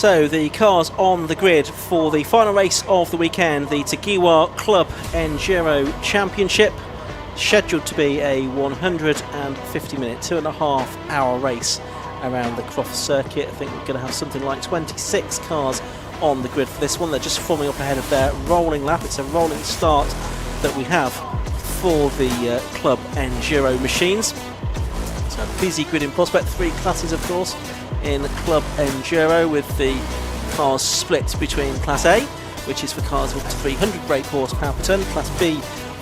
So the cars on the grid for the final race of the weekend, the Tagiwa Club Enduro Championship, scheduled to be a 150-minute, 2.5-hour race around the Croft circuit. I think we're going to have something like 26 cars on the grid for this one. They're just forming up ahead of their rolling lap. It's a rolling start that we have for the Club Enduro machines. So busy grid in prospect, 3 classes of course in Club Enduro, with the cars split between Class A, which is for cars with up to 300 brake horsepower per tonne, Class B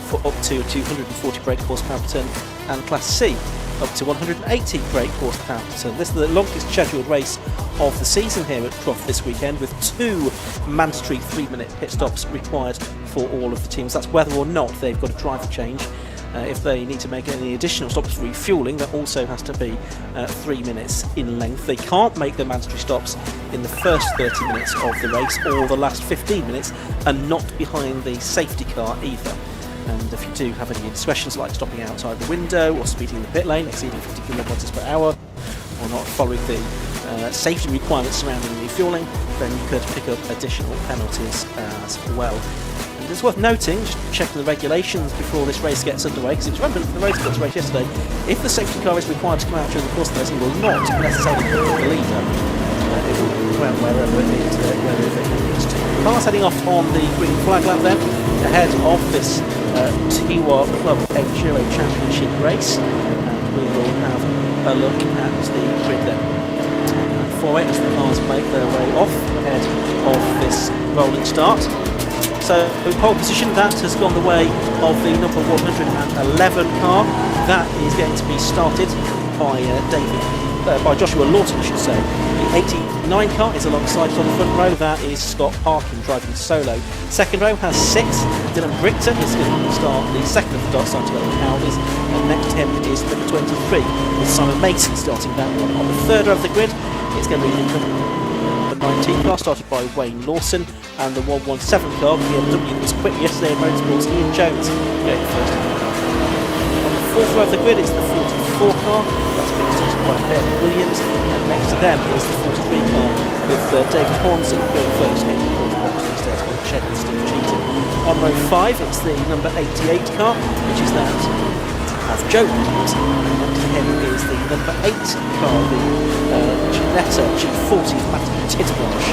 for up to 240 brake horsepower per tonne, and Class C up to 180 brake horsepower per tonne. This is the longest scheduled race of the season here at Croft this weekend, with 2 mandatory 3-minute pit stops required for all of the teams. That's whether or not they've got a driver change. If they need to make any additional stops for refuelling, that also has to be 3 minutes in length. They can't make the mandatory stops in the first 30 minutes of the race or the last 15 minutes, and not behind the safety car either. And if you do have any indiscretions like stopping outside the window or speeding in the pit lane exceeding 50 kilometres per hour, or not following the safety requirements surrounding refuelling, then you could pick up additional penalties as well. And it's worth noting, just checking the regulations before this race gets underway, because it's relevant for the race got to race yesterday, if the safety car is required to come out during the course of the race, it will not necessarily pick up the leader. It will come out wherever it needs to. Cars heading off on the green flag lap then, ahead of this Tagiwa Club Enduro Championship race, and we will have a look at the grid then. For it, as the cars make their way off ahead of this rolling start. So pole position, that has gone the way of the number 111 car. That is going to be started by by Joshua Lawton, I should say. The 89 car is alongside on the front row. That is Scott Parkin driving solo. Second row has 6. Dylan Brickton is going to start the second of the Darkside Audis, and next to him is number 23 with Simon Mason starting that one. On the third row of the grid, it's going to be the number 19 car started by Wayne Lawson, and the 117 car, BMW, that was quick yesterday in motorsports, Ian Jones going first. On the fourth row of the grid is the 44 car, that's been started by Ben Williams, and next to them is the 43 car with David Hornson going first in the corner box these days with Shed and Steve Cheatham. On row 5 it's the number 88 car, which is that of Joe Williams, and next to him is the number 8 car, the Ginetta G40 Matthew Tidmarsh.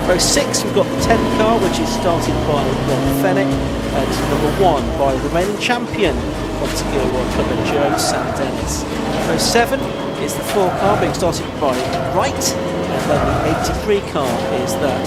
Row 6 we've got the 10 car, which is started by Ron Fennick, and number 1 by the reigning champion of Tagiwa Club Enduro, Sam Dennis. Row 7 is the 4 car being started by Wright, and then the 83 car is that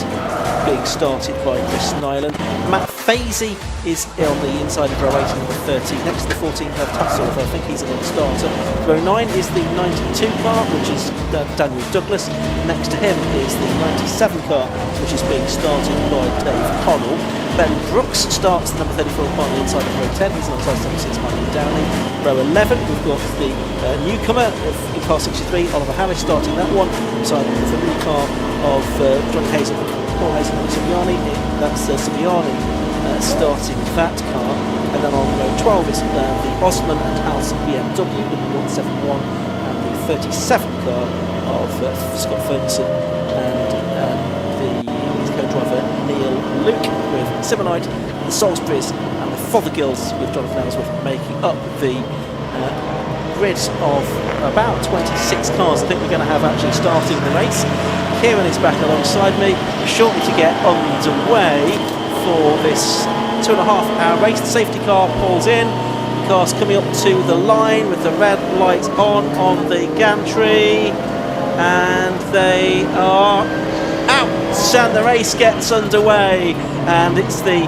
being started by Chris Nyland. Matt Fazy is on the inside of row 8, number 30. Next to the 14 car, Tom Sullivan, I think he's a little starter. Row 9 is the 92 car, which is Daniel Douglas. Next to him is the 97 car, which is being started by Dave Connell. Ben Brooks starts the number 34 car on the inside of row 10. He's alongside 76 Michael Downey. Row 11, we've got the newcomer in car 63, Oliver Harris, starting that one. Beside the new car of John Hazel, Paul Hazel and Simeoni. That's Simeoni starting that car. And then on row 12 is the Osman and Alson BMW, number 171, and the 37 car of Scott Ferguson and the co-driver Neil Luke with Simonite, the Salisburys and the Fothergills with Jonathan Ellsworth making up the grid of about 26 cars I think we're going to have actually starting the race. Kieran is back alongside me, shortly to get underway for this 2.5-hour race. The safety car pulls in, the car's coming up to the line with the red light on the gantry, and they are out, and the race gets underway, and it's the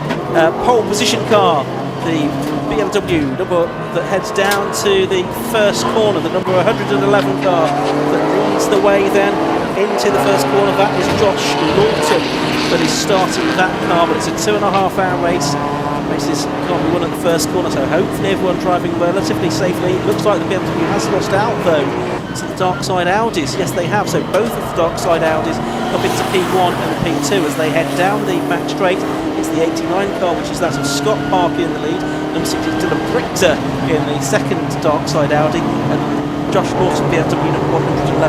pole position car, the BMW number that heads down to the first corner, the number 111 car that leads the way then into the first corner. That is Josh Lawton that is starting that car, but it's a 2.5-hour race. Races can't be won at the first corner, so hopefully everyone driving relatively safely. It looks like the BMW has lost out though to the Darkside Audis. Yes, they have. So both of the Darkside Audis up into P1 and P2 as they head down the back straight. It's the 89 car, which is that of Scott Parker in the lead. Number 6 is Dylan Brichter in the second Darkside Audi, and Josh Lawson, BMW number 111,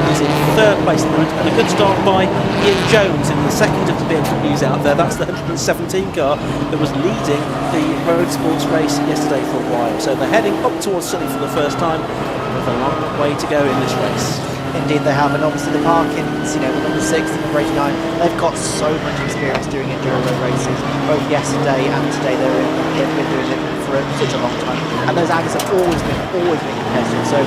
is in third place at the moment, and a good start by Ian Jones in the second of the BMWs out there. That's the 117 car that was leading the road sports race yesterday for a while. So they're heading up towards Surrey for the first time, with a long way to go in this race. Indeed they have, and obviously the Parkins, you know, number 6 and number 89, they've got so much experience doing enduro road races. Both yesterday and today they've been doing it for such a long time, and those Audis have always been competitive. So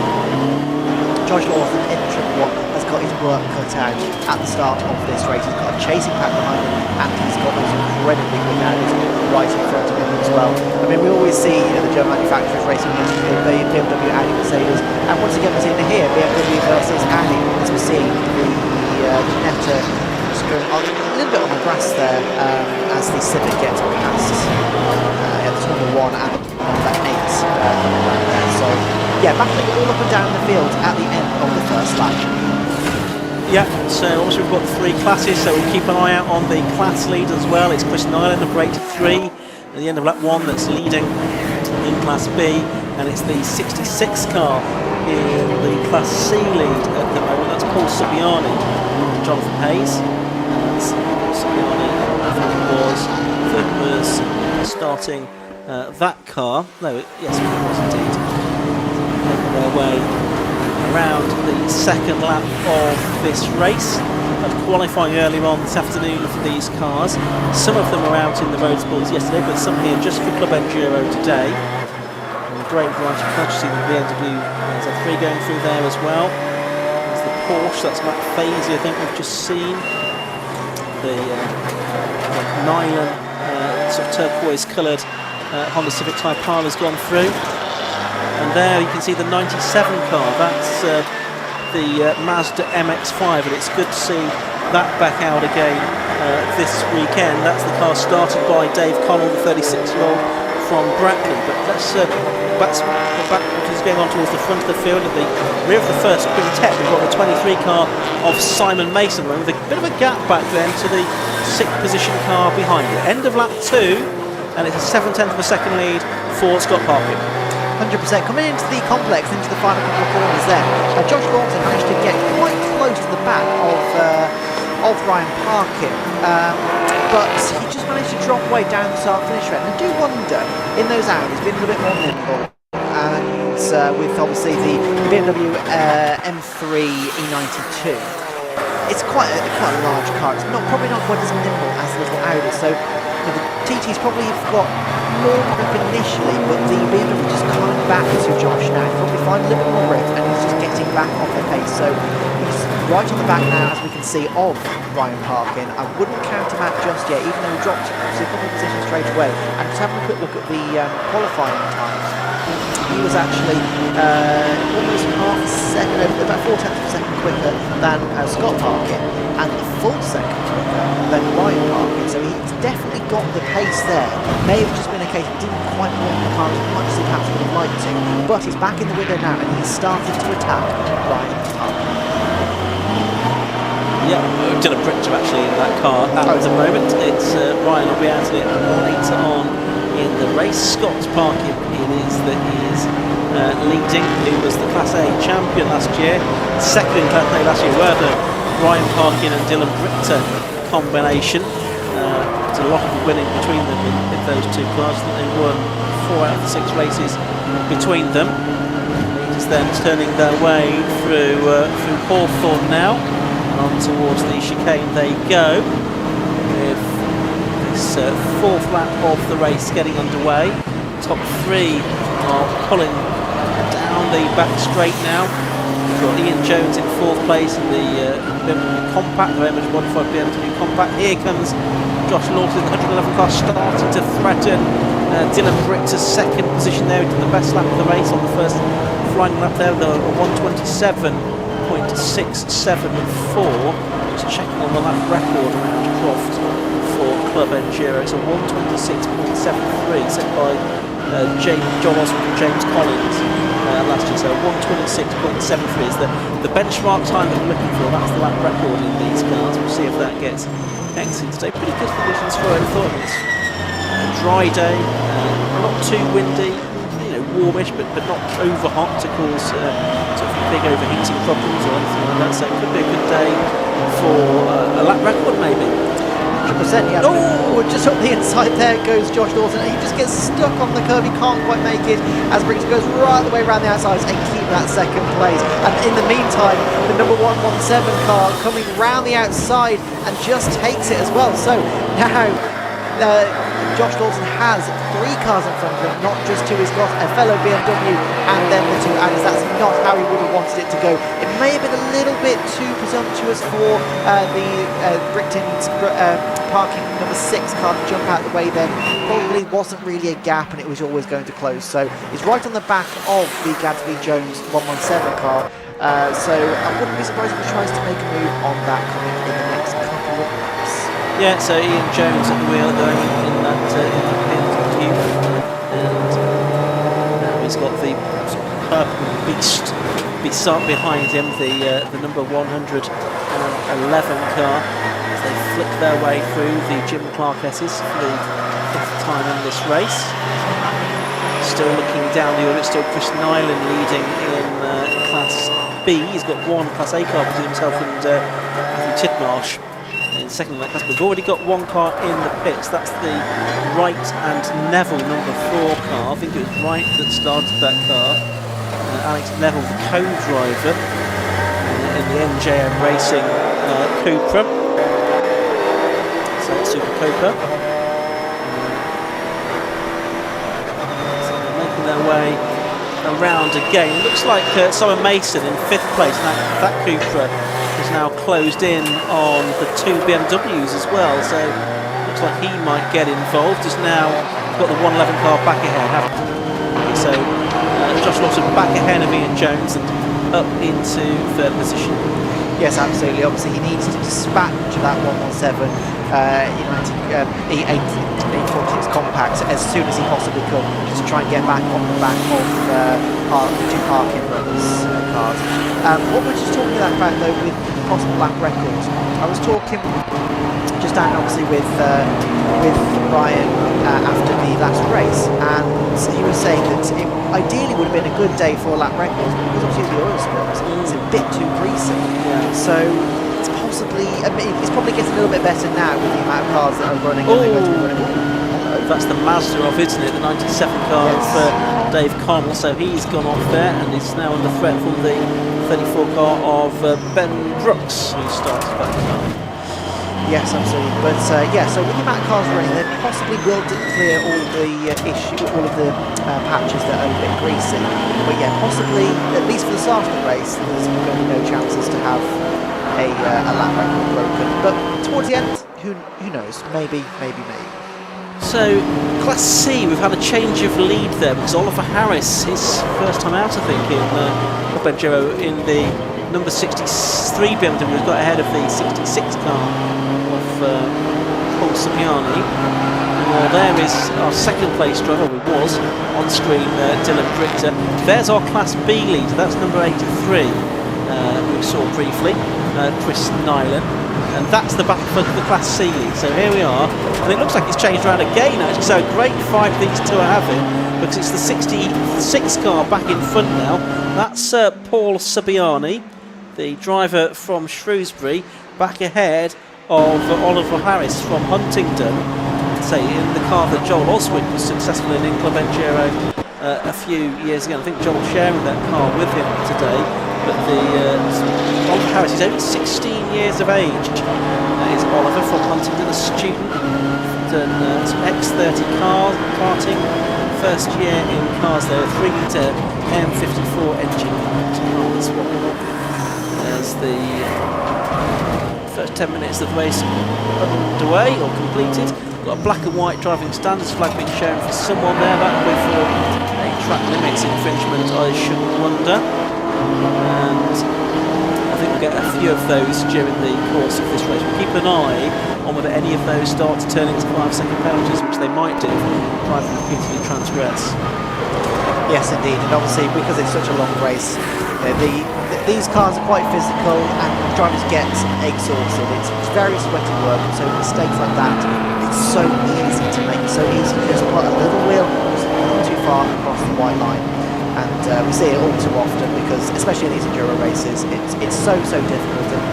Josh Lawson in triple one has got his work cut out at the start of this race. He's got a chasing pack behind him, and he's got those incredibly good Audis right in front of him as well. I mean, we always see, you know, the German manufacturers racing against the BMW, Audi, Mercedes, and once again we're seeing here BMW versus Audi, as we're seeing the Netta just going on a little bit on the grass there as the Civic gets past the number 1 and number 8 coming around there. So yeah, battling all up and down the field at the end of the first lap. Yeah, so obviously we've got 3 classes, so we'll keep an eye out on the class lead as well. It's Chris Nyland, number 83, at the end of lap 1 that's leading in Class B, and it's the 66 car in the Class C lead at the moment. That's Paul Subiani, Jonathan Hayes. That's Paul Subiani, I think it was, that was starting that car. No, yes, it was indeed. Making their way around the second lap of this race. And qualifying earlier on this afternoon for these cars. Some of them were out in the road sports yesterday, but some here just for Club Enduro today. And a great variety of cars. You see the BMW Z3 going through there as well. There's the Porsche, that's Matt Fazy, I think we've just seen. The nylon, sort of turquoise coloured Honda Civic Type R has gone through. And there you can see the 97 car, that's the Mazda MX-5, and it's good to see that back out again this weekend. That's the car started by Dave Connell, the 36-year-old from Brackley. But let's back is going on towards the front of the field. At the rear of the first quintet, we've got the 23 car of Simon Mason, with a bit of a gap back then to the 6th position car behind it. End of lap 2, and it's a 7/10 of a second lead for Scott Parkin. 100%. Coming into the complex, into the final couple of corners there, Josh Lawson managed to get quite close to the back of Ryan Parkin, but he just managed to drop away down the start-finish straight. And I do wonder, in those Audis, being a little bit more nimble, and with obviously the BMW M3 E92, it's quite a large car. It's probably not quite as nimble as the little Audi. So the TT's probably got more grip initially, but the BMW just coming back to Josh now. He's probably find a little bit more grip, and he's just getting back off the pace. So he's right on the back now, as we can see, of Ryan Parkin. I wouldn't count him out just yet, even though he dropped a couple of positions straight away. And just having a quick look at the qualifying times, he was actually almost half a second, about 4/10 of a second quicker than Scott Parkin, and a full second quicker than Ryan Parkin. So he's definitely got the pace there. May have just been a case he didn't quite want the car as much as he perhaps would have liked to, but he's back in the window now, and he's started to attack Ryan Parkin. Yeah, Dylan Britcher actually in that car at the moment. It's Ryan will be out in it later on in the race. Scott Parkin it is that he is leading, who was the Class A champion last year. Second in Class A last year were the Ryan Parkin and Dylan Britcher combination. There's a lot of winning between them in those two cars. I think they won 4 out of the 6 races between them. It's then turning their way through Hawthorne now, and on towards the chicane they go, with this 4th lap of the race getting underway. Top 3 are pulling down the back straight now. We've got Ian Jones in 4th place in the BMW Compact, the very much modified BMW Compact. Here comes Josh Lawson, the 111 car, starting to threaten Dylan Britter's 2nd position there. He did the best lap of the race on the first flying lap there, the 1:27.674. Just checking on the lap record around Croft for Club Enduro. It's a 1:26.73 set by John Osmond and James Collins last year. So 1:26.73 is the benchmark time that we're looking for. That's the lap record in these cars. We'll see if that gets exceeded today. Pretty good conditions for Hawthorne. It's a dry day, not too windy. You know, warmish, but not over hot to cause sort of big overheating problems or anything like that. So it could be a good day for a lap record, maybe. 100%, yeah. Oh, just up the inside there goes Josh Dawson. He just gets stuck on the curb. He can't quite make it as Briggs goes right the way around the outside and keep that second place. And in the meantime, the number 117 car coming round the outside and just takes it as well. So now Josh Dawson has 3 cars in front of him, not just 2. He's got a fellow BMW and then the 2 Audis. That's not how he would have wanted it to go. It may have been a little bit too presumptuous for the Brickton's parking number 6 car to jump out the way then. Probably wasn't really a gap and it was always going to close. So he's right on the back of the Gadsby Jones 117 car. So I wouldn't be surprised if he tries to make a move on that coming in the next couple of laps. Yeah, so Ian Jones at the wheel going in that BMW, and now he's got the sort of purple beast behind him, the number 111 car, as they flick their way through the Jim Clark S's for the 5th time in this race. Still looking down the order, still Chris Nyland leading in Class B. He's got 1 Class A car between himself and Matthew Tidmarsh in second in that class. We've already got 1 car in the pits. That's the Wright and Neville number 4 car. I think it was Wright that started that car. Alex Neville, the co-driver in the NJM Racing Cupra. So Super Cupra. So they're making their way around again. Looks like Simon Mason in 5th place. That Cupra is now closed in on the 2 BMWs as well, so looks like he might get involved. He's now got the 111 car back ahead. So Josh Lawson back ahead of Ian Jones and up into 3rd position. Yes, absolutely. Obviously, he needs to dispatch that 117 E846 compact as soon as he possibly could, just to try and get back on the back of the 2 parking runners cars. What we're just talking about though with possible lap records, I was talking just down obviously with Ryan after the last race, and he was saying that it ideally would have been a good day for lap records, because obviously the oil spills, it's a bit too greasy. Yeah. So it's possibly, it's probably getting a little bit better now with the amount of cars that are running. And they're going to be running. That's the Mazda of, isn't it? The 97 car for Dave Connell. So he's gone off there and is now under threat from the 34 car of Ben Brooks, who started that car. Yes, absolutely. But yeah, so with the amount of cars running, they possibly will clear all the all of the patches that are a bit greasy. But yeah, possibly, at least for the start of the race, there's going to be no chances to have a lap record broken. But towards the end, who knows? Maybe. So, Class C, we've had a change of lead there because Oliver Harris, his first time out, I think, in Enduro in the number 63 BMW, has got ahead of the 66 car of Paul Sabiani. Well, there is our 2nd place driver, we was on screen, Dylan Brichter. There's our Class B lead, that's number 83, we saw briefly, Chris Nyland. And that's the battle for the Class C lead. So here we are, and it looks like it's changed around again actually. So a great fight these 2 are having, because it's the 66 car back in front now. That's Paul Sabiani, the driver from Shrewsbury, back ahead of Oliver Harris from Huntingdon. Say in the car that Joel Oswald was successful in Club Enduro a few years ago. I think Joel sharing that car with him today. But Oliver Harris is only 16 years of age. Is Oliver from Huntingdon, a student, done some X30 karting, first year in cars there, 3-litre M54 engine as well. There's the first 10 minutes of the race underway or completed. Got a black and white driving standards flag being shown for someone there. That would be for a track limits infringement, I shouldn't wonder. And I think we'll get a few of those during the course of this race. We'll keep an eye on whether any of those start to turn into 5-second penalties, which they might do if drivers repeatedly transgress. Yes, indeed, and obviously because it's such a long race, these cars are quite physical and drivers get exhausted. It's very sweaty work, and so mistakes like that, it's so easy to make. It's so easy to just put a little wheel too far across the white line. And we see it all too often because, especially in these enduro races, it's so difficult. And,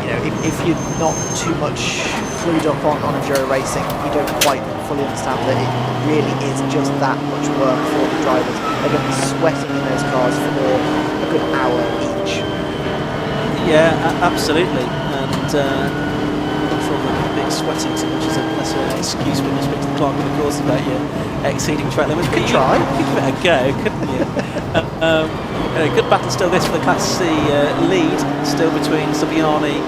you know, if you're not too much clued up on enduro racing, you don't quite fully understand that it really is just that much work for the drivers. They're going to be sweating in those cars for a good hour each. Yeah, absolutely. And I'm not sure that a bit sweating so much is an excuse when you speak to the clerk of the course about your exceeding track limits. You could try. You could give it a go, couldn't you? Good battle still this for the Class C lead, still between Subiani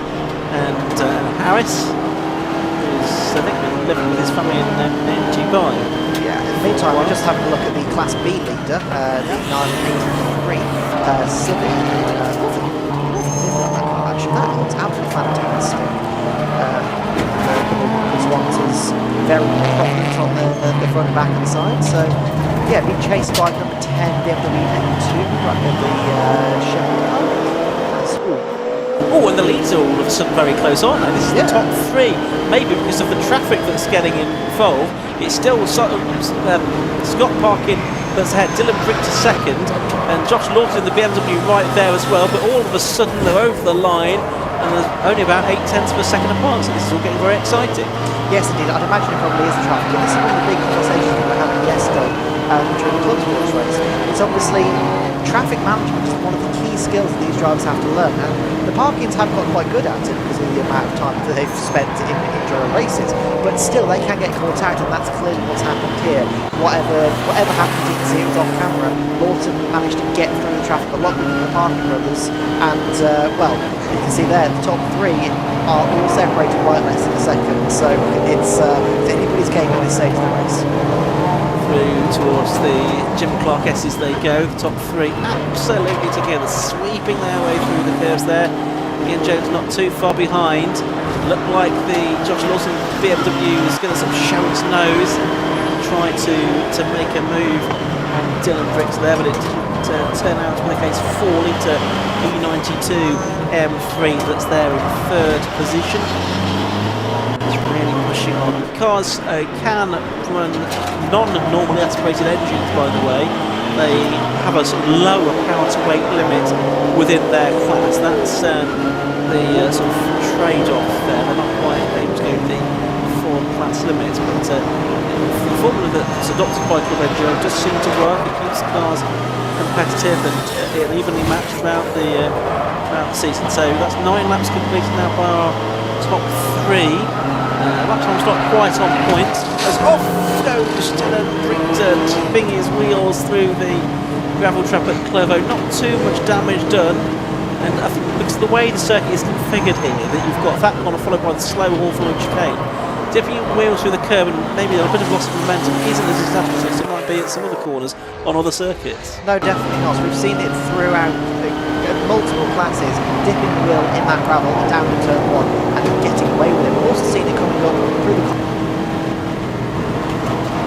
and Harris, who's I think been living with his family in Dubai. Yeah, in the meantime, we're just having a look at the Class B leader, the 983 Civic. Actually, that looks absolutely fantastic. This one is very prominent on the front and back and the side. So, yeah, being chased by number 10 BMW M2 right at the Sheffield. Oh, and the leads are all of a sudden very close, aren't they? This is the top three. Maybe because of the traffic that's getting involved. It's still Scott Parkin that's ahead, Dylan Brick to second, and Josh Lawton in the BMW right there as well. But all of a sudden they're over the line, and there's only about 0.8 of a second apart. So this is all getting very exciting. Yes, indeed. I'd imagine it probably is the traffic. And this is one of the big conversations we were having yesterday during the club sports race. It's obviously traffic management is one of the key skills that these drivers have to learn. And the Parkins have got quite good at it because of the amount of time that they've spent in enduro races. But still, they can get caught out, and that's clearly what's happened here. Whatever happened, you can see it was off camera. Lawton managed to get through the traffic a lot with the Parkin brothers. And, well, you can see there, the top three are all separated by less than a second. So it's anybody's game at this stage of the race. Through towards the Jim Clark S's they go, the top three absolutely together, sweeping their way through the curves there. Ian Jones not too far behind. Looked like the Josh Lawson BMW is going to sort of show its nose and try to make a move on Dylan Briggs there, but it didn't turn out to be the case. 4 litre E92 M3 that's there in third position. Really pushing on. Cars can run non-normally aspirated engines, by the way. They have a sort of lower power to weight limit within their class. That's the sort of trade-off there. They're not quite able to go the Ford class limits, but the formula that's adopted by Club Enduro does seem to work. It keeps the cars competitive and evenly matched throughout the season. So that's 9 laps completed now by our top three. Lap time's not quite on point. As off goes Dylan Briggs, tipping his wheels through the gravel trap at Clervaux. Not too much damage done. And I think because of the way the circuit is configured here, that you've got that corner followed by the slow Hawthorne chicane, dipping your wheels through the curb and maybe a bit of loss of momentum isn't as disastrous as it might be at some other corners on other circuits. No, definitely not. We've seen it throughout multiple classes, dipping the wheel in that gravel down to turn 1 and getting away with it. We've also seen it coming up through the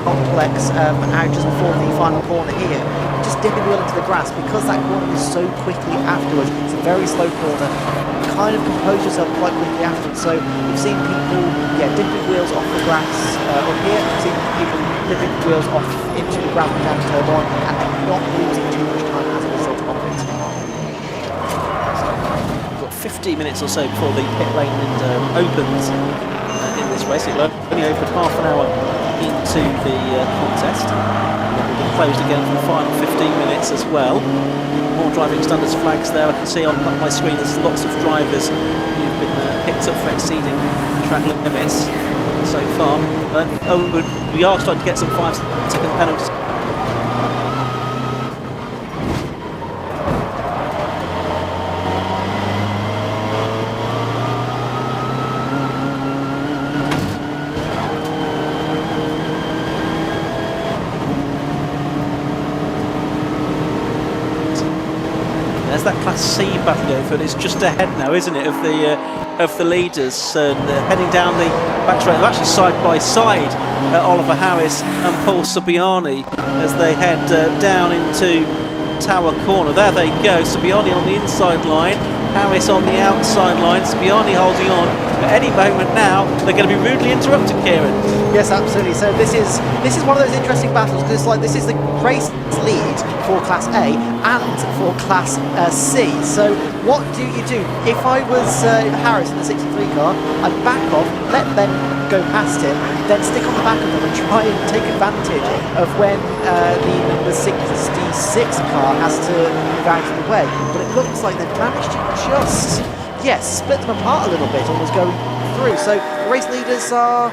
complex out just before the final corner here, just dipping the wheel into the grass because that corner is so quickly afterwards. It's a very slow corner. You kind of compose yourself quite quickly afterwards. So we've seen people dipping wheels off the grass up here. We've seen people dipping wheels off into the gravel down to turn 1 and not losing too much time as a result of it. 15 minutes or so before the pit lane window opens in this race. It will only open half an hour into the contest. It will be closed again for the final 15 minutes as well. More driving standards flags there. I can see on my screen there's lots of drivers who've been picked up for exceeding track limits so far. We are starting to get some 5-second penalties. There's that Class C battle going for, and it's just ahead now, isn't it, of the leaders, and heading down the back straight. They're actually side by side, Oliver Harris and Paul Subiani, as they head down into Tower Corner. There they go, Subiani on the inside line, Harris on the outside line, Spiani holding on. At any moment now, they're going to be rudely interrupted, Kieran. Yes, absolutely. So this is one of those interesting battles because this is the race lead for Class A and for Class C. So what do? If I was Harris in the 63 car, I'd back off, let them go past him, then stick on the back of them and try and take advantage of when the number 66 car has to move out of the way. But it looks like they've managed to just, split them apart a little bit, almost going through. So the race leaders are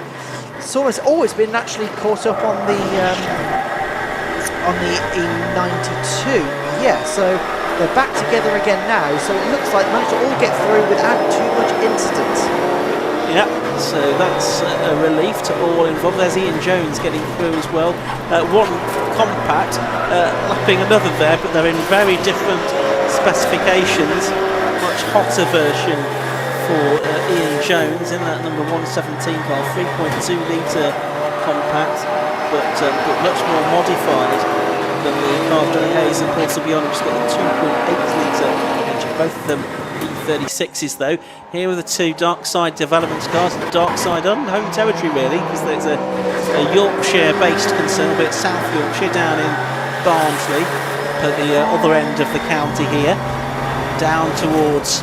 always been actually caught up on the E92. Yeah, so they're back together again now. So it looks like they managed to all get through without too much incident. Yeah, so that's a relief to all involved. There's Ian Jones getting through as well. One compact lapping another there, but they're in very different specifications. Much hotter version for Ian Jones in that number 117 car, 3.2 litre compact, but much more modified than the car of Johnny Hayes and Paul Subiano, which has got the 2.8 litre engine. Both of them E36s though. Here are the two Darkside developments cars. Darkside on home territory really, because there's a Yorkshire-based concern, but it's South Yorkshire down in Barnsley, at the other end of the county here. Down towards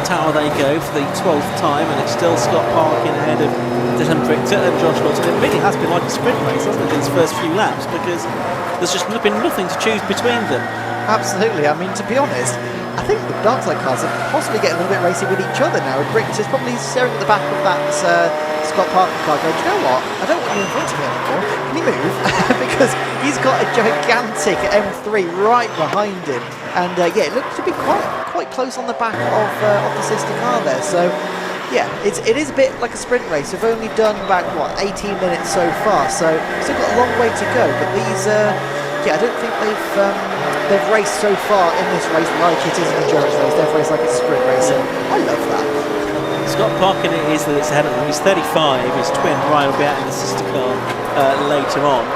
Tower they go for the 12th time, and it's still Scott Parkin ahead of Dylan Brichter and Josh Lawton. It really has been like a sprint race, hasn't it, these first few laps, because there's just been nothing to choose between them. Absolutely. I mean, to be honest, I think the Darkside cars are possibly getting a little bit racy with each other now. Brichter's probably staring at the back of that Scott Parkin car going, do you know what? I don't want you in front of me anymore. Can you move? Because he's got a gigantic M3 right behind him. And it looks to be quite close on the back of the sister car there. So yeah, it is a bit like a sprint race. We've only done about 18 minutes so far, so still got a long way to go. But these, I don't think they've raced so far in this race like it is an endurance race. They've raced like a sprint race, and I love that. Scott Parkin it is that's ahead of them. He's 35. His twin Ryan will be out in the sister car later on.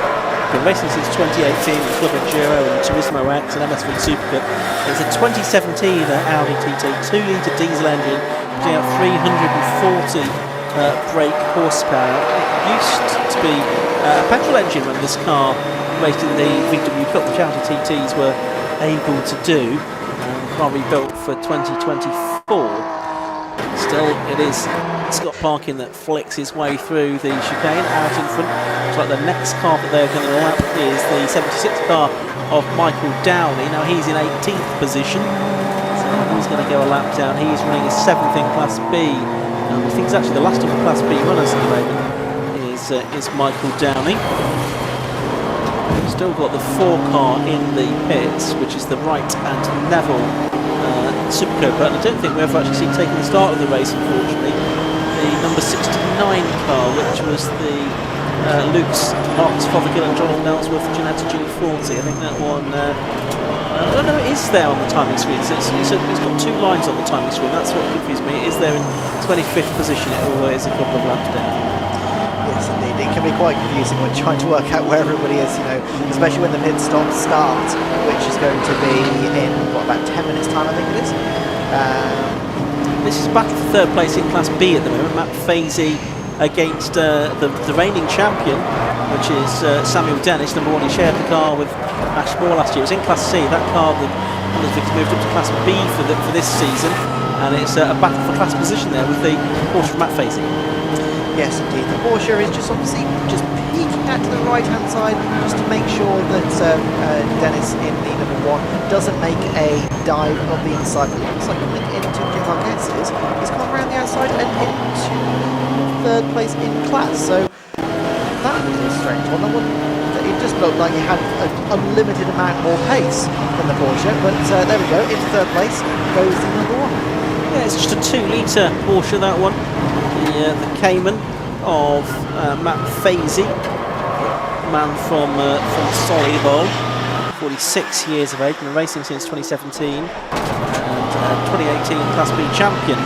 Been racing since 2018 with Club Enduro and Turismo X and MSV Supercup. It's a 2017 Audi TT 2-litre diesel engine, putting out 340 brake horsepower. It used to be a petrol engine when this car raced in the VW Cup, which Audi TTs were able to do. The car rebuilt for 2024. Still, it is Scott Parkin that flicks his way through the chicane out in front. Looks like the next car that they're going to lap is the 76 car of Michael Downey. Now he's in 18th position, so he's going to go a lap down. He's running a 7th in Class B. I think it's actually the last of the Class B runners at the moment is Michael Downey. Still got the 4 car in the pits, which is the Wright and Neville Supercup, but I don't think we've actually seen taking the start of the race, unfortunately. The number 69 car, which was the Luke's, Mark's, Fothergill and Jonathan Ellsworth Janetta G40. I think that one, I don't know, it is there on the timing screen. It's got 2 lines on the timing screen. That's what confused me. It is there in 25th position. It always a couple of laps down. Yes, indeed. It can be quite confusing when trying to work out where everybody is, especially when the pit stop starts, which is going to be in, about 10 minutes time, I think it is. This is battle for 3rd place in Class B at the moment. Matt Fazy against the reigning champion, which is Samuel Dennis, number 1. He shared the car with Ash Moore last year. It was in Class C. That car, the Victor, moved up to Class B for this season, and it's a battle for class position there with the Porsche from Matt Fazy. Yes, indeed. The Porsche is just peeking out to the right-hand side just to make sure that Dennis in the number 1 doesn't make a dive of the inside. It looks like coming into our guesses. He's gone around the outside and into 3rd place in class. So that was a strange one. It just looked like he had an unlimited amount more pace than the Porsche. But there we go. Into 3rd place goes the number 1. Yeah, it's just a 2-litre Porsche, that one. The Cayman of Matt Fazy, man from Solihull, 46 years of age, been racing since 2017, and 2018 Class B champion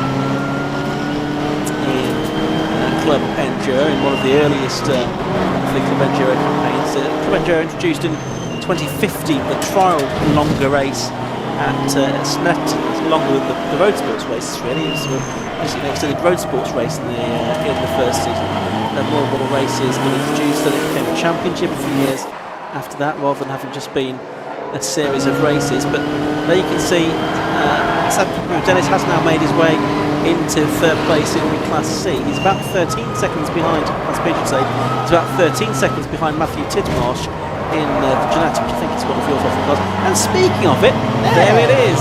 in Club Enduro, in one of the earliest of the Club Enduro campaigns. Club Enduro introduced in 2015 the trial longer race at Snet. It's longer than the road sports races, really. It's just an extended road sports race in the first season. Then more and more races were introduced, and it became a championship a few years after that, rather than having just been a series of races. But there you can see Dennis has now made his way into third place in Class C. He's about 13 seconds behind, Class B, I should say. He's about 13 seconds behind Matthew Tidmarsh in the Ginetta, which I think is one of your favourite cars. And speaking of it, there it is.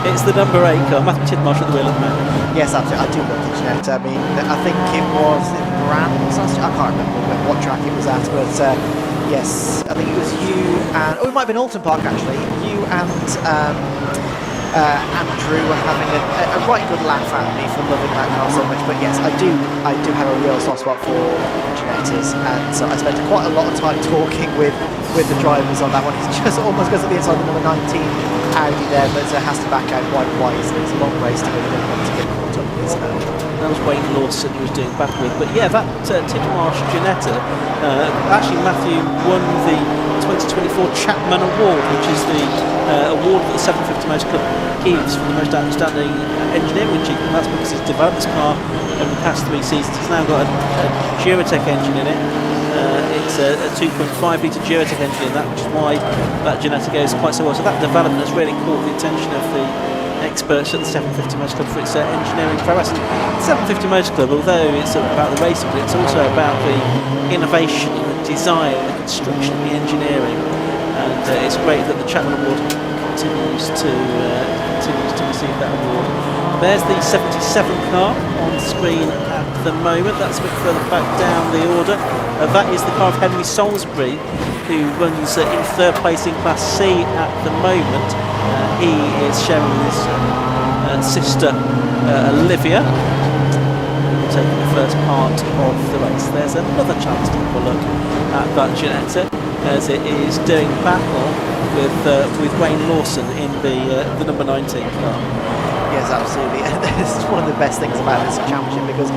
It's the number 8 car, Matthew Tidmarsh at the wheel at the moment. Yes, absolutely. I do love the Ginetta. I mean, I think it was in Brands. I can't remember what track it was at, but yes, I think it was you and it might have been Alton Park actually. You and Andrew were having a right good laugh at me for loving that car so much. But yes, I do have a real soft spot for Ginettas, and so I spent quite a lot of time talking with the drivers on that one. He just almost goes to the inside the number 19 Audi there, but has to back out quite wisely. It's a long race to go to get caught up with. That was Wayne Lawson who was doing back with. But yeah, that Tidmarsh Ginetta, actually Matthew won the 2024 Chapman Award, which is the award that the 750 Motor Club gives for the most outstanding engineering achievement. That's because he's developed this car over the past 3 seasons. It's now got a Duratec engine in it. It's a 2.5 litre Duratec engine in that, which is why that Ginetta goes quite so well. So that development has really caught the attention of the experts at the 750 Motor Club for its engineering prowess. And the 750 Motor Club, although it's about the racing, but it's also about the innovation, the design, the construction, the engineering. And it's great that the Chapman Award continues to receive that award. There's the 77 car on screen at the moment. That's a bit further back down the order. That is the car of Henry Salisbury, who runs in third place in Class C at the moment. He is sharing with his sister Olivia, taking the first part of the race. There's another chance to have a look at that Ginetta as it is doing battle with Wayne Lawson in the number 19 car. Yes, absolutely. And this is one of the best things about this championship, because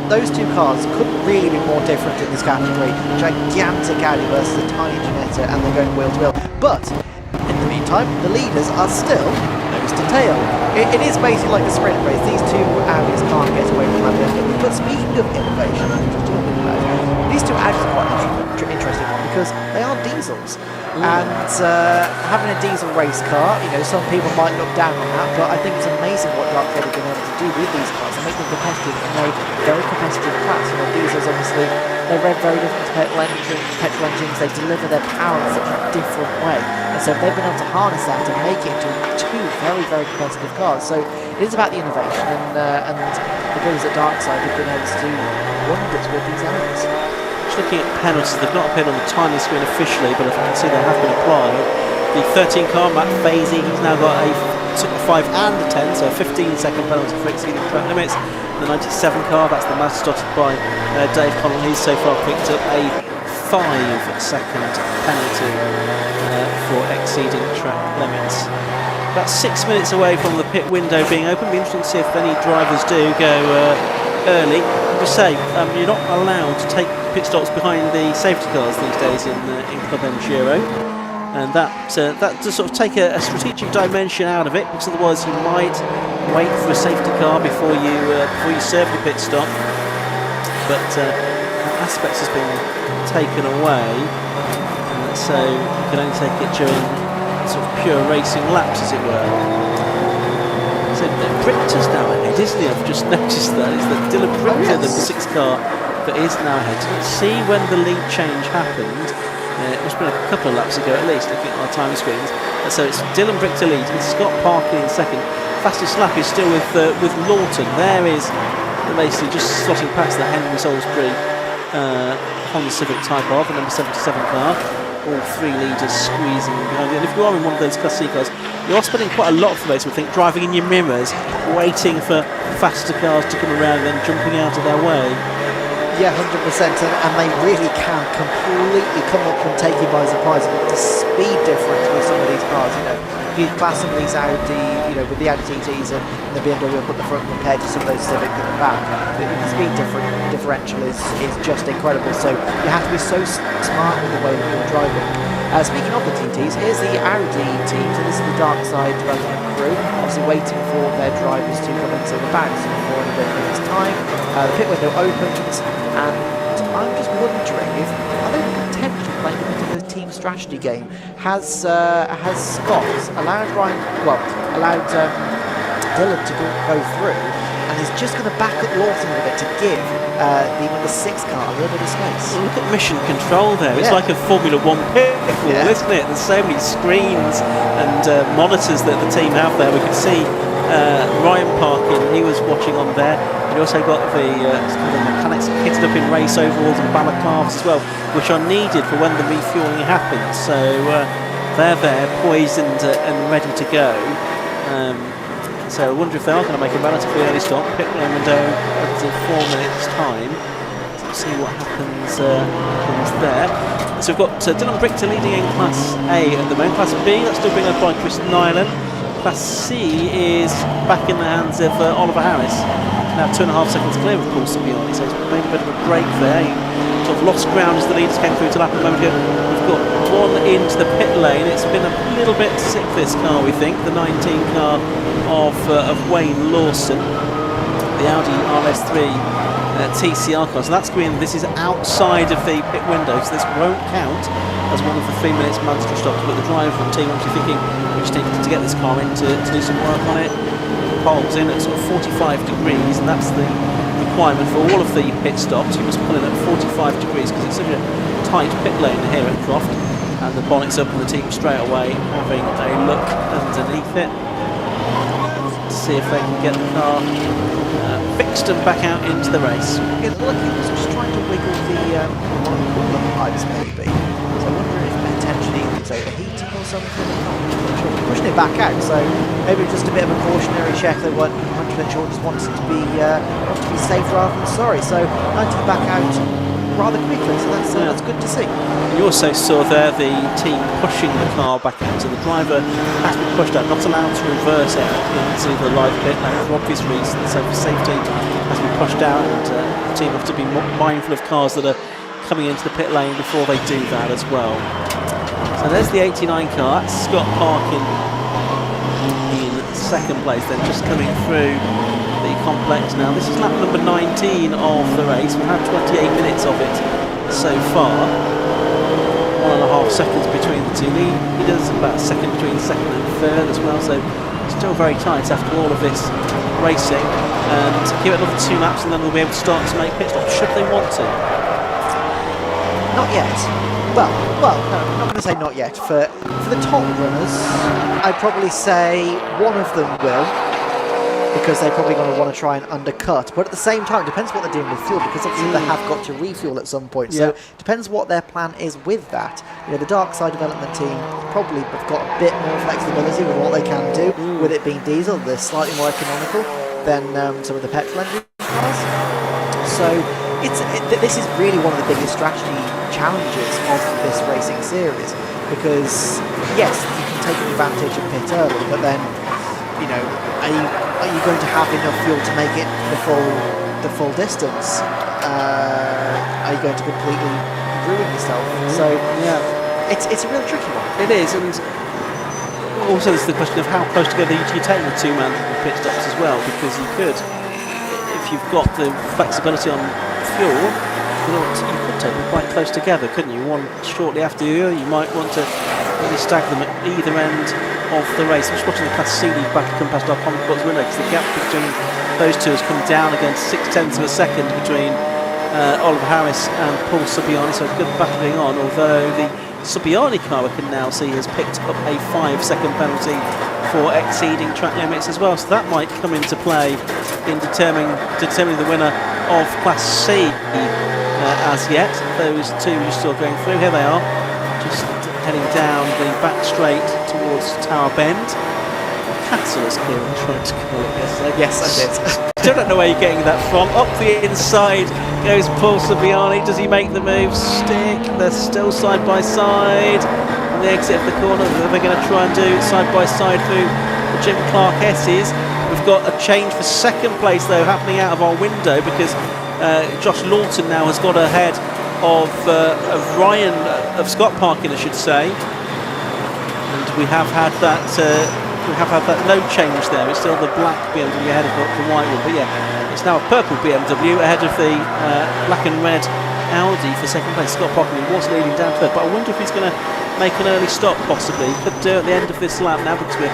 those two cars couldn't really be more different in this category. Gigantic Audi versus a tiny Ginetta, and they're going wheel to wheel. But in the meantime, the leaders are still nose to tail. It is basically like a sprint race. These two Audis can't get away from that BMW. But speaking of innovation, these two Audis are quite an interesting one, because they are diesels. And having a diesel race car, some people might look down on that, but I think it's amazing what Darkside have been able to do with these cars and make them competitive in a very competitive class. Diesels obviously, they're very different to petrol engines. They deliver their power in such a different way, and so they've been able to harness that and make it into two very competitive cars. So it is about the innovation, and the guys at Darkside have been able to do wonders with these elements. Looking at penalties, they've not appeared on the timing screen officially, but as you can see they have been applied. The 13 car, Matt Fazy, he's now got a 5 and a 10, so a 15-second penalty for exceeding track limits. The 97 car, that's the match started by Dave Connell. He's so far picked up a 5-second penalty for exceeding track limits. About 6 minutes away from the pit window being open. It'll be interesting to see if any drivers do go early. Just say, you're not allowed to take pit stops behind the safety cars these days in Club Enduro, and that does sort of take a strategic dimension out of it, because otherwise you might wait for a safety car before you serve your pit stop. But that aspect has been taken away, so you can only take it during sort of pure racing laps, as it were. So Brichter's now ahead, isn't he? I've just noticed that. It's the Dylan Brichter, the 6 car, that is now ahead. Didn't see when the lead change happened. It must have been a couple of laps ago at least, looking at our time screens. So it's Dylan Brichter leading, Scott Parkin in second. Fastest lap is still with Lawton. There is basically just slotting past the Henry Salisbury Honda Civic Type R, the number 77 car. All 3 leaders squeezing behind you. And if you are in one of those Class C cars, you are spending quite a lot of the race, I think, driving in your mirrors, waiting for faster cars to come around and then jumping out of their way. Yeah, 100%, and they really can completely come up and take you by surprise. The speed difference with some of these cars, if you class some of these Audi, with the Audi TTs and the BMW up at the front compared to some of those Civic at the back, the speed differential is just incredible. So you have to be so smart with the way that you're driving. Speaking of the TTs, here's the Audi team. So this is the Darkside development crew, obviously waiting for their drivers to come into the back for a bit of this time. The pit window opens, and I'm just wondering if are they potentially playing a bit of a team strategy game? Has Scott allowed Dylan to go through, and he's just going to back up Lawson a bit to give the number 6 car a little bit of space. Look at mission control there. It's like a Formula 1 pit wall, isn't it? There's so many screens and monitors that the team have there. We can see Ryan parking. He was watching on there. You also got the mechanics kitted up in race overalls and balaclavas as well, which are needed for when the refueling happens. So they're there, poised and ready to go. So I wonder if they are going to make a relatively early stop. Pit lane window up to 4 minutes time. Let's see what happens there. So we've got Dylan Brichter leading in Class A at the moment. Class B, that's still being led by Chris Nyland. Class C is back in the hands of Oliver Harris. Now 2.5 seconds clear of Paul Sabiani, so he's made a bit of a break there. He sort of lost ground as the leaders came through to lap a moment ago. We've got one into the pit lane. It's been a little bit sick, this car, we think. The 19 car of Wayne Lawson, the Audi RS3 TCR car. So that's green. This is outside of the pit window, so this won't count as one of the 3 minutes mandatory stops. But the driver and team obviously thinking we just need to get this car in to do some work on it. Poles in at sort of 45 degrees, and that's the requirement for all of the pit stops. You must pull in at 45 degrees because it's such a tight pit lane here at Croft. And the bonnet's up and the team straight away having a look underneath it to see if they can get the car fixed and back out into the race. It's looking, it's just trying to wiggle the coolant pipes maybe. So I wonder if potentially it's overheating or something. I'm not sure. Pushing it back out, so maybe just a bit of a cautionary check. They weren't 100% sure, just wanted to be safe rather than sorry. So 90 back out rather quickly, so that's good to see. You also saw there the team pushing the car back out, so the driver has been pushed out, not allowed to reverse out into the live pit lane for obvious reasons. So for safety, has been pushed out, and the team have to be mindful of cars that are coming into the pit lane before they do that as well. So there's the 89 car. That's Scott parking in second place, then just coming through the complex now. This is lap number 19 of the race. We've had 28 minutes of it so far. 1.5 seconds between the two leaders, about a second between second and third as well. So still very tight after all of this racing. And give it another 2 laps, and then we'll be able to start to make pit stops should they want to. Not yet. Well, no, I'm not going to say not yet. For the top runners, I'd probably say one of them will, because they're probably going to want to try and undercut. But at the same time, it depends what they're doing with fuel, because obviously they have got to refuel at some point. So it depends what their plan is with that. You know, the Darkside development team probably have got a bit more flexibility with what they can do. With it being diesel, they're slightly more economical than some of the petrol engine cars. So this is really one of the biggest strategy challenges of this racing series, because yes, you can take advantage of pit early, but then, you know, are you going to have enough fuel to make it the full distance? Are you going to completely ruin yourself? So it's a real tricky one. It is, and also there's the question of how close together you take the 2-man pit stops as well, because you could, if you've got the flexibility on fuel, you could take them quite close together, couldn't you? One shortly after you might want to really stagger them at either end of the race. I'm just watching the Class C lead battle come past our comment box window, because the gap between those two has come down again 0.6 of a second between Oliver Harris and Paul Sabiani, so a good battle going on, although the Sabiani car, I can now see, has picked up a 5-second penalty for exceeding track limits as well, so that might come into play in determining the winner of Class C as yet. Those two we just saw going through, here they are, just heading down the back straight towards Tower Bend. Castle is clear, I'm trying to call it yesterday. Yes, I did. Still don't know where you're getting that from. Up the inside goes Paul Sabiani. Does he make the move? Stick. They're still side by side. On the exit of the corner, they're going to try and do side by side through the Jim Clark S's. We've got a change for second place though happening out of our window, because Josh Lawton now has got ahead of Ryan, of Scott Parkin, I should say. And we have had that no change there. It's still the black BMW ahead of the white one, but yeah, it's now a purple BMW ahead of the black and red Audi for second place. Scott Parkin was leading down third, but I wonder if he's going to make an early stop, possibly. Could do at the end of this lap now, because we're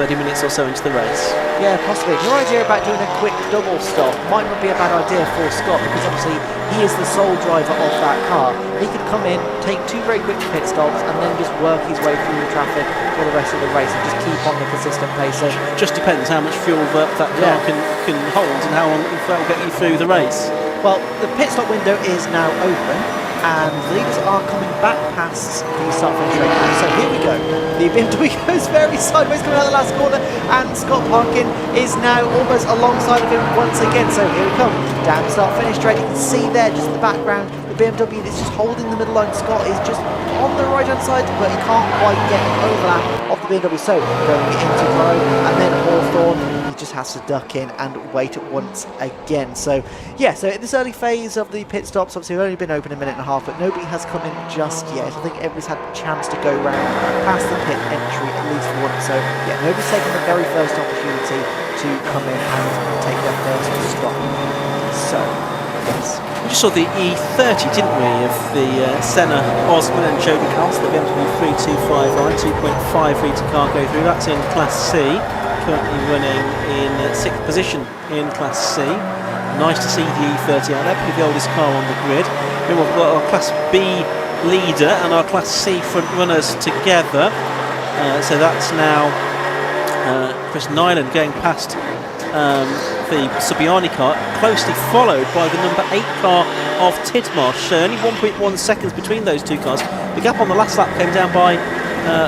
30 minutes or so into the race. Yeah, possibly. Your idea about doing a quick double stop might not be a bad idea for Scott, because obviously he is the sole driver of that car. He could come in, take 2 very quick pit stops, and then just work his way through the traffic for the rest of the race and just keep on the consistent pace. So just depends how much fuel that car can hold and how long that will get you through the race. Well, the pit stop window is now open, and the leaders are coming back past the start-finish straight now. So here we go. The BMW goes very sideways coming out of the last corner, and Scott Parkin is now almost alongside of him once again. So here we come, down the start-finish straight. You can see there, just in the background, the BMW is just holding the middle line. Scott is just on the right-hand side, but he can't quite get an overlap of the BMW. So going into Rowe, and then Hawthorne, he just has to duck in and wait once again. So yeah, so in this early phase of the pit stops, obviously we've only been open a minute and a half, but nobody has come in just yet. I think everybody's had a chance to go round past the pit entry at least once. So yeah, nobody's taken the very first opportunity to come in and take their first stop. So yes. We just saw the E30, didn't we, of the Senna, Osman and Jody House, the BMW 325i 2.5 litre car go through. That's in Class C, currently running in 6th position in Class C. Nice to see the E30 out there, probably the oldest car on the grid. Then we've got our Class B leader and our Class C front runners together. So that's now Chris Nyland going past the Subiani car, closely followed by the number 8 car of Tidmarsh. So only 1.1 seconds between those two cars. The gap on the last lap came down by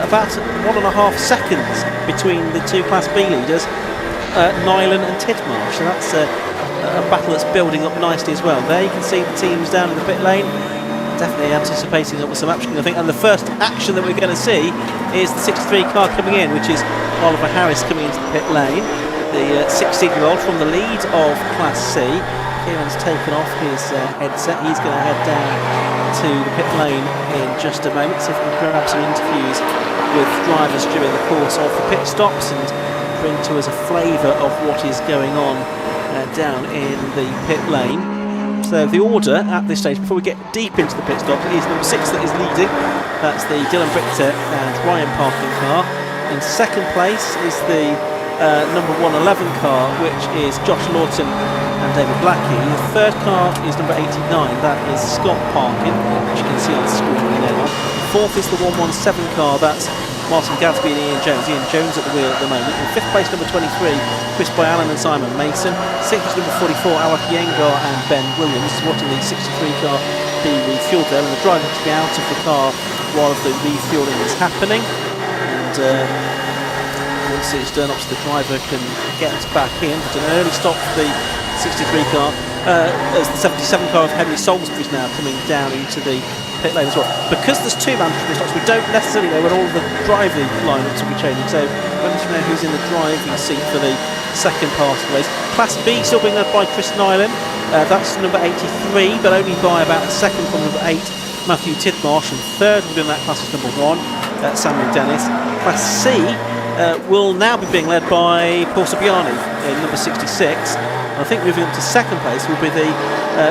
about 1.5 seconds between the two Class B leaders, Nyland and Tidmarsh. So that's a battle that's building up nicely as well. There you can see the teams down in the pit lane, definitely anticipating up with some action, I think. And the first action that we're going to see is the 63 car coming in, which is Oliver Harris coming into the pit lane, the 16-year-old from the lead of Class C. Kieran's taken off his headset. He's going to head down to the pit lane in just a moment, see if we can grab some interviews with drivers during the course of the pit stops and bring to us a flavour of what is going on down in the pit lane. So the order at this stage, before we get deep into the pit stop, is number 6 that is leading. That's the Dylan Brichter and Ryan Parkin car. In second place is the number 111 car, which is Josh Lawton and David Blackie. The third car is number 89, that is Scott Parkin, which you can see on the screen now. Fourth is the 117 car, that's Martin Gadsby and Ian Jones. Ian Jones at the wheel at the moment. In fifth place, number 23, Chris Boyalan and Simon Mason. Sixth is number 44, Alec Yengar and Ben Williams, watching the 63 car be refueled there, and the driver to be out of the car while the refueling is happening. And once it's done, obviously the driver can get back in. But an early stop for the 63 car, as the 77 car of Henry Salisbury is now coming down into the pit lane as well. Because there's 2 mandatory stops, we don't necessarily know when all the driving lineups will be changing. So we'll let you know who's in the driving seat for the second part of the race. Class B still being led by Chris Nyland. That's number 83, but only by about a second from number 8, Matthew Tidmarsh. And third within that class is number 1, Samuel Dennis. Class C will now be being led by Paul Subiani in number 66. I think moving up to second place will be the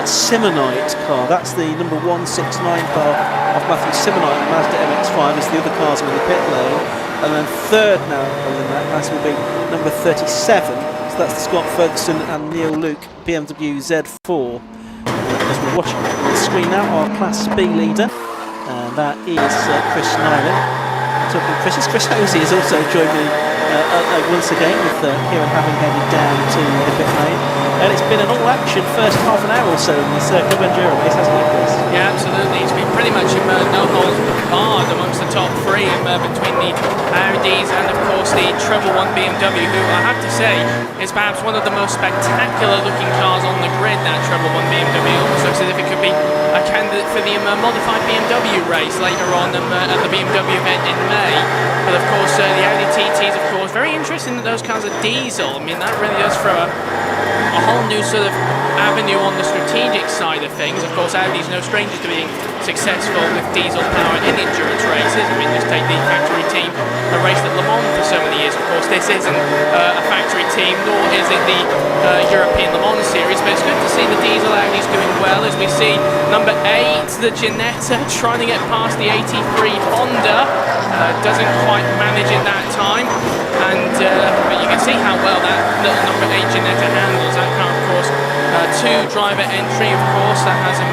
Simonite car. That's the number 169 car of Matthew Simonite, Mazda MX-5, as the other cars are in the pit lane. And then third now in that class will be number 37. So that's the Scott Ferguson and Neil Luke BMW Z4. As we're watching on the screen now, our Class B leader, and that is Chris Nyland. Talking Chris Hosey has also joined me once again, with Kieran having headed down to the pit lane. And it's been an all-action first half an hour or so in this Club Enduro race, hasn't it, Chris? Yeah, absolutely. It's been pretty much no holds barred amongst the top 3. between the Audis and of course the treble one BMW, who I have to say is perhaps one of the most spectacular looking cars on the grid, that treble one BMW. Almost looks as if it could be a candidate for the modified BMW race later on at the BMW event in May. But of course the Audi TTs, of course, very interesting that those cars are diesel. I mean, that really does throw a whole new sort of avenue on the strategic side of things. Of course, Audi's no stranger to being successful with diesel power in endurance races. I mean, just take the factory team that raced at Le Mans for so many years. Of course, this isn't a factory team, nor is it the European Le Mans series, but it's good to see the diesel Audi's doing well, as we see number 8, the Ginetta, trying to get past the 83 Honda. Doesn't quite manage it that time, and but you can see how well that little number 8 Ginetta handles that car. Of course, 2-driver entry, of course, that has him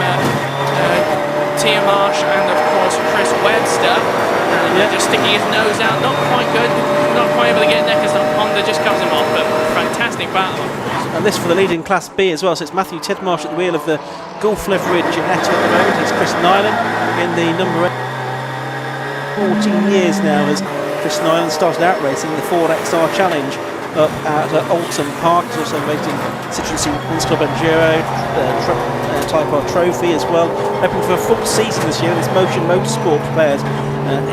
Tia Marsh and of course Chris Webster. Just sticking his nose out, not quite good, not quite able to get in there because the Honda just comes him off, but fantastic battle. And this for the lead in Class B as well, so it's Matthew Tidmarsh at the wheel of the Gulf livery Ginetta at the moment. It's Chris Nyland in the number 8. 14 years now as Chris Nyland started out racing the Ford XR Challenge up at Alton Park. He's also raced in Citroen C1 Club Enduro, Type R Trophy as well. Hoping for a full season this year. This Motion Motorsport prepared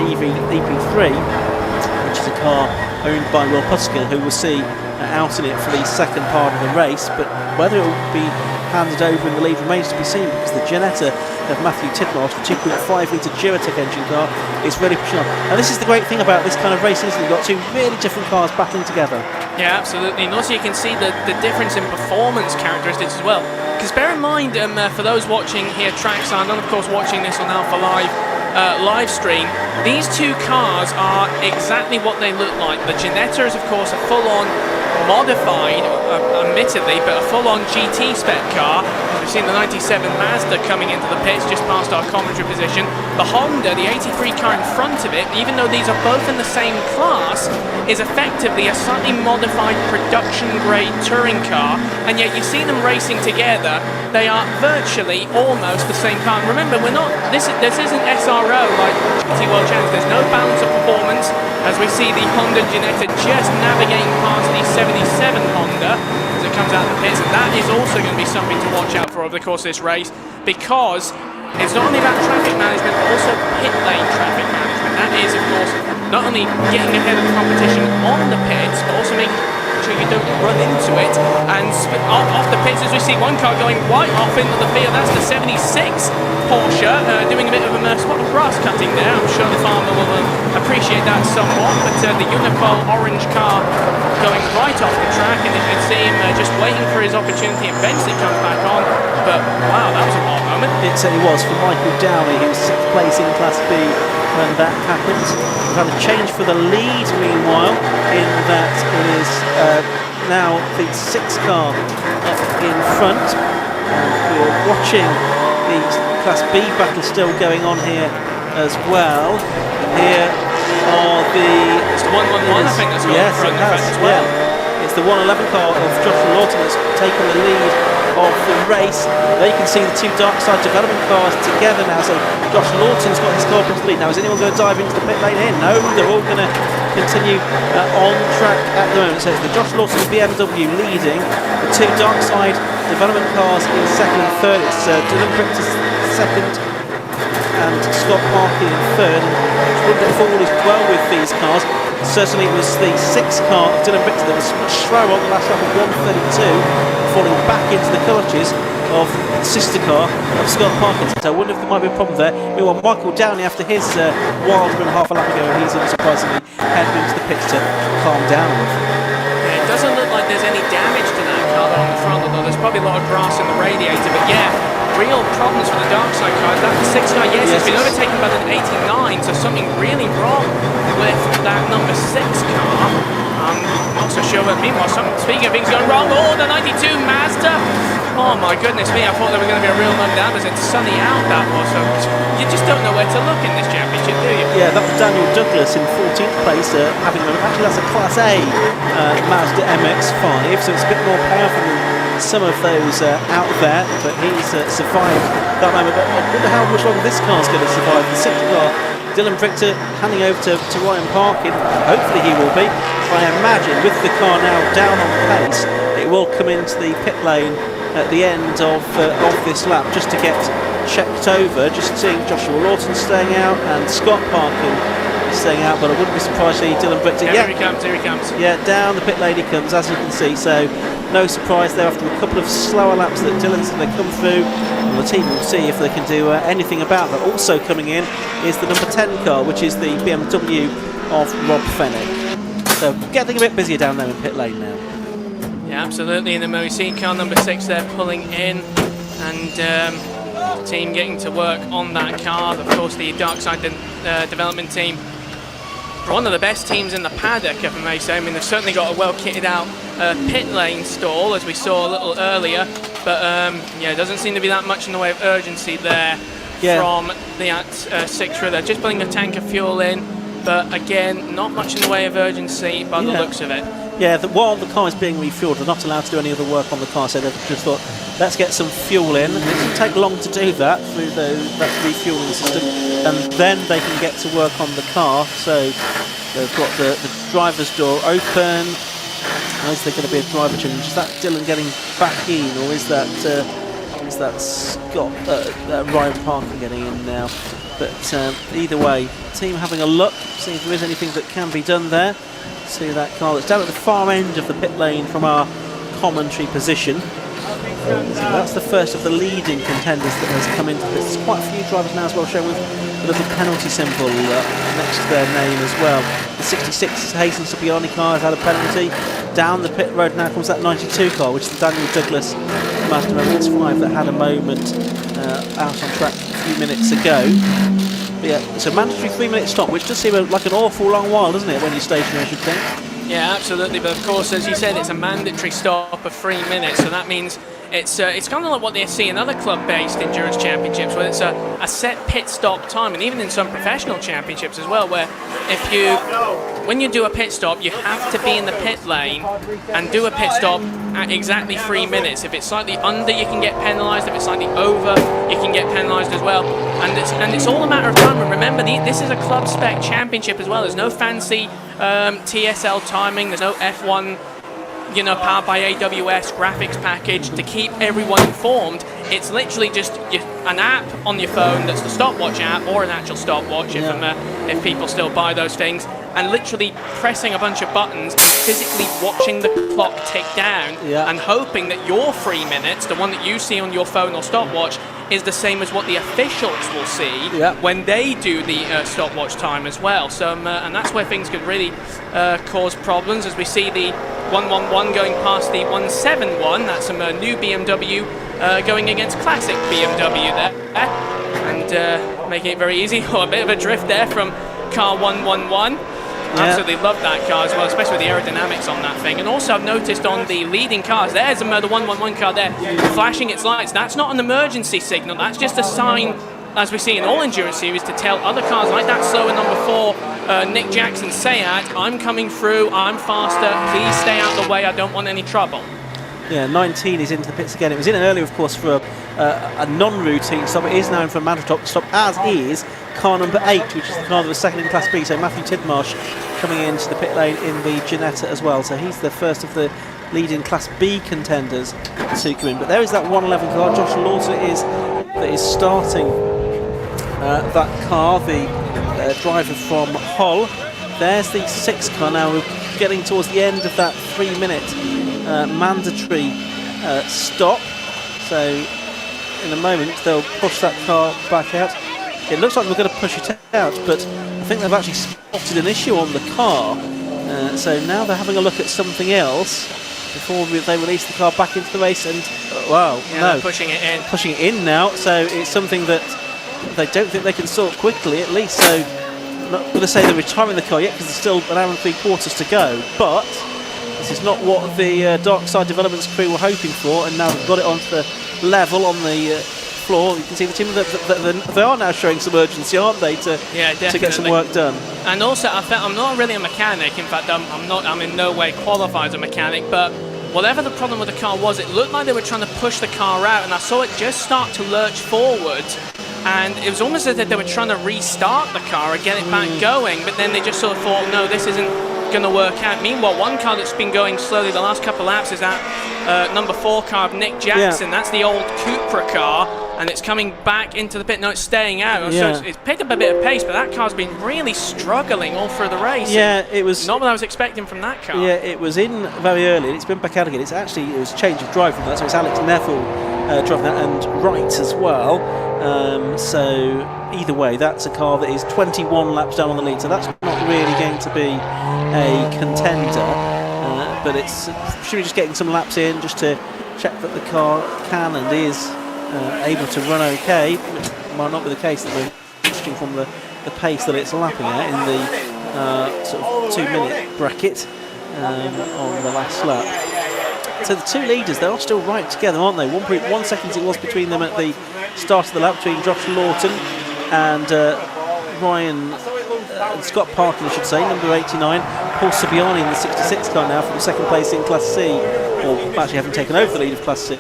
EP3, which is a car owned by Will Pusker, who will see out in it for the second part of the race, but whether it will be handed over in the lead remains to be seen, because the Ginetta of Matthew Tidmarsh, the 2.5 litre Duratec engine car, is really pushing on. And this is the great thing about this kind of racing, isn't it? You've got two really different cars battling together. Yeah, absolutely, and also you can see the difference in performance characteristics as well. Because bear in mind, for those watching here Trackside, and of course watching this on Alpha live stream, these two cars are exactly what they look like. The Ginetta is of course a full-on modified, admittedly, but a full-on GT spec car. We've seen the 97 Mazda coming into the pits just past our commentary position. The Honda, the 83 car in front of it, even though these are both in the same class, is effectively a slightly modified production-grade touring car, and yet you see them racing together. They are virtually almost the same car. And remember, we're not. This isn't SRO like GT World Challenge. There's no balance of performance, as we see the Honda Ginetta just navigating past the 77 Honda as it comes out of the pits, and that is also going to be something to watch out for over the course of this race, because it's not only about traffic management but also pit lane traffic management. That is, of course, not only getting ahead of the competition on the pits, but also making sure you don't run into it. And off the pits, as we see one car going right off into the field, that's the 76 Porsche, doing a bit of a spot of grass cutting there. I'm sure the farmer will appreciate that somewhat, but the Uniqlo orange car going right off the track, and as you can see him just waiting for his opportunity, eventually comes back on. But wow, that was a wild moment. It certainly was for Michael Downey, who was 6th place in Class B when that happened. We've had a change for the lead, meanwhile, in that it is now the 6th car up in front. We're watching the Class B battle still going on here as well. Here are it's the 111, I think, that's going front as well. Yeah. It's the 111 car of Joshua Lawton that's taken the lead of the race. There you can see the two Darkside development cars together now. So Joshua Lawton's got his car into the lead. Now, is anyone going to dive into the pit lane here? No, they're all going to continue on track at the moment. So it's the Joshua Lawton BMW leading, the two Darkside development cars in second and third. It's Dylan Prictus second and Scott Parker in third. Wouldn't have forward as well with these cars. Certainly it was the 6th car of Dylan Victor that was much slower on the last lap of 132, falling back into the clutches of the sister car of Scott Parker. So I wonder if there might be a problem there. Meanwhile, Michael Downey, after his wild run half a lap ago, he's unsurprisingly heading into the pits to calm down with. Yeah, it doesn't look like there's any damage to that car on the front, although there's probably a lot of grass in the radiator. But yeah, real problems for the Darkside car. That the 6th car, yes, it's been overtaken by the 89, so something really wrong with that number 6 car. Not so sure, but meanwhile, speaking of things going wrong, the 92 Mazda. Oh my goodness me, I thought there was going to be a real run down as it's sunny out, that was. So you just don't know where to look in this championship, do you? Yeah, that was Daniel Douglas in 14th place, actually that's a Class A Mazda MX-5, so it's a bit more powerful than some of those out there, but he's survived that moment. But I wonder how much longer this car's going to survive. The 6th car, Dylan Brichter handing over to Ryan Parkin. Hopefully he will be. I imagine with the car now down on pace, it will come into the pit lane at the end of this lap just to get checked over. Just seeing Joshua Lawton staying out and Scott Parkin staying out, but I wouldn't be surprised to see Dylan Brichter. Here he comes, here he comes. Yeah, down the pit lane he comes, as you can see. So no surprise there after a couple of slower laps that Dylan's going to come through. And the team will see if they can do anything about that. Also coming in is the number 10 car, which is the BMW of Rob Fennick. So getting a bit busier down there in pit lane now. Yeah, absolutely. And then we see car number 6 there pulling in, and the team getting to work on that car. Of course, the Darkside development team, one of the best teams in the paddock, if I may say. I mean, they've certainly got a well kitted out pit lane stall, as we saw a little earlier. But yeah, it doesn't seem to be that much in the way of urgency there from the 6 They're just putting a tank of fuel in, but again, not much in the way of urgency by the looks of it. Yeah, while the car is being refueled, they're not allowed to do any other work on the car, so they've just thought, let's get some fuel in. It doesn't take long to do that through that refueling system, and then they can get to work on the car. So they've got the driver's door open. Is there going to be a driver change? Is that Dylan getting back in, or is that Scott Ryan Parkin getting in now? But either way, team having a look, see if there is anything that can be done there. See that car that's down at the far end of the pit lane from our commentary position. So that's the first of the leading contenders that has come into this. There's quite a few drivers now as well, showing with a little penalty symbol next to their name as well. The 66 Hasten Supiani car has had a penalty. Down the pit road now comes that 92 car, which is the Daniel Douglas Mazda MX-5 that had a moment out on track a few minutes ago. But yeah, it's a mandatory 3-minute stop, which does seem like an awful long while, doesn't it, when you're stationary, I should think? Yeah, absolutely. But of course, as you said, it's a mandatory stop of 3 minutes, so that means it's kind of like what they see in other club-based endurance championships, where it's a set pit stop time, and even in some professional championships as well, where when you do a pit stop, you have to be in the pit lane and do a pit stop at exactly 3 minutes. If it's slightly under, you can get penalised. If it's slightly over, you can get penalised as well. And it's all a matter of time. And remember, this is a club spec championship as well. There's no fancy TSL timing. There's no F1, powered by AWS graphics package to keep everyone informed. It's literally just an app on your phone that's the stopwatch app, or an actual stopwatch if people still buy those things, and literally pressing a bunch of buttons and physically watching the clock tick down and hoping that your 3 minutes, the one that you see on your phone or stopwatch, is the same as what the officials will see when they do the stopwatch time as well. So and that's where things could really cause problems, as we see the 111 going past the 171. That's some new BMW going against classic BMW there, and making it very easy. A bit of a drift there from car 111. Absolutely love that car as well, especially with the aerodynamics on that thing. And also I've noticed on the leading cars, there's the 111 car there flashing its lights. That's not an emergency signal, that's just a sign, as we see in all endurance series, to tell other cars like that slower number 4 Nick Jackson Seat, I'm coming through, I'm faster, please stay out of the way, I don't want any trouble. Yeah, 19 is into the pits again. It was in earlier, of course, for a non-routine stop. It is now in for a mandatory stop, as is car number 8, which is the car that was second in Class B. So Matthew Tidmarsh coming into the pit lane in the Ginetta as well. So he's the first of the leading Class B contenders to come in. But there is that 111 car. Josh Lauter is starting that car, the driver from Hull. There's the 6 car now. We're getting towards the end of that 3-minute mandatory stop. So in a moment they'll push that car back out. It looks like we're going to push it out, but I think they've actually spotted an issue on the car. So now they're having a look at something else before they release the car back into the race. And they're pushing it in. Pushing it in now. So it's something that they don't think they can sort quickly, at least. So I'm not going to say they're retiring the car yet, because there's still an hour and 3/4 to go. But this is not what the Darkside Developments crew were hoping for, and now they've got it onto the level on the floor. You can see the team that they are now showing some urgency, aren't they, to get some work done. And also, I'm not really a mechanic. In fact, I'm in no way qualified as a mechanic. But whatever the problem with the car was, it looked like they were trying to push the car out, and I saw it just start to lurch forward. and it was almost as if they were trying to restart the car and get it back going, but then they just sort of thought, no, this isn't going to work out. Meanwhile, one car that's been going slowly the last couple of laps is that number 4 car of Nick Jackson. Yeah. That's the old Cupra car, and it's coming back into the pit. No, it's staying out. Yeah. So it's picked up a bit of pace, but that car's been really struggling all through the race. Yeah, it was not what I was expecting from that car. Yeah, it was in very early, and it's been back out again. It was change of drive from that, so it's Alex Neville driving that, and Wright as well. So either way, that's a car that is 21 laps down on the lead, so that's not really going to be a contender. But it's should be just getting some laps in just to check that the car can and is able to run okay. It might not be the case that we're judging from the pace that it's lapping at in the sort of 2-minute bracket on the last lap. So the two leaders, they are still right together, aren't they? 1.1 seconds it was between them at the start of the lap, between Josh Lawton and Ryan Scott Parkin, I should say, number 89. Paul Sibiani in the 66 car now for the second place in Class C, or actually having taken over the lead of Class C,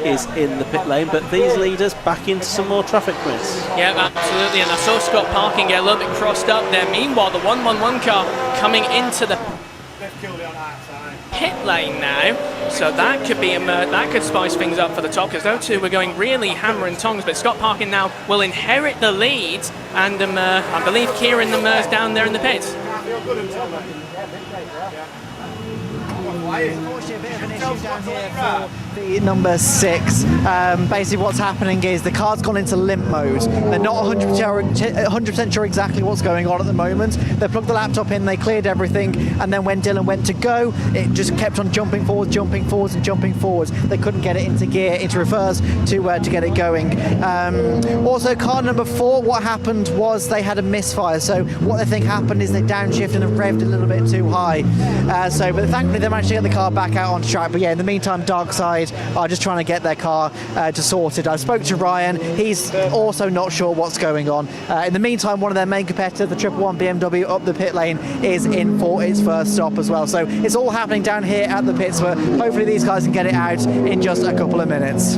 is in the pit lane. But these leaders back into some more traffic, Chris. Yeah, absolutely. And I saw Scott Parkin get a little bit crossed up there. Meanwhile, the 111 car coming into the pit lane now, so that could be that could spice things up for the top, because those two were going really hammer and tongs. But Scott Parkin now will inherit the lead, and I believe Kieran is down there in the pits. Unfortunately, a bit of an issue down here for the number 6. Basically, what's happening is the car's gone into limp mode. They're not 100% sure exactly what's going on at the moment. They plugged the laptop in, they cleared everything, and then when Dylan went to go, it just kept on jumping forwards, and jumping forwards. They couldn't get it into gear, into reverse to get it going. Also, car number 4, what happened was they had a misfire. So what they think happened is they downshifted and revved a little bit too high. But thankfully, they managed to get the car back out on track. But yeah, in the meantime, Darkside are just trying to get their car to sorted. I spoke to Ryan. He's also not sure what's going on. In the meantime, one of their main competitors, the 111 BMW up the pit lane, is in for its first stop as well. So it's all happening down here at the pits, but hopefully these guys can get it out in just a couple of minutes.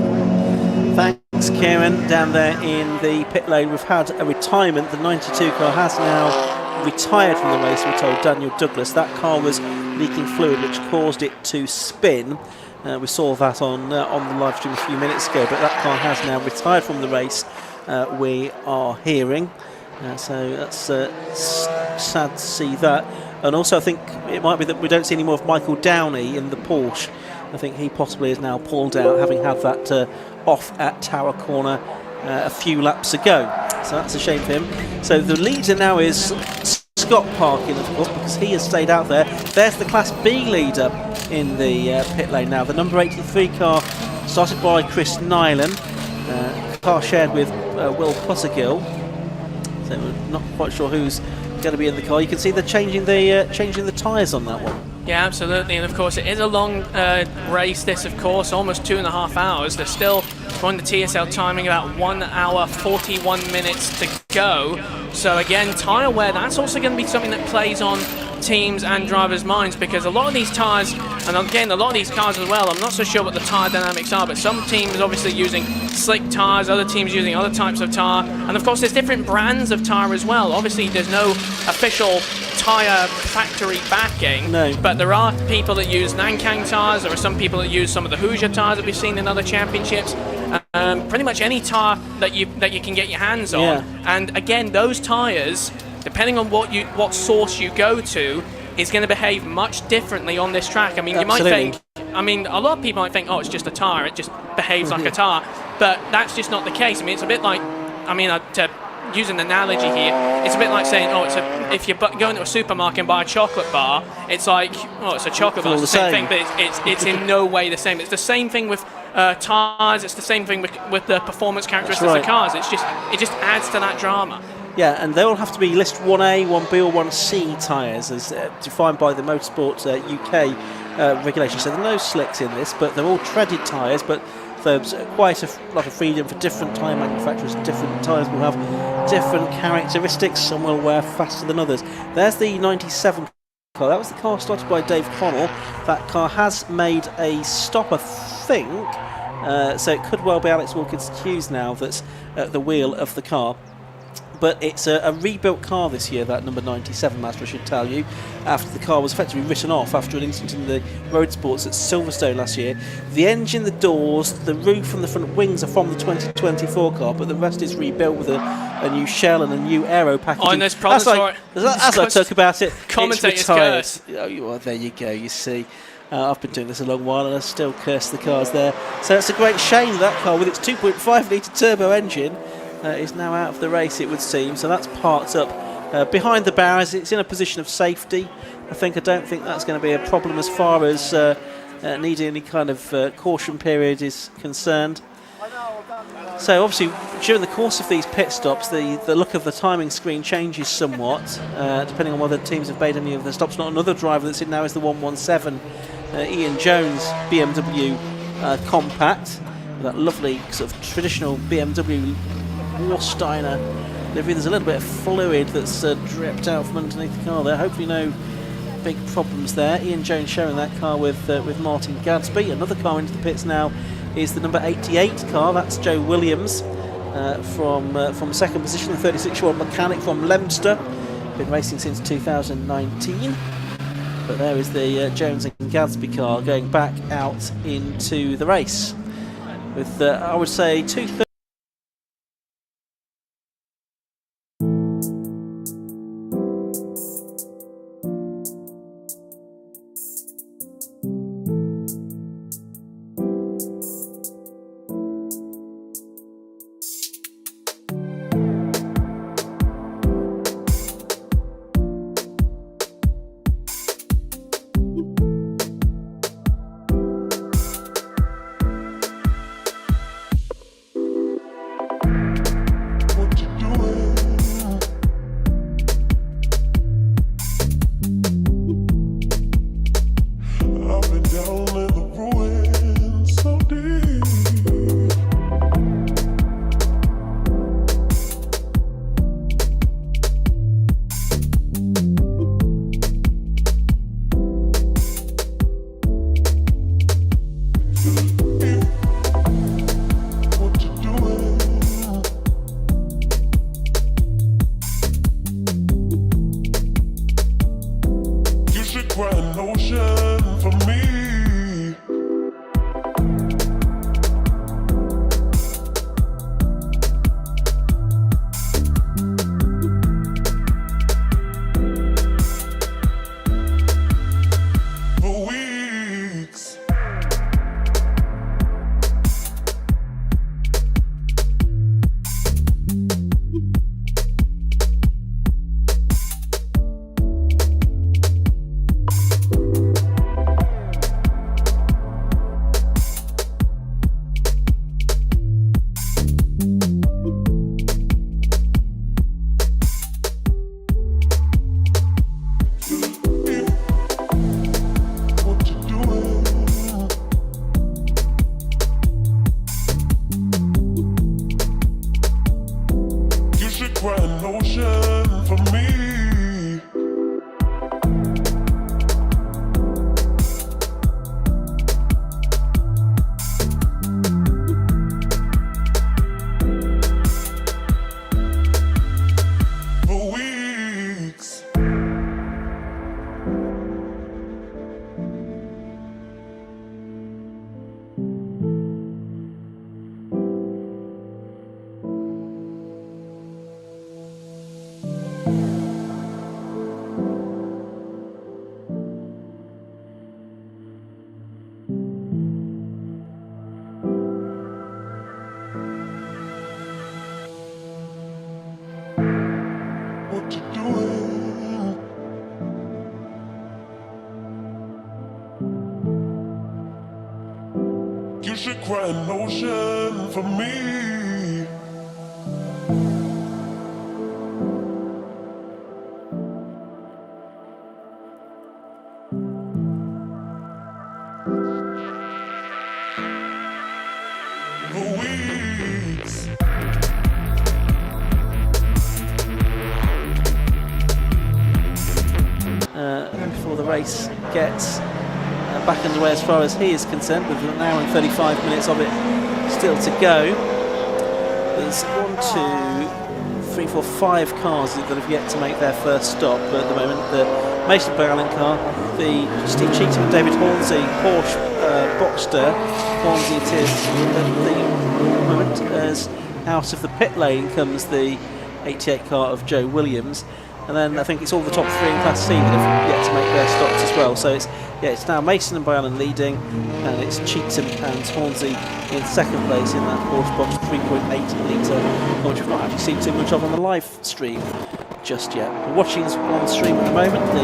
Thanks, Kieran. Down there in the pit lane, we've had a retirement. The 92 car has now retired from the race, we're told. Daniel Douglas. That car was leaking fluid, which caused it to spin. We saw that on the live stream a few minutes ago, but that car has now retired from the race, we are hearing. So that's sad to see that. And also, I think it might be that we don't see any more of Michael Downey in the Porsche. I think he possibly is now pulled out, having had that off at Tower Corner a few laps ago. So that's a shame for him. So the leader now is Scott Parkin, of course, because he has stayed out there. There's the Class B leader in the pit lane now. The number 83 car, started by Chris Nyland, car shared with Will Pottergill. So we're not quite sure who's going to be in the car. You can see they're changing the tyres on that one. Yeah, absolutely, and of course it is a long race. This, of course, almost 2.5 hours. They're still going to TSL timing about 1 hour 41 minutes to go. So again, tyre wear, that's also going to be something that plays on teams and drivers' minds, because a lot of these tyres, and again a lot of these cars as well, I'm not so sure what the tyre dynamics are, but some teams obviously using slick tyres, other teams using other types of tyre, and of course there's different brands of tyre as well. Obviously there's no official tyre factory backing, no, but there are people that use Nankang tyres. There are some people that use some of the Hoosier tyres that we've seen in other championships. Pretty much any tyre that you can get your hands on. Yeah. And again, those tyres, depending on what source you go to, is going to behave much differently on this track. I mean, Absolutely. You might think, I mean, a lot of people might think, oh, it's just a tyre, it just behaves like a tyre, but that's just not the case. I mean, it's a bit like, I mean, to use an analogy here, it's a bit like saying, oh, if you go into a supermarket and buy a chocolate bar, it's like, oh, it's a chocolate bar, it's the same thing, but it's in no way the same. It's the same thing with tyres, it's the same thing with the performance characteristics of cars. It just adds to that drama. Yeah, and they all have to be list 1A, 1B or 1C tyres as defined by the Motorsport UK regulations. So there are no slicks in this, but they're all treaded tyres, but there's quite a lot of freedom for different tyre manufacturers. Different tyres will have different characteristics. Some will wear faster than others. There's the 97 car. That was the car started by Dave Connell. That car has made a stop, I think, So it could well be Alex Wilkins-Hughes now that's at the wheel of the car. But it's a rebuilt car this year, that number 97, Master, I should tell you, after the car was effectively written off after an incident in the road sports at Silverstone last year. The engine, the doors, the roof and the front wings are from the 2024 car, but the rest is rebuilt with a new shell and a new aero packaging. Oh, and there's problems for it. As I talk about it, Commentator's it's retired. curse. Oh, well, there you go, you see. I've been doing this a long while and I still curse the cars there. So it's a great shame that car with its 2.5 litre turbo engine is now out of the race, it would seem. So that's parked up behind the barriers. It's in a position of safety. I don't think that's going to be a problem as far as needing any kind of caution period is concerned. So obviously during the course of these pit stops, the look of the timing screen changes somewhat, depending on whether teams have made any of the stops. Not another driver that's in now is the 117 Ian Jones BMW Compact, with that lovely sort of traditional BMW Warsteiner livery. There's a little bit of fluid that's dripped out from underneath the car there. Hopefully no big problems there. Ian Jones sharing that car with Martin Gadsby. Another car into the pits now is the number 88 car. That's Joe Williams from second position, the 36-year-old mechanic from Leominster. Been racing since 2019. But there is the Jones and Gadsby car going back out into the race with, I would say, 2/3. You should cry an ocean for me. For weeks. Before the race gets back underway as far as he is concerned, with an hour and 35 minutes of it still to go. There's 5 cars that have yet to make their first stop at the moment. The Mason Berlin car, the Steve Cheatham and David Hornsey Porsche Boxster, Hornsey it is at the moment, as out of the pit lane comes the 88 car of Joe Williams. And then I think it's all the top 3 in Class C that have yet to make their stops as well. So it's now Mason and Byron leading, and it's Cheatham and Hornsey in second place in that Porsche Box 3.8 litre, which we've not actually seen too much of on the live stream just yet. We're watching on stream at the moment the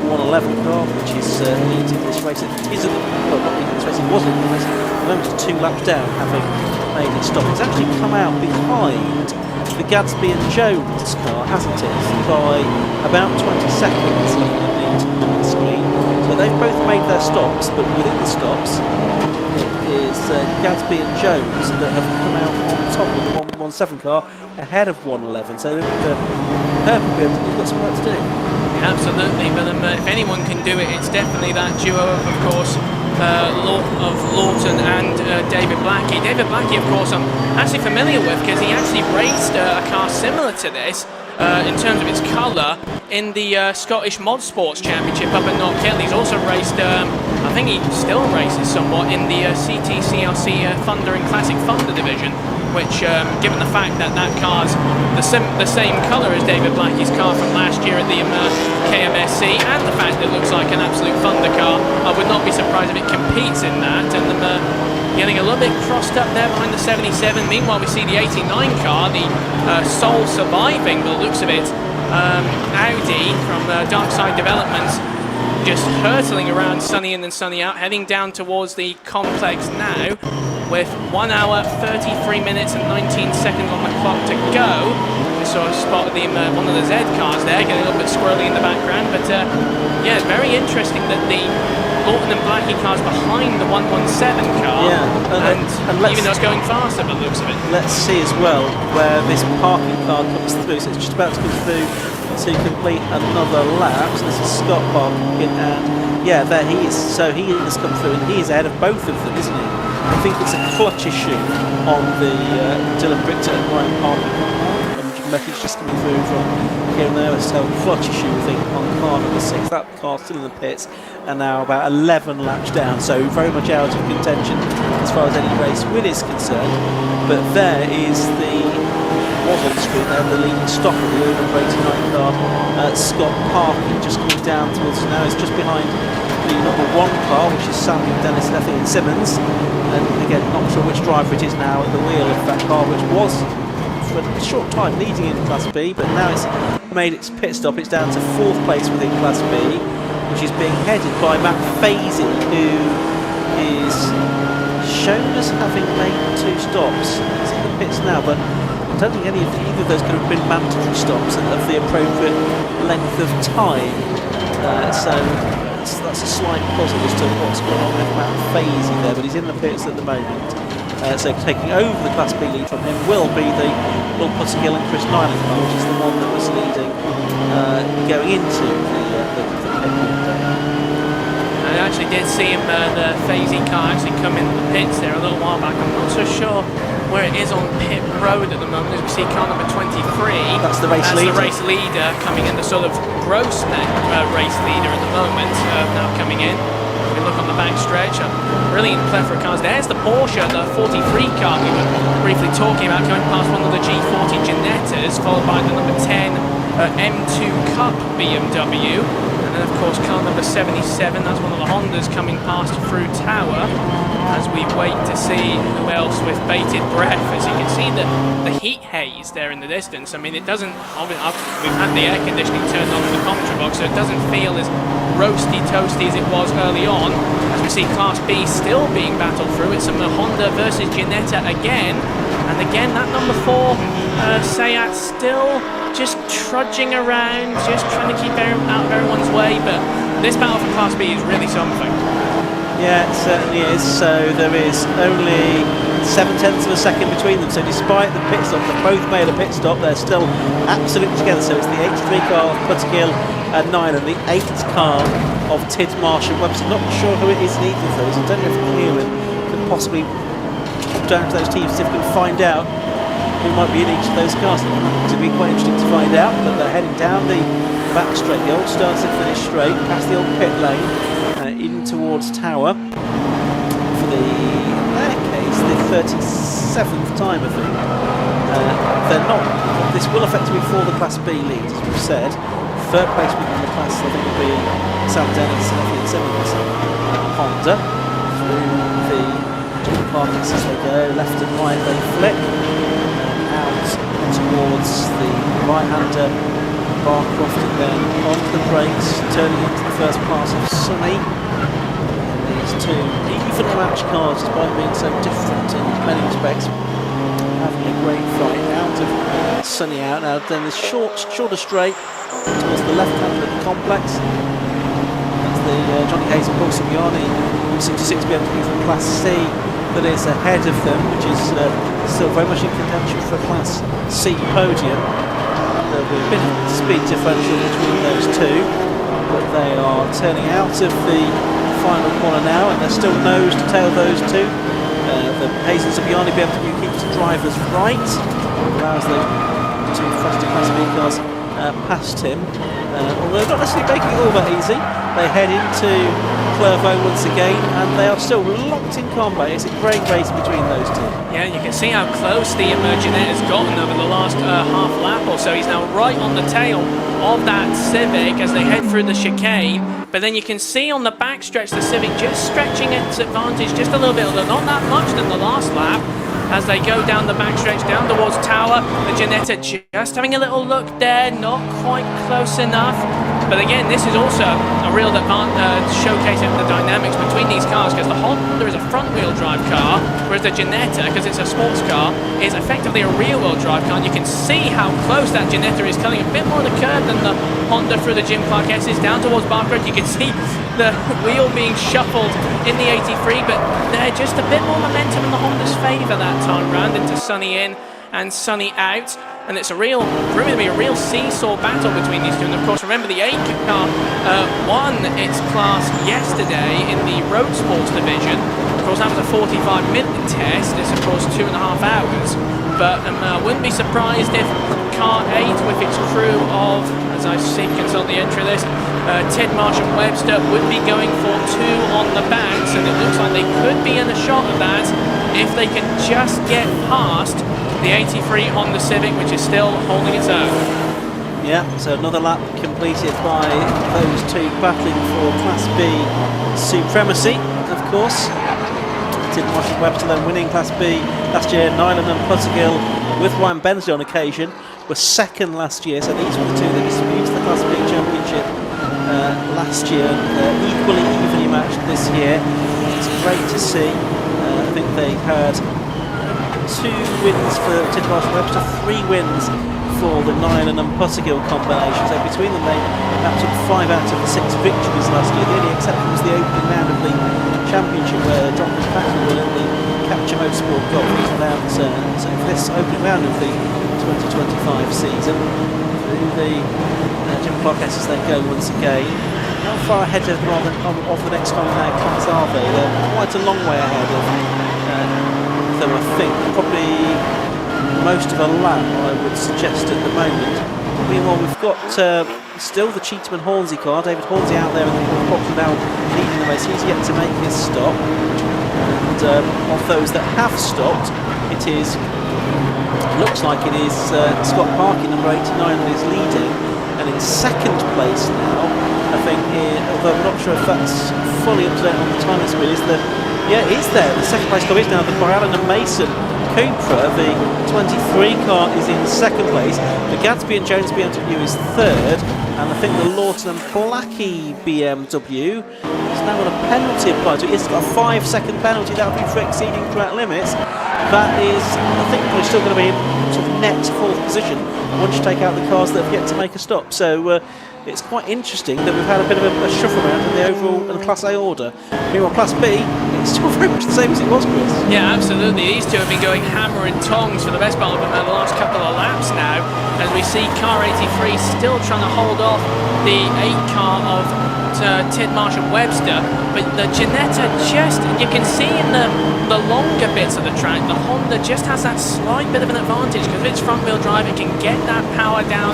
111 car, which is leading this race. It isn't, well, not leading this race, it wasn't leading this race. At the moment it's 2 laps down, having made its stop. It's actually come out behind the Gadsby and Jones car, hasn't it, by about 20 seconds, looking at the screen. So they've both made their stops, but within the stops it is Gadsby and Jones that have come out on top of the 117 car ahead of 111. So they've got some work to do. Absolutely, but if anyone can do it, it's definitely that duo of course, of Lawton and David Blackie. David Blackie, of course, I'm actually familiar with because he actually raced a car similar to this in terms of its colour in the Scottish Mod Sports Championship up at Knockhill. He's also raced, I think he still races somewhat in the CTCRC Thunder and Classic Thunder division, which, given the fact that that car's the same colour as David Blackie's car from last year at the KMSC, and the fact that it looks like an absolute Thunder car, I would not be surprised if it competes in that. And getting a little bit crossed up there behind the 77. Meanwhile, we see the 89 car, the sole surviving, by the looks of it, Audi from Darkside Developments, just hurtling around sunny in and sunny out, heading down towards the complex now, with 1 hour, 33 minutes and 19 seconds on the clock to go. We saw a spot of one of the Z cars there, getting a little bit squirrely in the background, but yeah, it's very interesting that the Lawton and Blackie cars behind the 117 car, and even though it's going faster by the looks of it. Let's see as well where this parking car comes through. So it's just about to come through to complete another lap. So this is Scott parking, and yeah, there he is. So he has come through, and he is ahead of both of them, isn't he? I think it's a clutch issue on the Dylan Brichter and Ryan Parker. Message just coming through from here and there. It's a clutch issue, I think, on car number 6. That car still in the pits, and now about 11 laps down, so very much out of contention as far as any race win is concerned. But there is was on the screen there, the leading stock of the number 89 car, Scott Parkin, just coming down towards us now. It's just behind the number 1 car, which is Sam Dennis, Leffy and Simmons. And again, not sure which driver it is now at the wheel of that car, which was for a short time leading in Class B, but now it's made its pit stop. It's down to 4th place within Class B, which is being headed by Matt Fazy, who is shown as having made 2 stops. He's in the pits now, but I don't think either of those could have been mandatory stops of the appropriate length of time. So that's a slight puzzle as to what's going on with Matt Fazy there, but he's in the pits at the moment. So taking over the Class B lead from him will be the Will Puttergill and Chris Nyland car, which is the one that was leading going into the pit window. I actually did see him, the Fazy car actually come in the pits there a little while back. I'm not so sure where it is on pit road at the moment, as we see car number 23. That's the race leader. The race leader coming in, the sort of gross race leader at the moment, now coming in. We look on the back stretch, a brilliant plethora of cars. There's the Porsche, the 43 car we were briefly talking about, going past one of the G40 Ginettas, followed by the number 10 M2 Cup BMW. And then, of course, car number 77, that's one of the Hondas coming past through Tower, as we wait to see who else with bated breath. As you can see the heat haze there in the distance. I mean, it doesn't, we've had the air conditioning turned on in the commentary box, so it doesn't feel as roasty toasty as it was early on. As we see Class B still being battled through, it's some Honda versus Ginetta again, and again that number 4 Seat still just trudging around, just trying to keep out of everyone's way. But this battle for Class B is really something. Yeah, it certainly is. So there is only 0.7 of a second between them. So despite the pit stop, they both made a pit stop. They're still absolutely together. So it's the 83 car of Puttergill and 9 and the 8th car of Tidmarsh and Webster. Not sure who it is in either of those. I don't know if Kieran could possibly pop down to those teams if we can find out who might be in each of those cars. It would be quite interesting to find out. But they're heading down the back straight, the old start and finish straight, past the old pit lane, in towards Tower for the, in their case, the 37th time, I think. They're not, this will effectively fall the Class B lead, as we've said. Third place within the class, I think, will be Sam Dennis and Simmons. Honda through the Jimmy Clarkins as they go, left and right they flick, out towards the right-hander Croft, and then onto the brakes, turning into the first pass of Sonny. And these two evenly matched cars, despite being so different in many respects, having a great fight out of Sonny out. Now then the shorter straight towards the left hand of the complex. That's the Johnny Hayes and Paul Simeoni, 66 BMW from Class C that is ahead of them, which is still very much in contention for a Class C podium. There'll be a bit of speed differential between those two, but they are turning out of the final corner now, and they're still nose to tail those two. The Hayes and Simeoni BMW keeps the drivers right, allows those two faster Class B cars past him, although not necessarily making it all that easy. They head into Clervaux once again, and they are still locked in combat. It's a great race between those two. Yeah, you can see how close the Jeanette has gotten over the last half lap or so. He's now right on the tail of that Civic as they head through the chicane. But then you can see on the backstretch the Civic just stretching its advantage just a little bit, although not that much than the last lap. As they go down the backstretch, down towards Tower, the Ginetta just having a little look there, not quite close enough. But again, this is also a real showcasing the dynamics between these cars, because the Honda is a front-wheel drive car, whereas the Ginetta, because it's a sports car, is effectively a rear-wheel drive car. And you can see how close that Ginetta is coming a bit more of the curve than the Honda through the Jim Clark S's down towards Barker. You can see the wheel being shuffled in the 83, but they're just a bit more momentum in the Honda's favour that time round, into Sonny in and Sonny out. And it's proving to be a real seesaw battle between these two. And of course, remember the 8 car won its class yesterday in the Road Sports division. Of course, that was a 45-minute test. It's of course 2.5 hours. But wouldn't be surprised if car 8 with its crew of, as I see consult the entry list, Tidmarsh and Webster would be going for 2 on the backs, and it looks like they could be in a shot of that if they can just get past the 83 Honda Civic, which is still holding its own. Yeah, so another lap completed by those two battling for Class B supremacy, of course. Tidmarsh and Webster then winning Class B last year. Nyland and Puttergill, with Ryan Bensley on occasion, were second last year, so these were the two that disputed the Class B championship last year. Evenly matched this year. It's great to see. I think they had 2 wins for Tidmarsh and Webster, 3 wins for the Nyland and Puttergill combination. So between them, they took 5 out of the 6 victories last year. The only exception was the opening round of the championship, where John McPacken in the Capture Motorsport got without. So for this opening round of the 2025 season, through the Jim Clark S's they go once again. How far ahead of the next time in their class are they? They're quite a long way ahead of them, I think. Probably most of a lap, I would suggest at the moment. Meanwhile, we've got still the Cheatham and Hornsey car. David Hornsey out there in the box now leading the race. He's yet to make his stop. And of those that have stopped, looks like it is Scott Parkin, number 89, that is leading. And in second place now, I think, although I'm not sure if that's fully up to date on the timing screen, is the second place car is now the Byallen and Mason Cupra. The 23 car is in second place. The Gadsby and Jones BMW is third, and I think the Lawton and Blackie BMW has now got a penalty applied to it. It's got a 5-second penalty. That would be for exceeding track limits. That is, I think, we're still going to be in sort of net fourth position once you take out the cars that have yet to make a stop. So it's quite interesting that we've had a bit of a shuffle around in the overall and Class A order. Meanwhile, Class B, it's still very much the same as it was, Chris. Yeah, absolutely. These two have been going hammer and tongs for the best part of the last couple of laps now, as we see car 83 still trying to hold off the 8 car of Tid Marshall Webster, but the Ginetta just, you can see in the longer bits of the track, the Honda just has that slight bit of an advantage because of its front wheel drive. It can get that power down,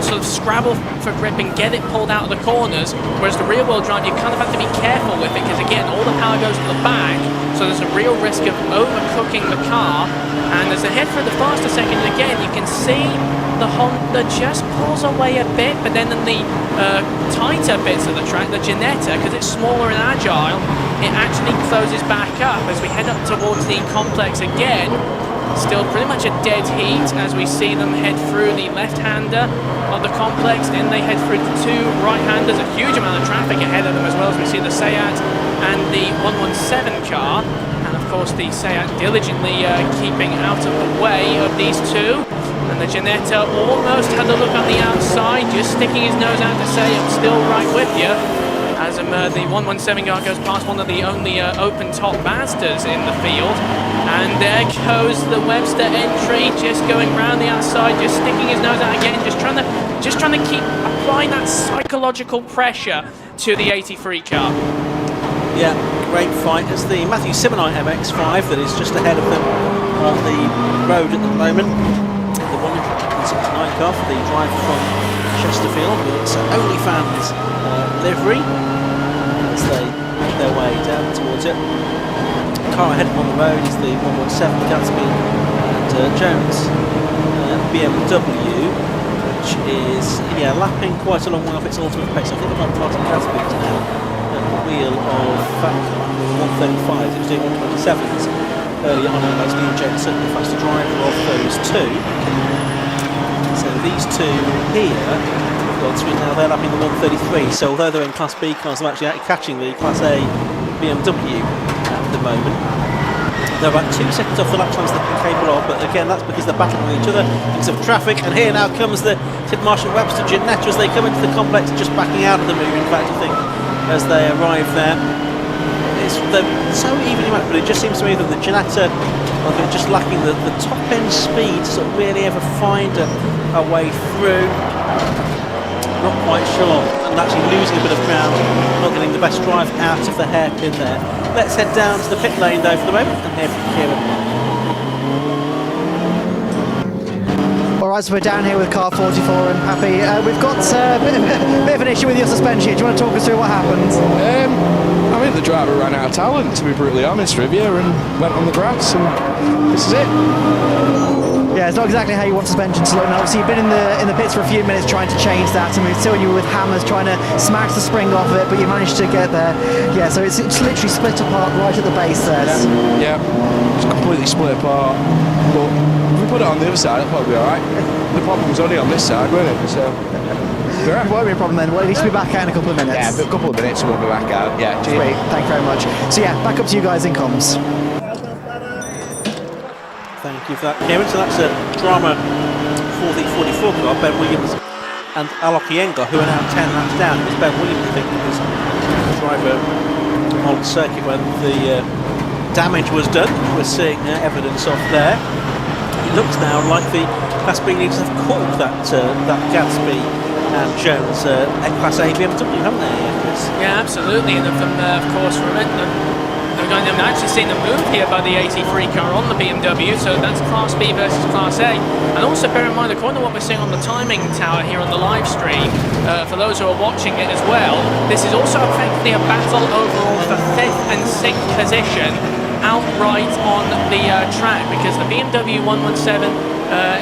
sort of scrabble for grip and get it pulled out of the corners, whereas the rear wheel drive, you kind of have to be careful with it because again, all the power goes to the back, so there's a real risk of overcooking the car. And as they head through the faster section again, you can see the Honda just pulls away a bit, but then in the tighter bits of the track, the Ginetta, because it's smaller and agile, it actually closes back up as we head up towards the complex again. Still pretty much a dead heat as we see them head through the left-hander of the complex, then they head through the 2 right-handers, a huge amount of traffic ahead of them as well as we see the Seat and the 117 car, and of course the Seat diligently keeping out of the way of these two. And the Ginetta almost had a look on the outside, just sticking his nose out to say, I'm still right with you. As the 117 car goes past one of the only open-top Mazdas in the field. And there goes the Webster entry, just going round the outside, just sticking his nose out again, just trying to keep applying that psychological pressure to the 83 car. Yeah, great fight. It's the Matthew Simonite MX-5 that is just ahead of them on the road at the moment. The 169 car for the driver from Chesterfield with its OnlyFans livery as they make their way down towards it. The car ahead of them on the road is the 117 Gatsby and Jones BMW, which is lapping quite a long way off its ultimate pace. I think the Martin Gatsby is now at the wheel of 135. It was doing 127s earlier on, and Leslie and Jones certainly the faster driver of those two. So these two here, now they're lapping the 133, so although they're in Class B cars, they're actually catching the Class A BMW at the moment. They're about 2 seconds off the lap times they're capable of, but again, that's because they're battling with each other because of traffic. And here now comes the Tid Marshall Webster Ginetta as they come into the complex, just backing out of the move, in fact, I think, as they arrive there. They're so evenly matched, but it just seems to me that the Ginetta are just lacking the top end speed to sort of really ever find a way through. Not quite sure, and actually losing a bit of ground, not getting the best drive out of the hairpin there. Let's head down to the pit lane though for the moment and hear from Kieran. Alright, so we're down here with car 44 and Pappy. We've got a bit of an issue with your suspension. Do you want to talk us through what happened? I think the driver ran out of talent, to be brutally honest with you, and went on the grass, and this is it. Yeah, it's not exactly how you want suspension to look. Now, obviously, you've been in the pits for a few minutes trying to change that, and we've seen you with hammers trying to smash the spring off of it, but you managed to get there. Yeah, so it's literally split apart right at the base there. Yeah, it's completely split apart. But if we put it on the other side, it'll probably be alright. The problem was only on this side, wasn't it? So, it won't be a problem then. We'll at least be back out in a couple of minutes. Yeah, a couple of minutes and we'll be back out. Yeah, great. Thank you very much. So yeah, back up to you guys in comms. Thank you for that, Kieran. So that's a drama for the 44 car, Ben Williams and Alok Iyengar, who are now 10 laps down. It was Ben Williams, I think, because the driver on circuit when the damage was done. We're seeing evidence of there. It looks now like the Class B leaders have caught that Gatsby and Jones Class A BMW, haven't they? Yeah, absolutely. And of course, from it, I'm actually seeing the move here by the 83 car on the BMW, so that's Class B versus Class A. And also bear in mind, according to what we're seeing on the timing tower here on the live stream, for those who are watching it as well, this is also effectively a battle overall for 5th and 6th position outright on the track, because the BMW 117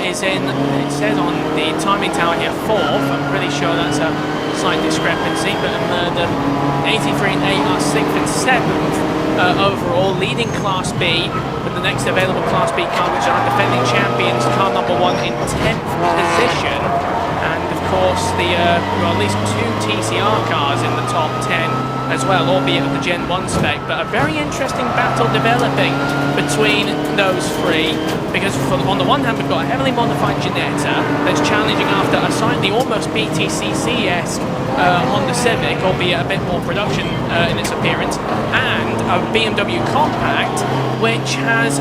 is in, it says on the timing tower here, 4th. I'm pretty sure that's a slight discrepancy, but the 83 and 8 are 6th and 7th overall, leading Class B, with the next available Class B car, which are defending champions, car number 1 in 10th position. And of course, at least 2 TCR cars in the top 10 as well, albeit at the Gen 1 spec, but a very interesting battle developing between those three, because on the one hand we've got a heavily modified Ginetta that's challenging after a slightly almost BTCC-esque Honda Civic, albeit a bit more production in its appearance, and a BMW compact which has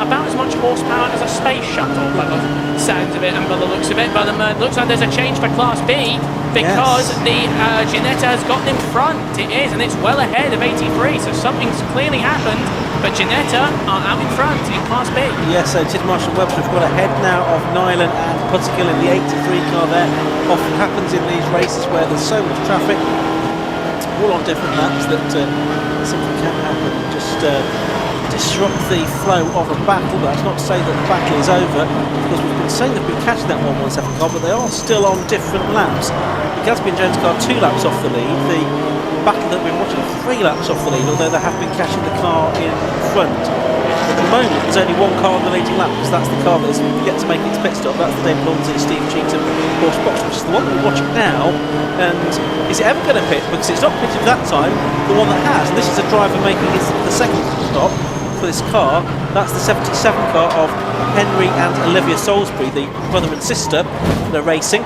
about as much horsepower as a space shuttle by the sounds of it and by the looks of it. But it looks like there's a change for Class B, because the Ginetta has gotten in front. It is, and it's well ahead of 83, so something's clearly happened. But Ginetta are out in front in Class B. Yes, so Tid Marshall Webster, we've got ahead now of Nyland and Puttigill in the 83 car there. Often happens in these races where there's so much traffic, all on different laps, that something can happen. Just disrupt the flow of a battle. But that's not to say that the battle is over, because we've been saying they've been catching that 117 car, but they are still on different laps. The Gatsby and Jones car 2 laps off the lead. The battle that we've been watching 3 laps off the lead, although they have been catching the car in front. At the moment there's only one car on the leading lap, because that's the car that is yet to make its pit stop. That's the Dave Lonzi, Steve Cheatham Porsche box, which is the one that we're watching now. And is it ever going to pit? Because it's not pitted that time, the one that has. And this is a driver making the second stop for this car. That's the 77 car of Henry and Olivia Salisbury, the brother and sister. They're racing.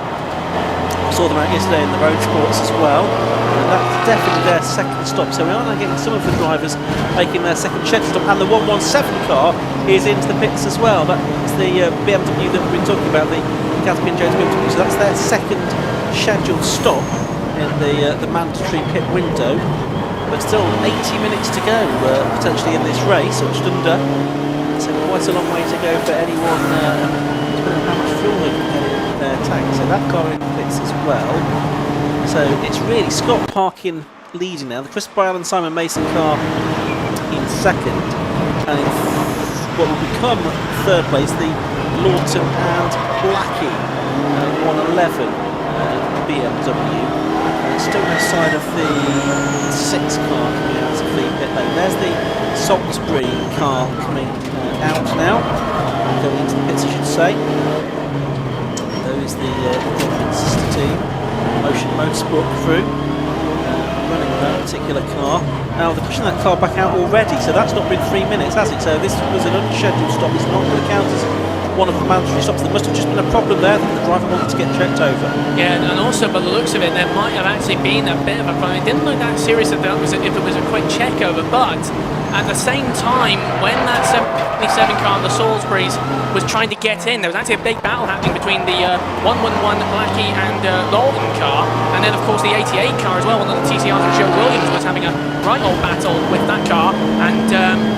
Saw them out yesterday in the road sports as well, and that's definitely their second stop. So we are now getting some of the drivers making their second scheduled stop, and the 117 car is into the pits as well. That's the BMW that we've been talking about, the Gatsby and Jones BMW. So that's their second scheduled stop in the mandatory pit window. But still 80 minutes to go potentially in this race, or just under. So quite a long way to go for anyone, depending on how much fuel they can get in their tank. So that car in the pits as well. So it's really Scott Parkin leading now. The Chris Bale and Simon Mason car in second, and in what will become third place, the Lawton and Blackie 111 BMW. Still outside of the 6 car coming out of the pit lane. There's the Salisbury car coming out now, going into the pits I should say. Those the different sister team, Motion Motorsport crew, running that particular car. Now they're pushing that car back out already, so that's not been 3 minutes, has it? So this was an unscheduled stop. It's not going to count as one of the mandatory stops. There must have just been a problem there that the driver wanted to get checked over. Yeah, and also by the looks of it, there might have actually been a bit of a problem. It didn't look that serious if it was a quick check over, but at the same time, when that 77 car on the Salisburys was trying to get in, there was actually a big battle happening between the 111 Blackie and Lawton car, and then of course the 88 car as well. One of the TCRs and Joe Williams was having a right old battle with that car, and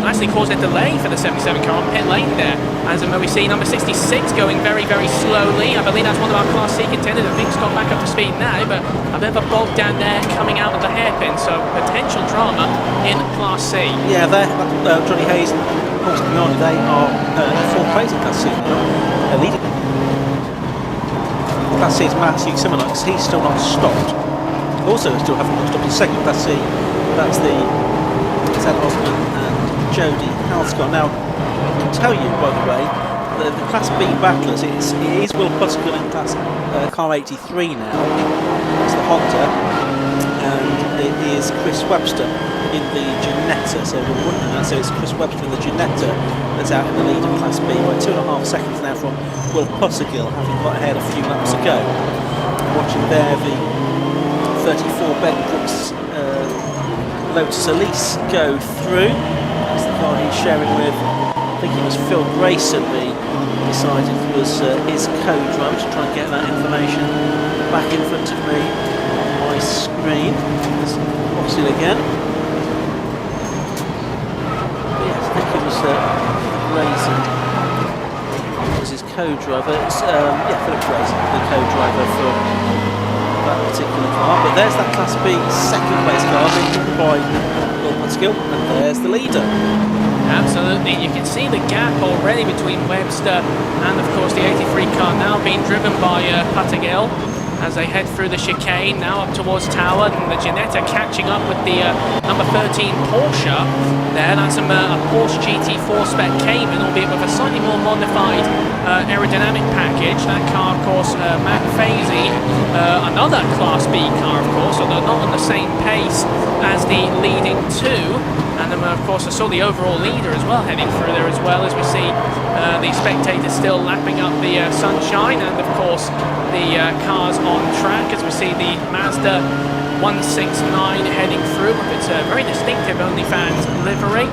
actually caused a delay for the 77 car on pit lane there. As we see number 66 going very, very slowly. I believe that's one of our Class C contenders. I think it's got back up to speed now, but a bit of a bog down there coming out of the hairpin, so potential drama in Class C. Yeah, Johnny Hayes and Paul Scagnani, they are 4th place in Class C. They're leading. Class C is Matthew Simonox. He's still not stopped. Also, still haven't stopped in second Class C. That's the Ted Osman and Jody Halscott. Now, I can tell you, by the way, the Class B battlers, it is Will Puttigill in car 83 now. It's the Honda, and it is Chris Webster in the Ginetta. So we're wondering that. So it's Chris Webster in the Ginetta that's out in the lead of Class B by 2.5 seconds now from Will Puttigill, having got ahead a few laps ago. Watching there the 34 Ben Brooks Lotus Elise go through. That's the car he's sharing with. I think it was Phil Grayson, we decided was his co-driver. To try and get that information back in front of me on my screen. Let's watch it again. But yes, I think it was Grayson was his co-driver. It's Philip Grayson, the co-driver for that particular car. But there's that Class B second place car being driven by Will Puttigill, and there's the leader. Absolutely, you can see the gap already between Webster and of course the 83 car now being driven by Puttigill, as they head through the chicane, now up towards Tower, and the Ginetta catching up with the number 13 Porsche there. That's a Porsche GT4 spec Cayman, albeit with a slightly more modified aerodynamic package. That car, of course, Matt Fazy, another Class B car, of course, although not on the same pace as the leading two. And then, of course, I saw the overall leader as well heading through there as well, as we see the spectators still lapping up the sunshine, and of course the cars on track, as we see the Mazda 169 heading through with its very distinctive OnlyFans livery.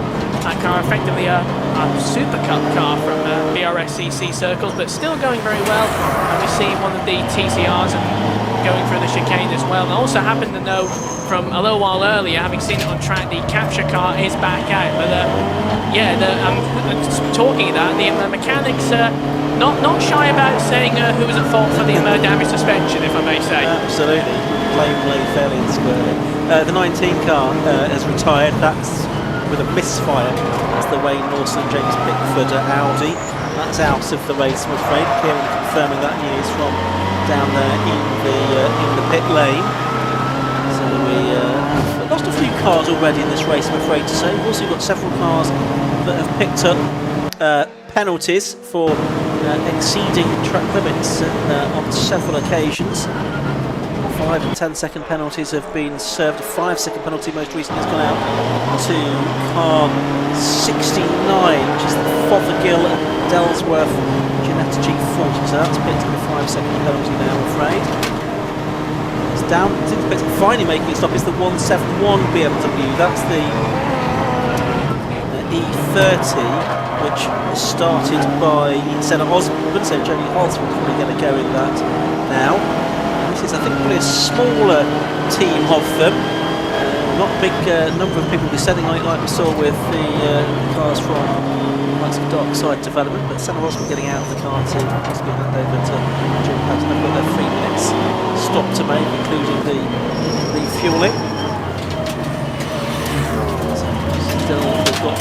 That car effectively a Super Cup car from BRSCC circles, but still going very well. And we see one of the TCRs going through the chicane as well. And I also happen to know from a little while earlier, having seen it on track, the capture car is back out. But yeah, I'm talking that the mechanics not shy about saying who was at fault for the damaged suspension, if I may say. Absolutely, blame fairly squarely. The 19 car has retired. That's with a misfire. That's the Wayne Lawson James Pickford Audi. That's out of the race, I'm afraid. Kieran confirming that news from down there in the pit lane. So we have lost a few cars already in this race, I'm afraid to say. We've also got several cars that have picked up penalties for exceeding track limits on several occasions. 5 and 10 second penalties have been served. A 5-second penalty most recently has gone out to car 69, which is the Fothergill and Dellsworth Ginetta G40. So that's picked up a 5-second penalty now, I'm afraid. It's down. Finally making it stop is the 171 BMW. That's the E30, which was started by Senna Osborne. So Jody Holt's probably going to go in that now. This is, I think, probably a smaller team of them. Not a big number of people descending on it like we saw with the cars from likes of Darkside development, but Senna Osborne getting out of the car to possibly hand over to Jim Patton. They've got their 3 minutes stop to make, including the refuelling. So still, we've got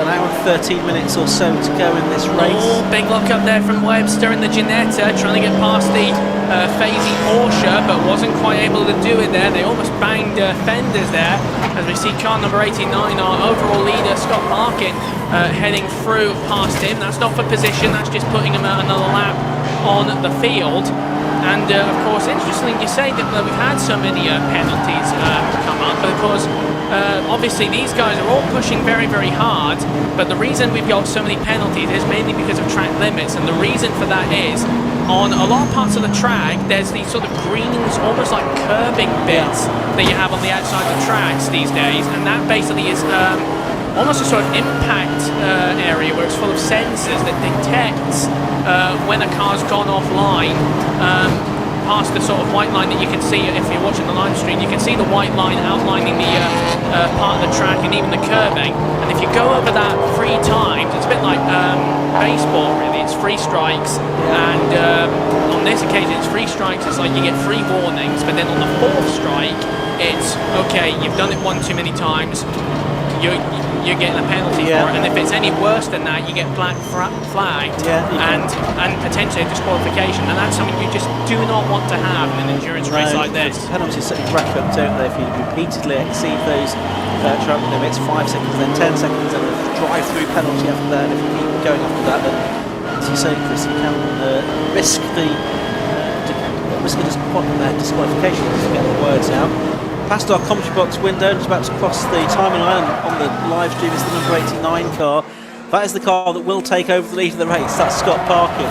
an hour and 13 minutes or so to go in this race. Oh, big lock up there from Webster in the Ginetta, trying to get past the Fazy Porsche, but wasn't quite able to do it there. They almost banged fenders there, as we see car number 89, our overall leader, Scott Parkin, heading through past him. That's not for position, that's just putting him out another lap on the field. And of course, interesting you say that we've had so many penalties come up, because obviously these guys are all pushing very, very hard, but the reason we've got so many penalties is mainly because of track limits, and the reason for that is on a lot of parts of the track there's these sort of greens, almost like curbing bits that you have on the outside of the tracks these days, and that basically is almost a sort of impact area where it's full of sensors that detects when a car's gone offline. Past the sort of white line that you can see if you're watching the live stream, you can see the white line outlining the part of the track and even the curbing. And if you go over that 3 times, it's a bit like baseball really, it's 3 strikes. And on this occasion it's 3 strikes, it's like you get 3 warnings, but then on the 4th strike it's, okay, you've done it 1 too many times, you're getting a penalty for it, and if it's any worse than that, you get black flagged and potentially a disqualification, and that's something you just do not want to have in an endurance race like this. Penalties certainly rack up, don't they, if you repeatedly exceed those track limits. 5 seconds, then 10 seconds, and a drive-through penalty after that. And if you keep going after that, then, as you say, Chris, you can risk the disqualification, to get the words out. Past our commentary box window, just about to cross the timing line on the live stream is the number 89 car. That is the car that will take over the lead of the race. That's Scott Parkin.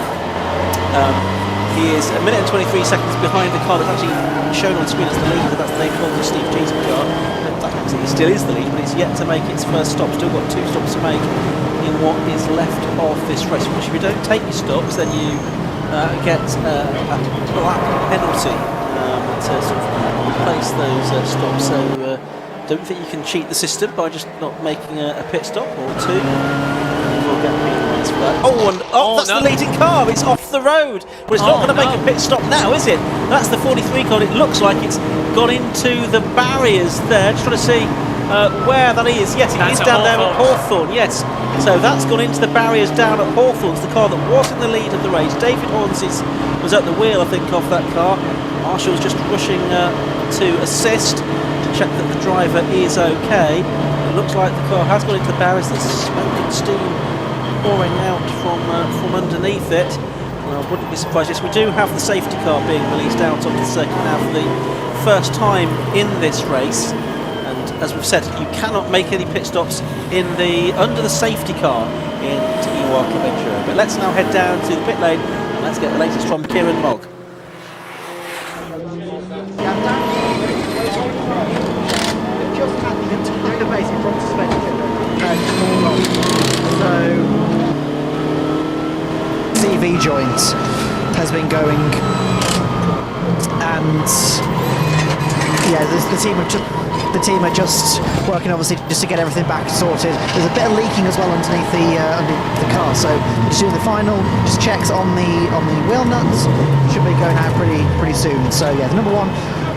He is 1 minute and 23 seconds behind the car that's actually shown on screen as the leader. That's the Dave Holden Steve Cheatham car. It still is the lead, but it's yet to make its first stop. Still got 2 stops to make in what is left of this race. Which, if you don't take your stops, then you get a lap penalty to sort of replace those stops. So don't think you can cheat the system by just not making a pit stop or 2. We'll get penalised for that. That's the leading car. It's off the road. Well, it's not going to make a pit stop now, is it? That's the 43 car. It looks like it's gone into the barriers there. Just trying to see where that is. Yes, it That's is at down there at Hawthorne. Hawthorne, yes. So that's gone into the barriers down at Hawthorne. It's the car that was in the lead of the race. David Hornsey was at the wheel, I think, of that car. Marshall's just rushing to assist to check that the driver is okay. It looks like the car has gone into the barriers. There's smoke and steam pouring out from underneath it. Well, wouldn't be surprised. Yes, we do have the safety car being released out onto the circuit now for the first time in this race. As we've said, you cannot make any pit stops under the safety car in Tiguan Club Enduro. But let's now head down to the pit lane and let's get the latest from Kieran Mogg. Just had the entire basic front suspension. So CV joint has been going, and yeah, the team are just working, obviously, just to get everything back sorted. There's a bit of leaking as well underneath the car, so just doing the final checks on the wheel nuts. Should be going out pretty soon. So yeah, the number one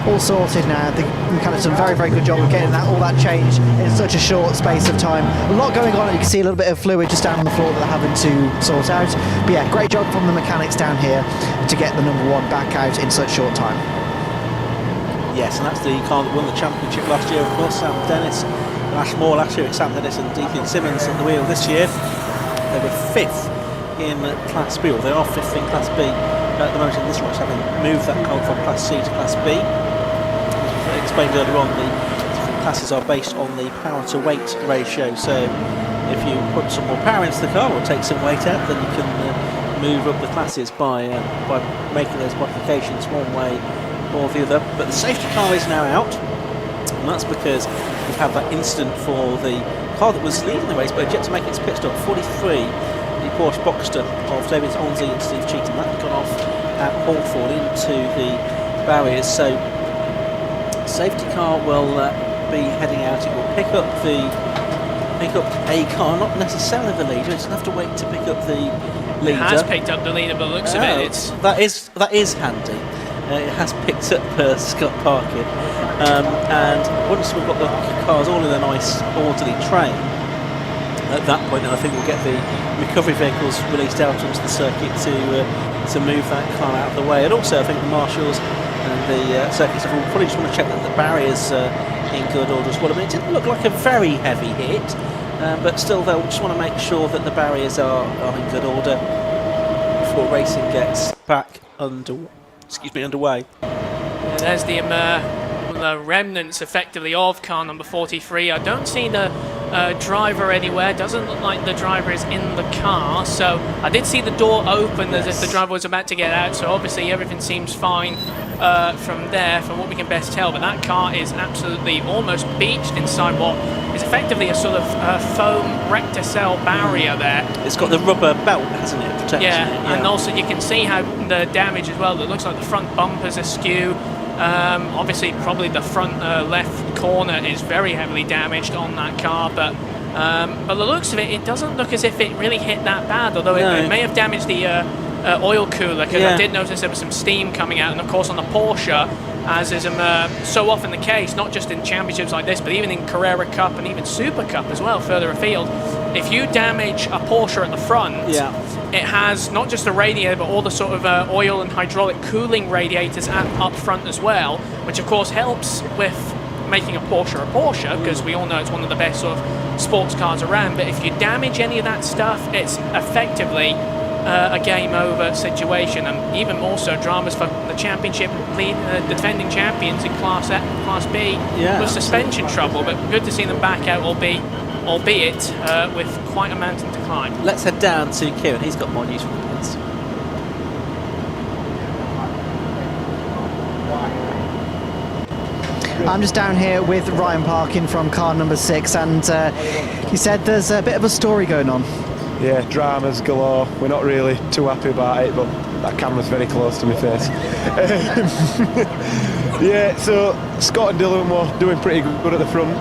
all sorted now. The mechanics done a very good job of getting all that changed in such a short space of time. A lot going on. You can see a little bit of fluid just down on the floor that they're having to sort out. But yeah, great job from the mechanics down here to get the number one back out in such short time. Yes, and that's the car that won the championship last year, of course. Sam Dennis, Ashmore last year, Sam Dennis and Ethan Simmons at the wheel this year. They were 5th in Class B, or they are 5th in Class B at the moment in this race, having moved that car from Class C to Class B. As I explained earlier on, the different classes are based on the power to weight ratio, so if you put some more power into the car or take some weight out, then you can move up the classes by making those modifications one way or the other. But the safety car is now out, and that's because we've had that incident for the car that was leading the race but had yet to make its pit stop, 43, the Porsche Boxster of David Hornsey and Steve Cheatham. That had gone off at Hawthorne into the barriers, so safety car will be heading out. It will pick up a car, not necessarily the leader. It doesn't have to wait to pick up the leader. It has picked up the leader, but looks of it, it's... That is handy. It has picked up Scott Parkin, and once we've got the cars all in a nice orderly train, at that point then I think we'll get the recovery vehicles released out onto the circuit to move that car out of the way. And also I think the marshals and the circuit staff will probably just want to check that the barriers are in good order as well. I mean, it didn't look like a very heavy hit, but still they'll just want to make sure that the barriers are in good order before racing gets back underway. There's the remnants, effectively, of car number 43. I don't see the driver anywhere. Doesn't look like the driver is in the car. So I did see the door open as if the driver was about to get out. So obviously everything seems fine from there, from what we can best tell. But that car is absolutely almost beached inside what is effectively a sort of foam rector-cell barrier there. It's got the rubber belt, hasn't it, protecting yeah, it? And also you can see how the damage as well. It looks like the front bumper's askew. Obviously, probably the front left corner is very heavily damaged on that car, but the looks of it, it doesn't look as if it really hit that bad, although it may have damaged the oil cooler, because I did notice there was some steam coming out. And of course on the Porsche, as is so often the case, not just in championships like this, but even in Carrera Cup and even Super Cup as well, further afield, if you damage a Porsche at the front, it has not just the radiator, but all the sort of oil and hydraulic cooling radiators up front as well, which of course helps with making a Porsche, because we all know it's one of the best sort of sports cars around. But if you damage any of that stuff, it's effectively a game over situation, and even more so dramas for the championship defending champions in Class B with suspension trouble. But good to see them back out, albeit with quite a mountain to climb. Let's head down to Kieran. He's got more news from the pits. I'm just down here with Ryan Parkin from car number 6, and he said there's a bit of a story going on. Yeah, dramas galore. We're not really too happy about it, but that camera's very close to my face. Yeah, so Scott and Dylan were doing pretty good at the front.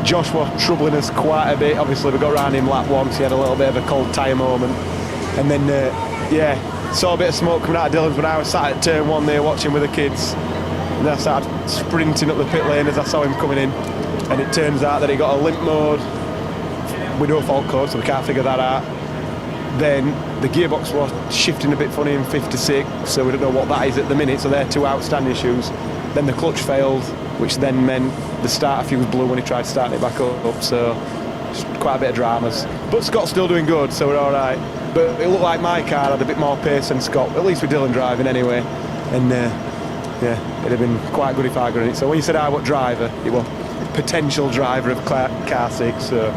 Josh was troubling us quite a bit. Obviously we got round him lap 1, so he had a little bit of a cold tyre moment. And then, saw a bit of smoke coming out of Dylan's when I was sat at turn 1 there watching with the kids. And then I started sprinting up the pit lane as I saw him coming in, and it turns out that he got a limp mode with no fault code, so we can't figure that out. Then the gearbox was shifting a bit funny in 56, so we don't know what that is at the minute, so they're two outstanding issues. Then the clutch failed, which then meant the starter fuse blew when he tried starting it back up, so quite a bit of dramas. But Scott's still doing good, so we're alright. But it looked like my car had a bit more pace than Scott, at least with Dylan driving anyway. And yeah, it'd have been quite good if I got in it. So when you said I was driver, it was potential driver of car 6, so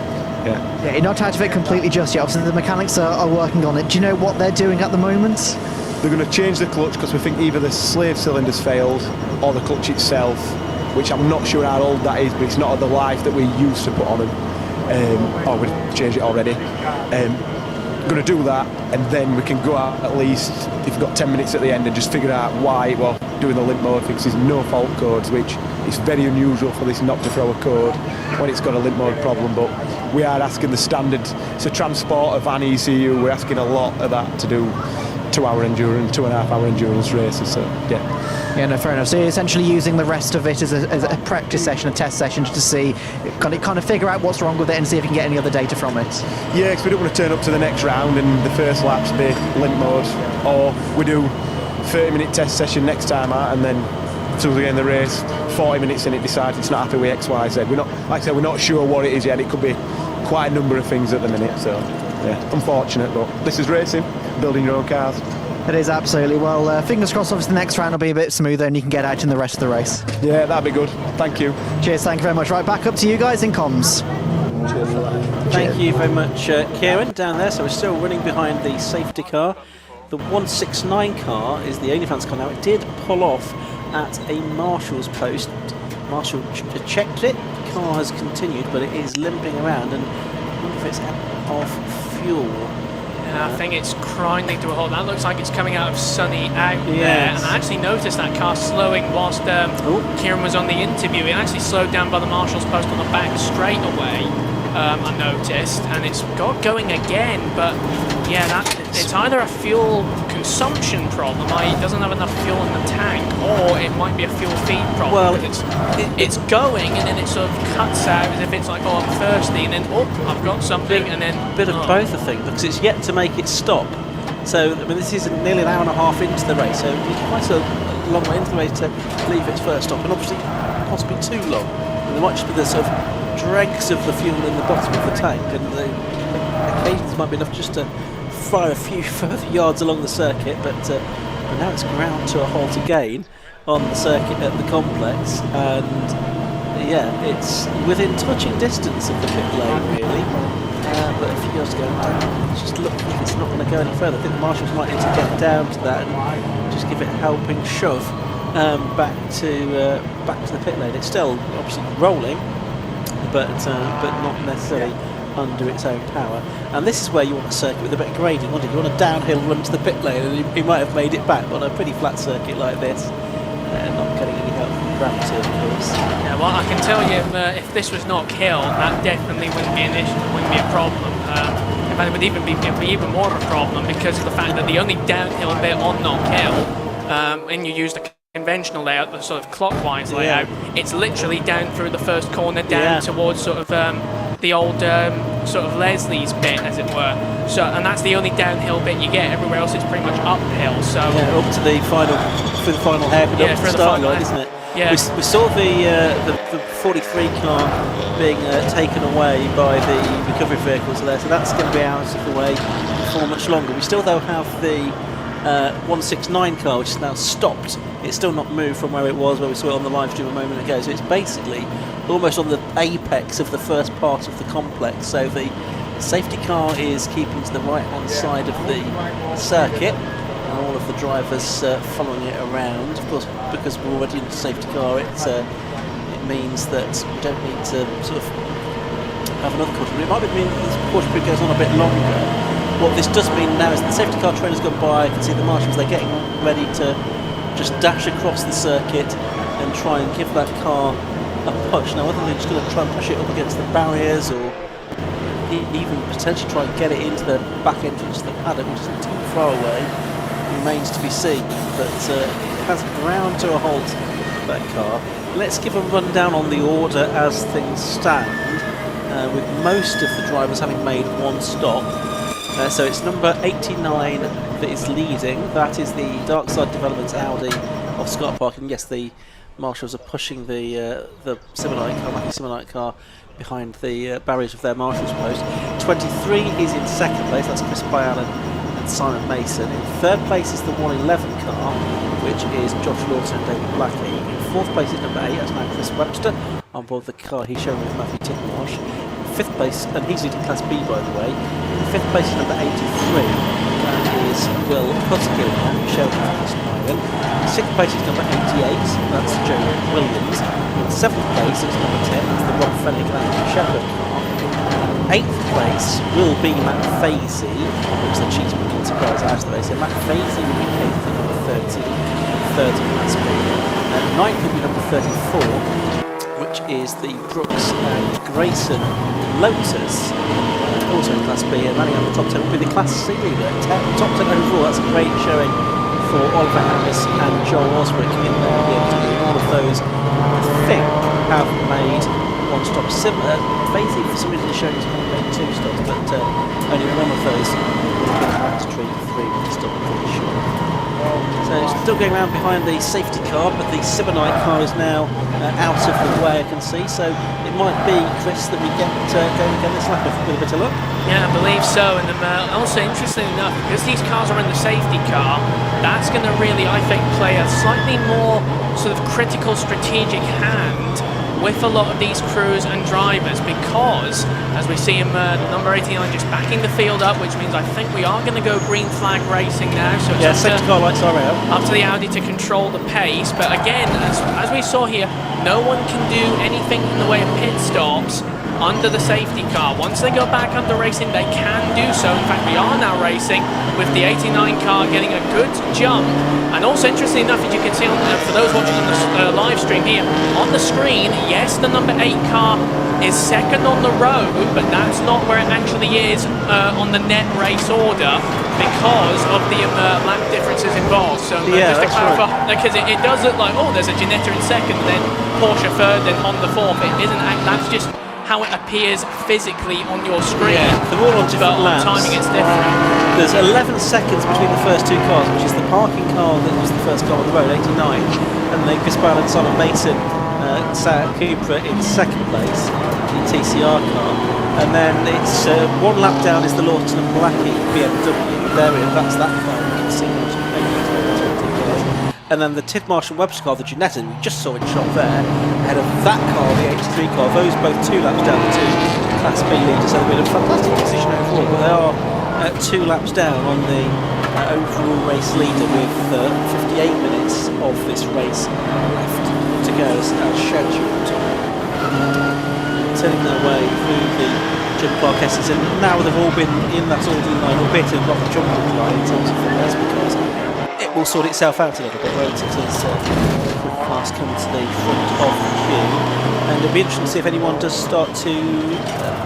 yeah. Yeah, you're not out of it completely just yet. Obviously, the mechanics are working on it. Do you know what they're doing at the moment? They're going to change the clutch because we think either the slave cylinder's failed or the clutch itself, which I'm not sure how old that is, but it's not at the life that we used to put on them. Or we've changed it already. Going to do that, and then we can go out at least, if we've got 10 minutes at the end, and just figure out why it was doing the limp mode, because there's no fault codes, which is very unusual for this not to throw a code when it's got a limp mode problem. But we are asking the standard, it's a transporter van ECU, we're asking a lot of that to do 2-hour endurance, 2.5-hour endurance races, so yeah. Yeah, no, fair enough. So you're essentially using the rest of it as a practice session, a test session, to see, kind of figure out what's wrong with it and see if you can get any other data from it. Yeah, because we don't want to turn up to the next round and the first lap's be limp mode, or we do 30-minute test session next time out, and then as soon as we get in the race, 40 minutes in, it decides it's not happy with X, Y, Z. We're not, like I said, we're not sure what it is yet. It could be quite a number of things at the minute, so yeah, unfortunate, but this is racing, building your own cars. It is, absolutely. Well, fingers crossed, obviously the next round will be a bit smoother and you can get out in the rest of the race. Yeah, that'd be good. Thank you. Cheers, thank you very much. Right, back up to you guys in comms. Thank you very much, Kieran, down there. So we're still running behind the safety car. The 169 car is the only fancy car now. It did pull off at a marshal's post. Marshal checked it. The car has continued, but it is limping around, and I wonder if it's out of fuel. I think it's grinding to a halt. That looks like it's coming out of sunny out there. And I actually noticed that car slowing whilst Kieran was on the interview. It actually slowed down by the marshal's post on the back straightaway, I noticed. And it's got going again, but yeah, it's either a fuel consumption problem, i.e. it doesn't have enough fuel in the tank, or it might be a fuel feed problem. Well, it's going, and then it sort of cuts out as if it's like, oh, I'm thirsty, and then, oh, I've got something, and then... A bit of both, I think, because it's yet to make it stop. So, I mean, this is nearly an hour and a half into the race, so it's quite a long way into the race to leave its first stop, and obviously possibly too long. And there might just be the sort of dregs of the fuel in the bottom of the tank, and the occasions might be enough just to fire a few further yards along the circuit, but now it's ground to a halt again on the circuit at the complex, and yeah, it's within touching distance of the pit lane really, but a few yards to go. It just looks like it's not going to go any further. I think the marshals might need to get down to that and just give it a helping shove back to the pit lane. It's still obviously rolling, but not necessarily under its own power. And this is where you want a circuit with a bit of grading, wouldn't you? You want a downhill run to the pit lane, and he might have made it back on a pretty flat circuit like this, not getting any help from gravity, of course. Yeah, well, I can tell you, if this was not Hill, that definitely wouldn't be an issue, wouldn't be a problem. In fact, it would be even more of a problem because of the fact that the only downhill bit on Knock Hill, and you use the conventional layout, the sort of clockwise layout, it's literally down through the first corner, down towards sort of the old sort of Leslie's bit, as it were. So, and that's the only downhill bit you get. Everywhere else it's pretty much uphill. So up to the final hairpin, up to the start line, isn't it? Yeah. We saw the 43 car being taken away by the recovery vehicles there, so that's going to be out of the way for much longer. We still though have the 169 car, which is now stopped. It's still not moved from where it was, where we saw it on the live stream a moment ago. So it's basically almost on the apex of the first part of the complex. So the safety car is keeping to the right-hand side of the circuit, and all of the drivers following it around. Of course, because we're already in the safety car, it means that we don't need to sort of have another caution. It might mean that this caution period goes on a bit longer. What this does mean now is the safety car trainer's gone by. I can see the marshals, they're getting ready to just dash across the circuit and try and give that car a push. Now, whether they're just going to try and push it up against the barriers or even potentially try and get it into the back entrance of the paddock, which isn't too far away, remains to be seen. But it has ground to a halt that car. Let's give a rundown on the order as things stand, with most of the drivers having made one stop. So it's number 89 that is leading. That is the Darkside Developments Audi of Scott Park, and yes, the marshals are pushing the Simonite car, Matthew Simonite car, behind the barriers of their marshals post. 23 is in second place. That's Chris Byallen and Simon Mason. In third place is the 111 car, which is Josh Lawson and David Blackie. In fourth place is number 8. That's now Chris Webster on board the car he's showing with Matthew Titmarsh. Fifth place, and he's leading Class B by the way. In fifth place is number 83, that is Will Putskill on Michelle Myron. Sixth place is number 88, that's Joe Williams. In seventh place is number 10, that's the Rob Fennick and Andrew Shepherd car. Eighth place will be Matt Fazy, which the Cheeseman can surprise out of the race. So Matt Fazy will be eighth at number 30, and third in Class B. Ninth will be number 34, which is the Brooks and Grayson Lotus, also in Class B, and running on the top 10 will be the Class C leader. Top 10 overall, that's a great showing for Oliver Harris and Joel Osric in there. Yeah, all of those, I think, have made one stop. Faithy, for some reason, is showing he's only made 2 stops, but only one of those will have been mandatory 3 with the stop, I'm pretty sure. So still going around behind the safety car, but the Simonite car is now out of the way, I can see. So it might be, Chris, that we get going again this lap with a bit of luck. Yeah, I believe so. And also, interestingly enough, because these cars are in the safety car, that's going to really, I think, play a slightly more sort of critical strategic hand with a lot of these crews and drivers, because as we see him, number 89 just backing the field up, which means I think we are going to go green flag racing now. So it's safety car lights are out. Up to the Audi to control the pace, but again, as we saw here, no one can do anything in the way of pit stops under the safety car. Once they go back under racing, they can do so. In fact, we are now racing with the 89 car getting a good jump. And also, interestingly enough, as you can see, for those watching on the live stream here, on the screen, yes, the number 8 car is second on the road, but that's not where it actually is on the net race order, because of the lap differences involved. So just to clarify, because it does look like, oh, there's a Ginetta in second, then Porsche third, then Honda fourth. It isn't. That's just how it appears physically on your screen. Yeah, they're all on different laps. Timing it's different. There's 11 seconds between the first 2 cars, which is the parking car that was the first car on the road, 89, and then Chris Brown and Simon Mason, Cupra in second place, the TCR car, and then it's 1 lap down is the Lawton and Blackie BMW. That's that car. You can see and then the Titmarsh and Webster car, the Ginetta, we just saw it shot there, ahead of that car, the 83 car. Those both 2 laps down the 2 Class B leaders. So they've been a fantastic position overall, but they are 2 laps down on the overall race leader with 58 minutes of this race left to go as scheduled. Turning their way through the Jim Clark S's, and now they've all been in that orderly line, a bit of not the jumping line in terms of fitness, because it will sort itself out a little bit, won't it, as quick cars come to the front of the queue. And it'll be interesting to see if anyone does start to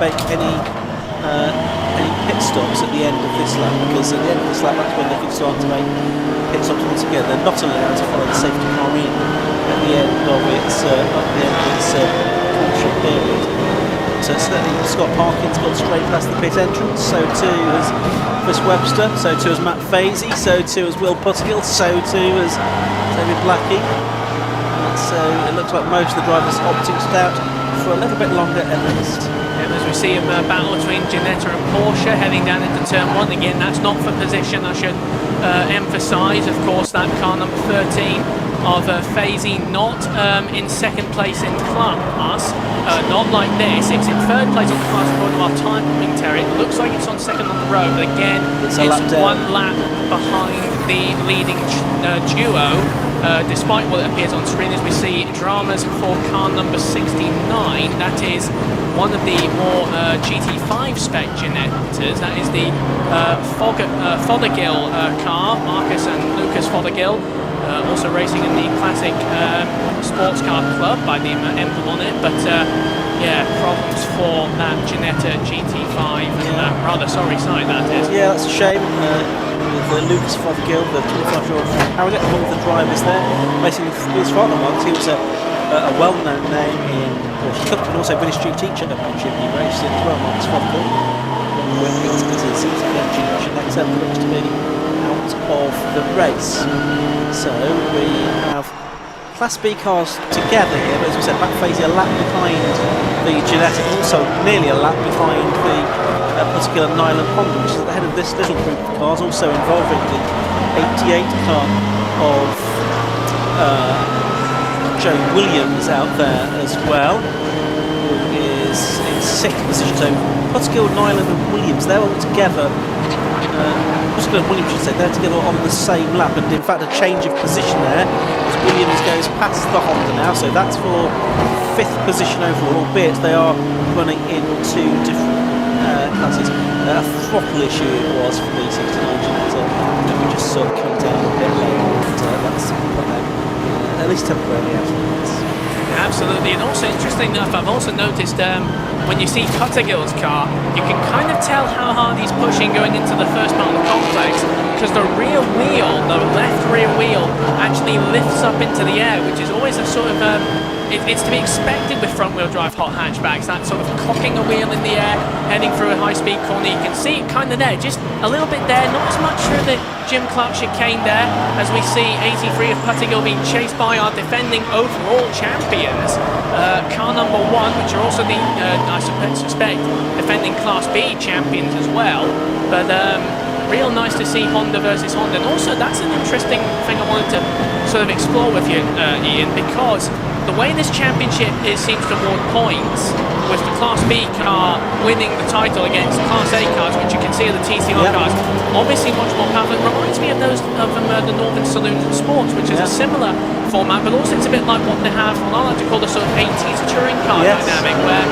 make any pit stops at the end of this lap, because at the end of this lap, that's when they can start to make pit stops altogether. They're not allowed to follow the safety car in at the end of its caution period. So certainly Scott Parkin's gone straight past the pit entrance, so too has Chris Webster, so too has Matt Fazy, so too has Will Putskill, so too has David Blackie. And so it looks like most of the drivers opting to stay out for a little bit longer at least. And as we see a battle between Ginetta and Porsche heading down into turn 1, again that's not for position, I should emphasise. Of course, that car number 13 of Fazy not in second place in class, not like this, it's in third place in class according to our time commentary. It looks like it's on second on the road, but again it's 1 lap behind the leading duo, despite what it appears on screen. As we see dramas for car number 69, that is one of the more GT5 spec Ginettas. That is the Fothergill car, Marcus and Lucas Fothergill. also racing in the classic sports car club by the emblem on it, but yeah, problems for that Ginetta GT5, and rather sorry sight that is. Yeah, that's a shame. With Lucas Fothergill, the 25-year-old from Harrogate, one of the drivers there, basically his father Marks. He was a well-known name in Porsche Cup and also British GT Championship. He raced in as well, Marcus Fothergill. When he was into the season, Ginetta looks to be out of the race. So we have Class B cars together here, but as we said, McFazy a lap behind the Ginetta, also nearly a lap behind the particular Nyland Honda, which is at the head of this little group of cars, also involving the 88 car of Joe Williams out there as well, who is in 6th position. So Potskill, Nyland and Williams, they're all together. Potskill and Williams should say they're together on the same lap, and in fact a change of position there as Williams goes past the Honda now, so that's for 5th position overall, albeit they are running in 2 different classes. A throttle issue it was for the 69 Ginetta that we just saw come down a bit late, and that's put them at least temporarily out of this. Absolutely, and also interesting enough, I've also noticed when you see Pottergill's car, you can kind of tell how hard he's pushing going into the first part of the complex, because the rear wheel, the left rear wheel, actually lifts up into the air, which is always a sort of it's to be expected with front-wheel drive hot hatchbacks, that sort of cocking a wheel in the air, heading through a high-speed corner. You can see it kind of there, just a little bit there, not as much through the Jim Clark chicane there, as we see 83 of Pottergill being chased by our defending overall champions, car number 1, which are also the, I suspect, defending Class B champions as well. But real nice to see Honda versus Honda, and also that's an interesting thing I wanted to sort of explore with you, Ian, because the way this championship seems to award points, with the Class B car winning the title against Class A cars, which you can see are the TCR cars, obviously much more powerful. It reminds me of those of the Northern Saloons and Sports, which is a similar format, but also it's a bit like what they have, what I like to call the sort of 80s touring car dynamic, where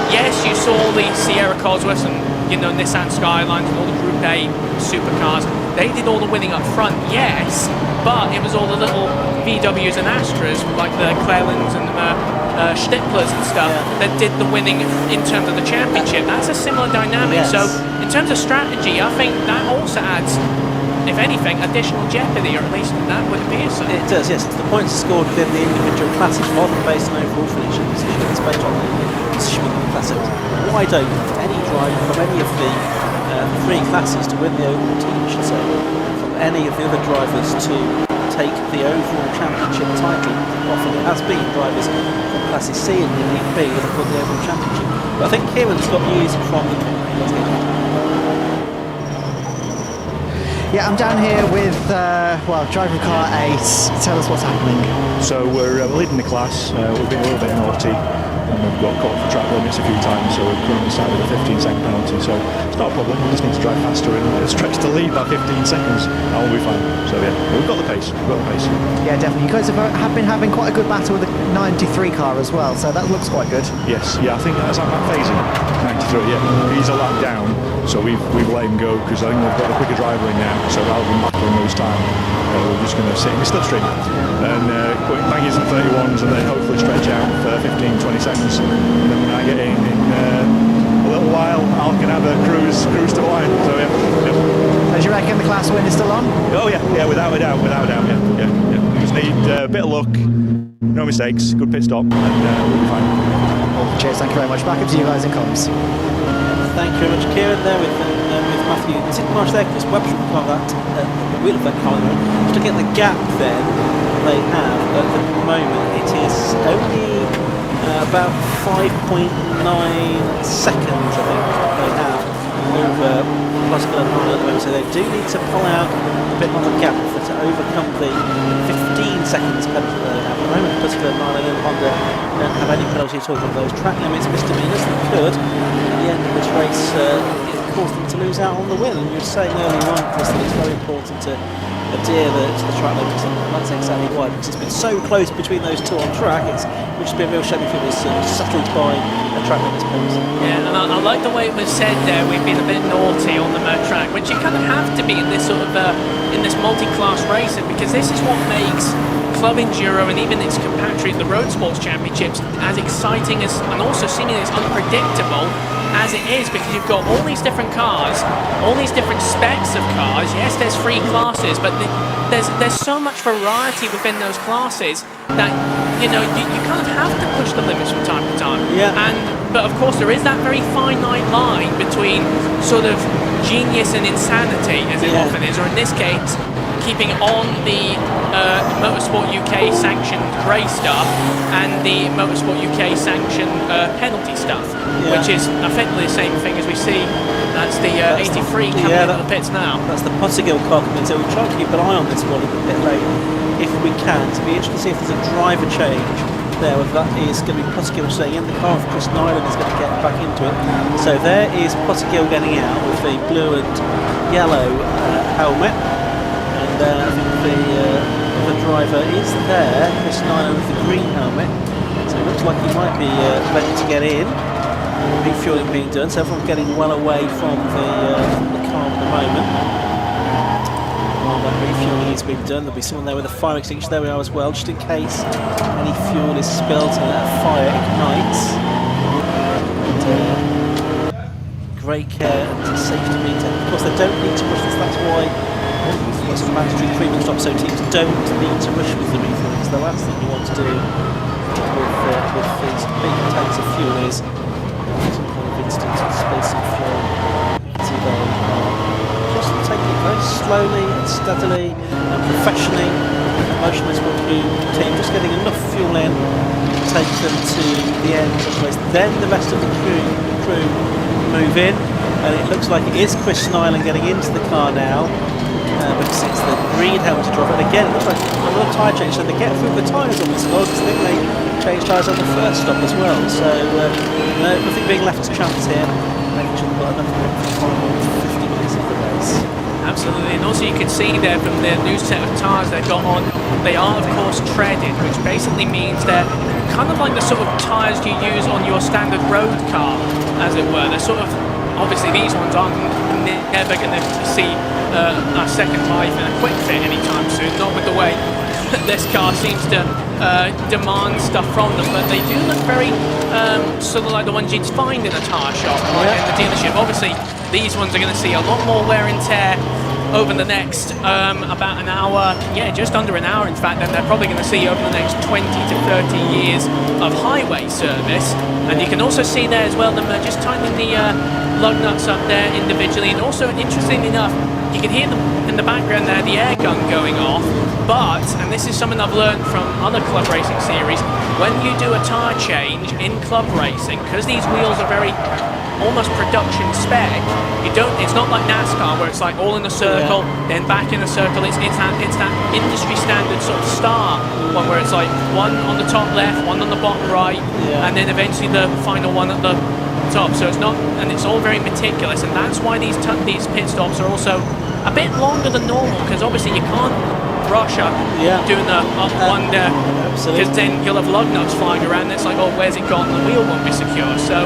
yes, you saw the Sierra Cosworths and Nissan Skylines and all the Group A supercars. They did all the winning up front, yes, but it was all the little VWs and Astras, like the Clelands and the Stipplers and stuff, that did the winning in terms of the championship. That's a similar dynamic. So in terms of strategy, I think that also adds, if anything, additional jeopardy, or at least that would appear so. It does, yes. The points scored within the individual classes rather than based on overall finishing position. It's based on the position within the classes. Wide open for any driver from any of the 3 classes to win the overall team, I should say, from any of the other drivers to take the overall championship title. Often it has been drivers from classes C and League B that have won the overall championship. But I think Kieran's got news from the Yeah, I'm down here with, driver of car 8. Tell us what's happening. So we're leading the class. We've been a little bit naughty, and we've got caught for track limits a few times, so we're currently sat with a 15-second penalty. So it's not a problem, we just need to drive faster and stretch the lead by 15 seconds. That will be fine. So yeah, we've got the pace. Yeah, definitely. You guys have been having quite a good battle with the 93 car as well, so that looks quite good. Yes, I think that's like McFazy, 93, he's a lap down, so we've let him go, because I think we've got a quicker driver in now, so rather than battling those time, we're just going to sit in the slipstream and put baggies and 31s, and then hopefully stretch out for 15-20 seconds, and then when I get in a little while, I can have a cruise to the line. So yeah. Do you reckon the class win is still on? Oh yeah, without a doubt, yeah. Just need a bit of luck, no mistakes, good pit stop, and we'll be fine. Cheers, thank you very much. Back up to you guys in comms. Thank you very much, Kieran, there with Matthew Titmarsh there, Chris Webster car that the wheel of that car. Just looking at the gap then they have at the moment, it is only about 5.9 seconds, I think, they have over Skoda at the moment, so they do need to pull out a bit more of a gap to overcome the 15 seconds penalty that they have at the moment. Skoda and Honda don't have any penalty at all from those track limits, misdemeanors that could, at the end of this race, cause them to lose out on the win. And you were saying earlier on, Chris, that it's very important to adhere to the track limits, and that's exactly why, because it's been so close between those two on track. It would just be a real shame if it was settled by a track limits post. Yeah, and I like the way it was said there. We've been a bit naughty on the Mert track, which you kind of have to be in this sort of in this multi-class racing, because this is what makes Club Enduro and even its compatriot, the Road Sports Championships, as exciting as, and also seemingly as unpredictable as it is, because you've got all these different cars, all these different specs of cars. Yes, there's 3 classes, but there's so much variety within those classes that you kind of have to push the limits from time to time. Yeah. But of course there is that very finite line between sort of genius and insanity, as it often is, or in this case, keeping on the Motorsport UK sanctioned race stuff and the Motorsport UK sanctioned penalty stuff, which is effectively the same thing as we see. That's the 83 coming into the pits now. That's the Pottigill car coming in, so we'll try to keep an eye on this one in the pit lane if we can. To be interesting to see if there's a driver change there, whether that is going to be Pottigill staying in the car, if Chris Nyland is going to get back into it. So there is Pottigill getting out with the blue and yellow helmet. I think the driver is there, Chris Nyland with the green helmet, so it looks like he might be ready to get in. Refueling being done, so everyone's getting well away from the car at the moment. While that refueling is being done, there'll be someone there with a fire extinguisher. There we are as well, just in case any fuel is spilled and that fire ignites. Great care and safety being taken. Of course, they don't need to push this, that's why it's a mandatory 3-minute stop, so teams don't need to rush with the refueling, because the last thing you want to do with these big tanks of fuel is some kind of instance of spill some fuel. So they just take it very slowly and steadily and professionally. The Motion Motorsport team just getting enough fuel in to take them to the end of the race. Then the rest of the crew move in, and it looks like it is Chris Nyland getting into the car now. Because it's the green helmet to driver, and again it looks like another tyre change, so they get through the tyres on this car, because I think they changed tyres on the first stop as well, so nothing being left to chance here, making sure they've got enough for the final 50 minutes of the race. Absolutely, and also you can see there from the new set of tyres they've got on, they are of course treaded, which basically means they're kind of like the sort of tyres you use on your standard road car, as it were. They're sort of, obviously these ones aren't never going to see a second life in a quick fit anytime soon, not with the way this car seems to demand stuff from them, but they do look very sort of like the ones you'd find in a tyre shop, right, in the dealership. Obviously these ones are going to see a lot more wear and tear over the next about an hour, just under an hour in fact, and they're probably going to see over the next 20 to 30 years of highway service. And you can also see there as well them just tightening the lug nuts up there individually, and also interestingly enough you can hear them in the background there, the air gun going off. But, and this is something I've learned from other club racing series, when you do a tyre change in club racing, because these wheels are very almost production spec, it's not like NASCAR where it's like all in a circle, then back in a circle. It's that industry standard sort of star one where it's like one on the top left, one on the bottom right, and then eventually the final one at the top. So it's not, and it's all very meticulous, and that's why these pit stops are also a bit longer than normal, because obviously you can't rush up doing the up one there, because then you'll have lug nuts flying around and it's like, oh, where's it gone, and the wheel won't be secure. So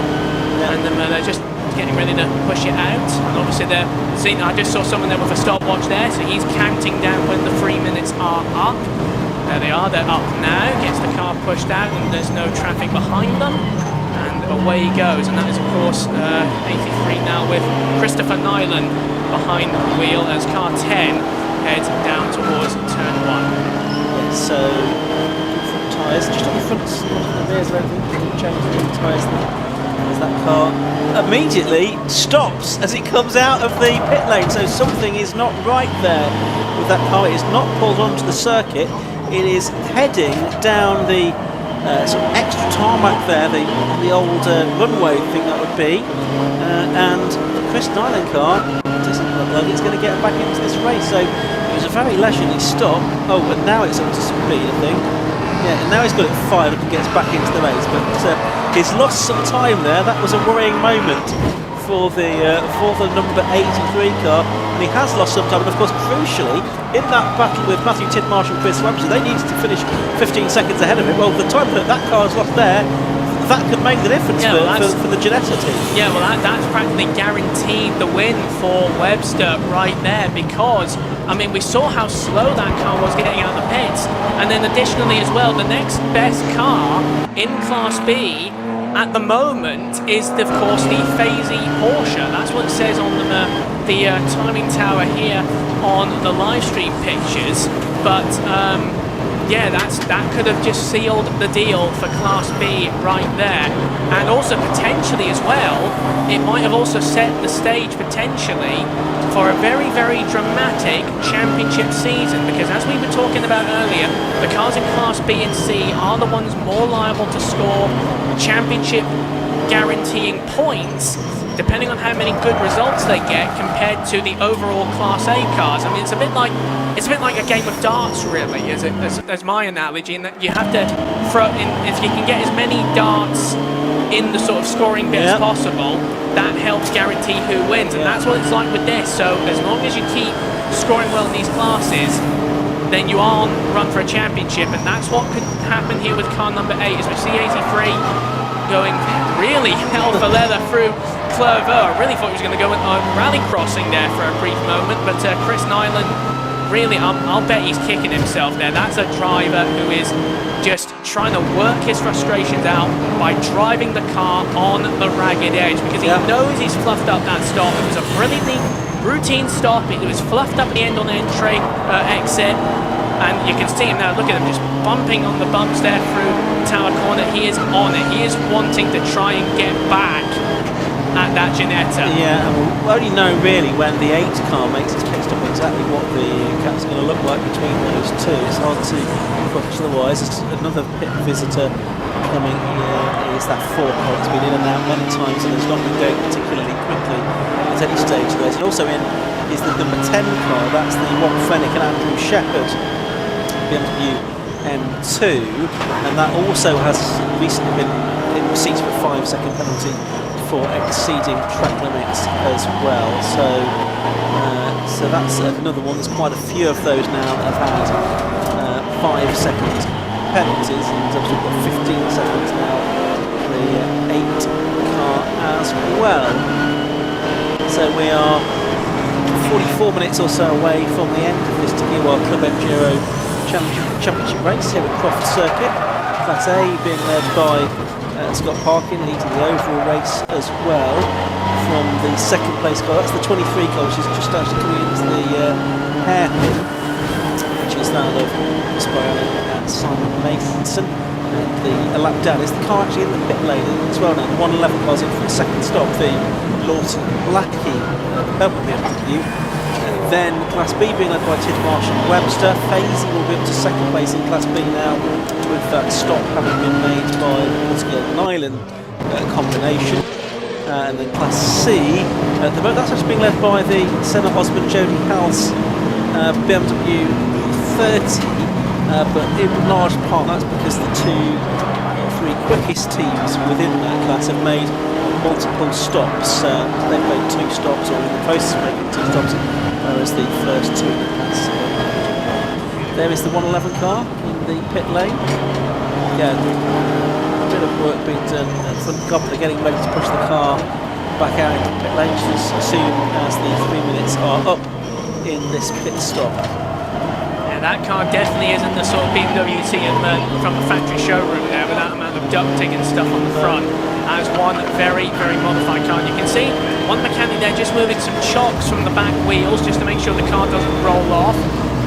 and then they're just getting ready to push it out, and obviously they're seeing, I just saw someone there with a stopwatch there, so he's counting down when the 3 minutes are up. There they are, they're up now, gets the car pushed out and there's no traffic behind them, and away he goes. And that is of course 83 now with Christopher Nyland behind the wheel as car 10 heads down towards turn 1. So front tyres, just on the front, not on the rears, I don't think change the tyres. As that car immediately stops as it comes out of the pit lane, so something is not right there with that car. It is not pulled onto the circuit, it is heading down the sort of extra tarmac there, the old runway thing that would be, and the Chris Nyland car doesn't look like it's going to get back into this race, so it was a very leisurely stop. Oh, but now it's up to speed, I think. Yeah, and now he's got it fired up and gets back into the race, but he's lost some time there. That was a worrying moment for the number 83 car, and he has lost some time. And of course, crucially, in that battle with Matthew Tidmarsh and Chris Webster, they needed to finish 15 seconds ahead of him. Well, the time that car has lost there, that could make the difference for the Ginetta team. Yeah, well, that's practically guaranteed the win for Webster right there, because, I mean, we saw how slow that car was getting out of the pits. And then additionally as well, the next best car in Class B at the moment is, of course, the Fazy Porsche. That's what it says on the timing tower here on the live stream pictures. But yeah, that could have just sealed the deal for Class B right there. And also potentially as well, it might have also set the stage potentially for a very, very dramatic championship season, because as we were talking about earlier, the cars in Class B and C are the ones more liable to score championship guaranteeing points, depending on how many good results they get compared to the overall Class A cars. I mean, it's a bit like a game of darts, really, as my analogy, in that you have to throw in, if you can get as many darts in the sort of scoring bit as possible, that helps guarantee who wins, and that's what it's like with this. So as long as you keep scoring well in these classes, then you are on run for a championship, and that's what could happen here with car number 8, as we see 83 going really hell for leather through Clervaux. I really thought he was going to go in a rally crossing there for a brief moment, but Chris Nyland, really, I'll bet he's kicking himself there. That's a driver who is just trying to work his frustrations out by driving the car on the ragged edge, because he knows he's fluffed up that stop. It was a brilliantly routine stop. It was fluffed up at the end on the entry exit, and you can see him now. Look at him just bumping on the bumps there through Tower Corner. He is on it. He is wanting to try and get back at that Ginetta. Yeah, and we'll only know really when the 8 car makes its pit stop exactly what the gap's going to look like between those two. It's hard to focus otherwise. There's another pit visitor coming here. Is that 4 car? It's been in and out many times, and it's not been going particularly quickly at any stage of those. And also in is the number 10 car. That's the Rob Fennick and Andrew Shepherd BMW M2, and that also has recently been in receipt of a 5-second penalty for exceeding track limits as well. So that's another one. There's quite a few of those now that have had 5-second penalties, and we've got 15 seconds now for the 8 car as well. So we are 44 minutes or so away from the end of this Tagiwa Club Enduro Championship race here at Croft Circuit. Class A being led by Scott Parkin, leading the overall race as well from the second place car. That's the 23 car, which is just actually coming into the hairpin, which is that of Spirelli and Simon Mason. And the lap down is the car actually in the pit lane as well now. The 111 car's in for the second stop, the Lawson Blackie purple BMW. Then Class B being led by Tidmarsh and Webster. Fazy will be up to second place in Class B now, with that stop having been made by the Pittsgill Nyland combination. And then Class C, at the moment, that's actually being led by the Senna Osmond Jody Hals BMW 30, but in large part that's because the 3 quickest teams within that class have made multiple stops. They've made 2 stops, or in the process of making 2 stops, whereas the first 2 in the class. There is the 111 car in the pit lane. Yeah, a bit of work being done from the company, getting ready to push the car back out into the pit lane as soon as the 3 minutes are up in this pit stop. Yeah, that car definitely isn't the sort of BMW you see from the factory showroom there, with that amount of ducting and stuff on the front. As one very, very modified car. And you can see one mechanic there just moving some chocks from the back wheels just to make sure the car doesn't roll off.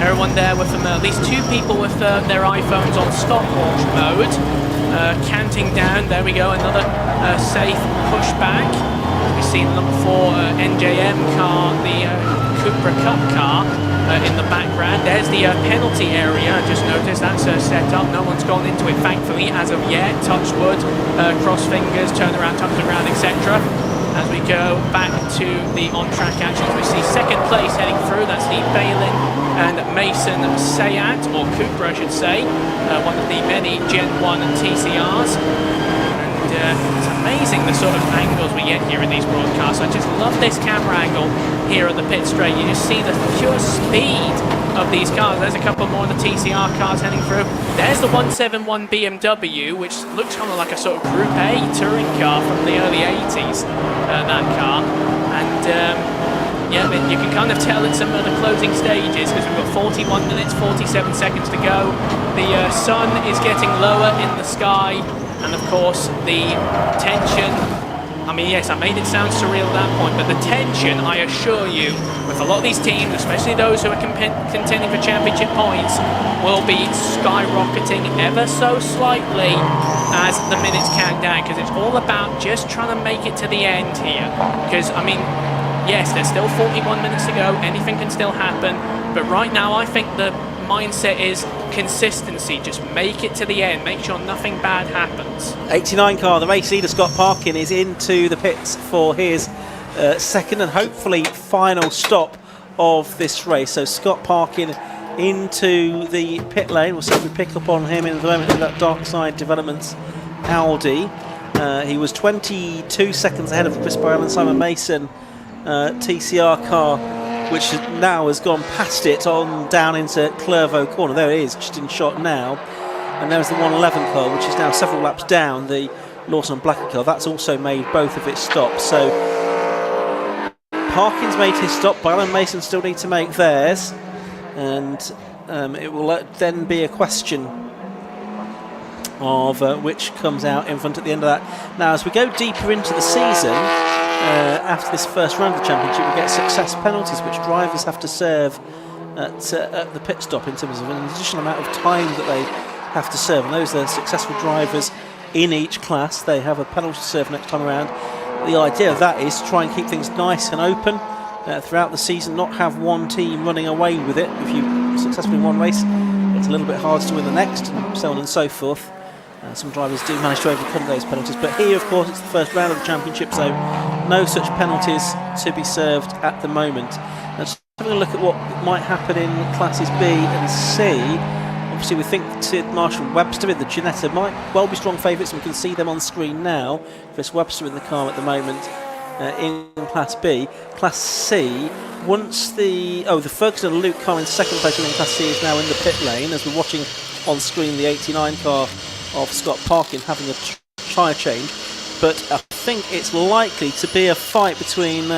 Everyone there with at least 2 people with their iPhones on stopwatch mode. Counting down, there we go, another safe pushback. We see the number 4 NJM car, the Cupra Cup car in the background. There's the penalty area. Just noticed that's set up. No one's gone into it, thankfully, as of yet. Touch wood, cross fingers, turn around, tuck around, etc. As we go back to the on-track actions, we see second place heading through. That's the Balin and Mason Sayat, or Cupra, I should say, one of the many Gen 1 TCRs. And it's amazing the sort of angles we get here in these broadcasts. I just love this camera angle here at the pit straight. You just see the pure speed of these cars. There's a couple more of the TCR cars heading through. There's the 171 BMW, which looks kind of like a sort of Group A touring car from the early 80s, that car. And yeah, you can kind of tell it's some of the closing stages because we've got 41 minutes, 47 seconds to go. The sun is getting lower in the sky, and of course the tension. I mean, yes, I made it sound surreal at that point, but the tension, I assure you, with a lot of these teams, especially those who are contending for championship points, will be skyrocketing ever so slightly as the minutes count down, because it's all about just trying to make it to the end here. Because, I mean, yes, there's still 41 minutes to go, anything can still happen, but right now I think the mindset is consistency. Just make it to the end, make sure nothing bad happens. 89 car, the race leader Scott Parkin is into the pits for his second and hopefully final stop of this race. So Scott Parkin into the pit lane. We'll see if we pick up on him in the moment in that Darkside Developments Audi. He was 22 seconds ahead of Chris Boyle and Simon Mason TCR car, which now has gone past it on down into Clervaux Corner. There it is, just in shot now. And there's the 111 car, which is now several laps down, the Lawson and Blacker car. That's also made both of its stops. So Parkin's made his stop. Boyle and Mason still need to make theirs. And it will then be a question of which comes out in front at the end of that. Now, as we go deeper into the season, after this first round of the championship, we get success penalties, which drivers have to serve at the pit stop in terms of an additional amount of time that they have to serve. And those are successful drivers in each class. They have a penalty to serve next time around. The idea of that is to try and keep things nice and open throughout the season, not have one team running away with it. If you successfully won one race, it's a little bit harder to win the next, and so on and so forth. Some drivers do manage to overcome those penalties, but here, of course, it's the first round of the championship, so no such penalties to be served at the moment. Now, just having a look at what might happen in classes B and C. Obviously, we think Sid Marshall and Webster in the Ginetta might well be strong favourites, and we can see them on screen now. Chris Webster in the car at the moment in Class B. Class C, once the Ferguson and Luke car in second place in Class C is now in the pit lane, as we're watching on screen the 89 car of Scott Parkin having a tyre change, but I think it's likely to be a fight between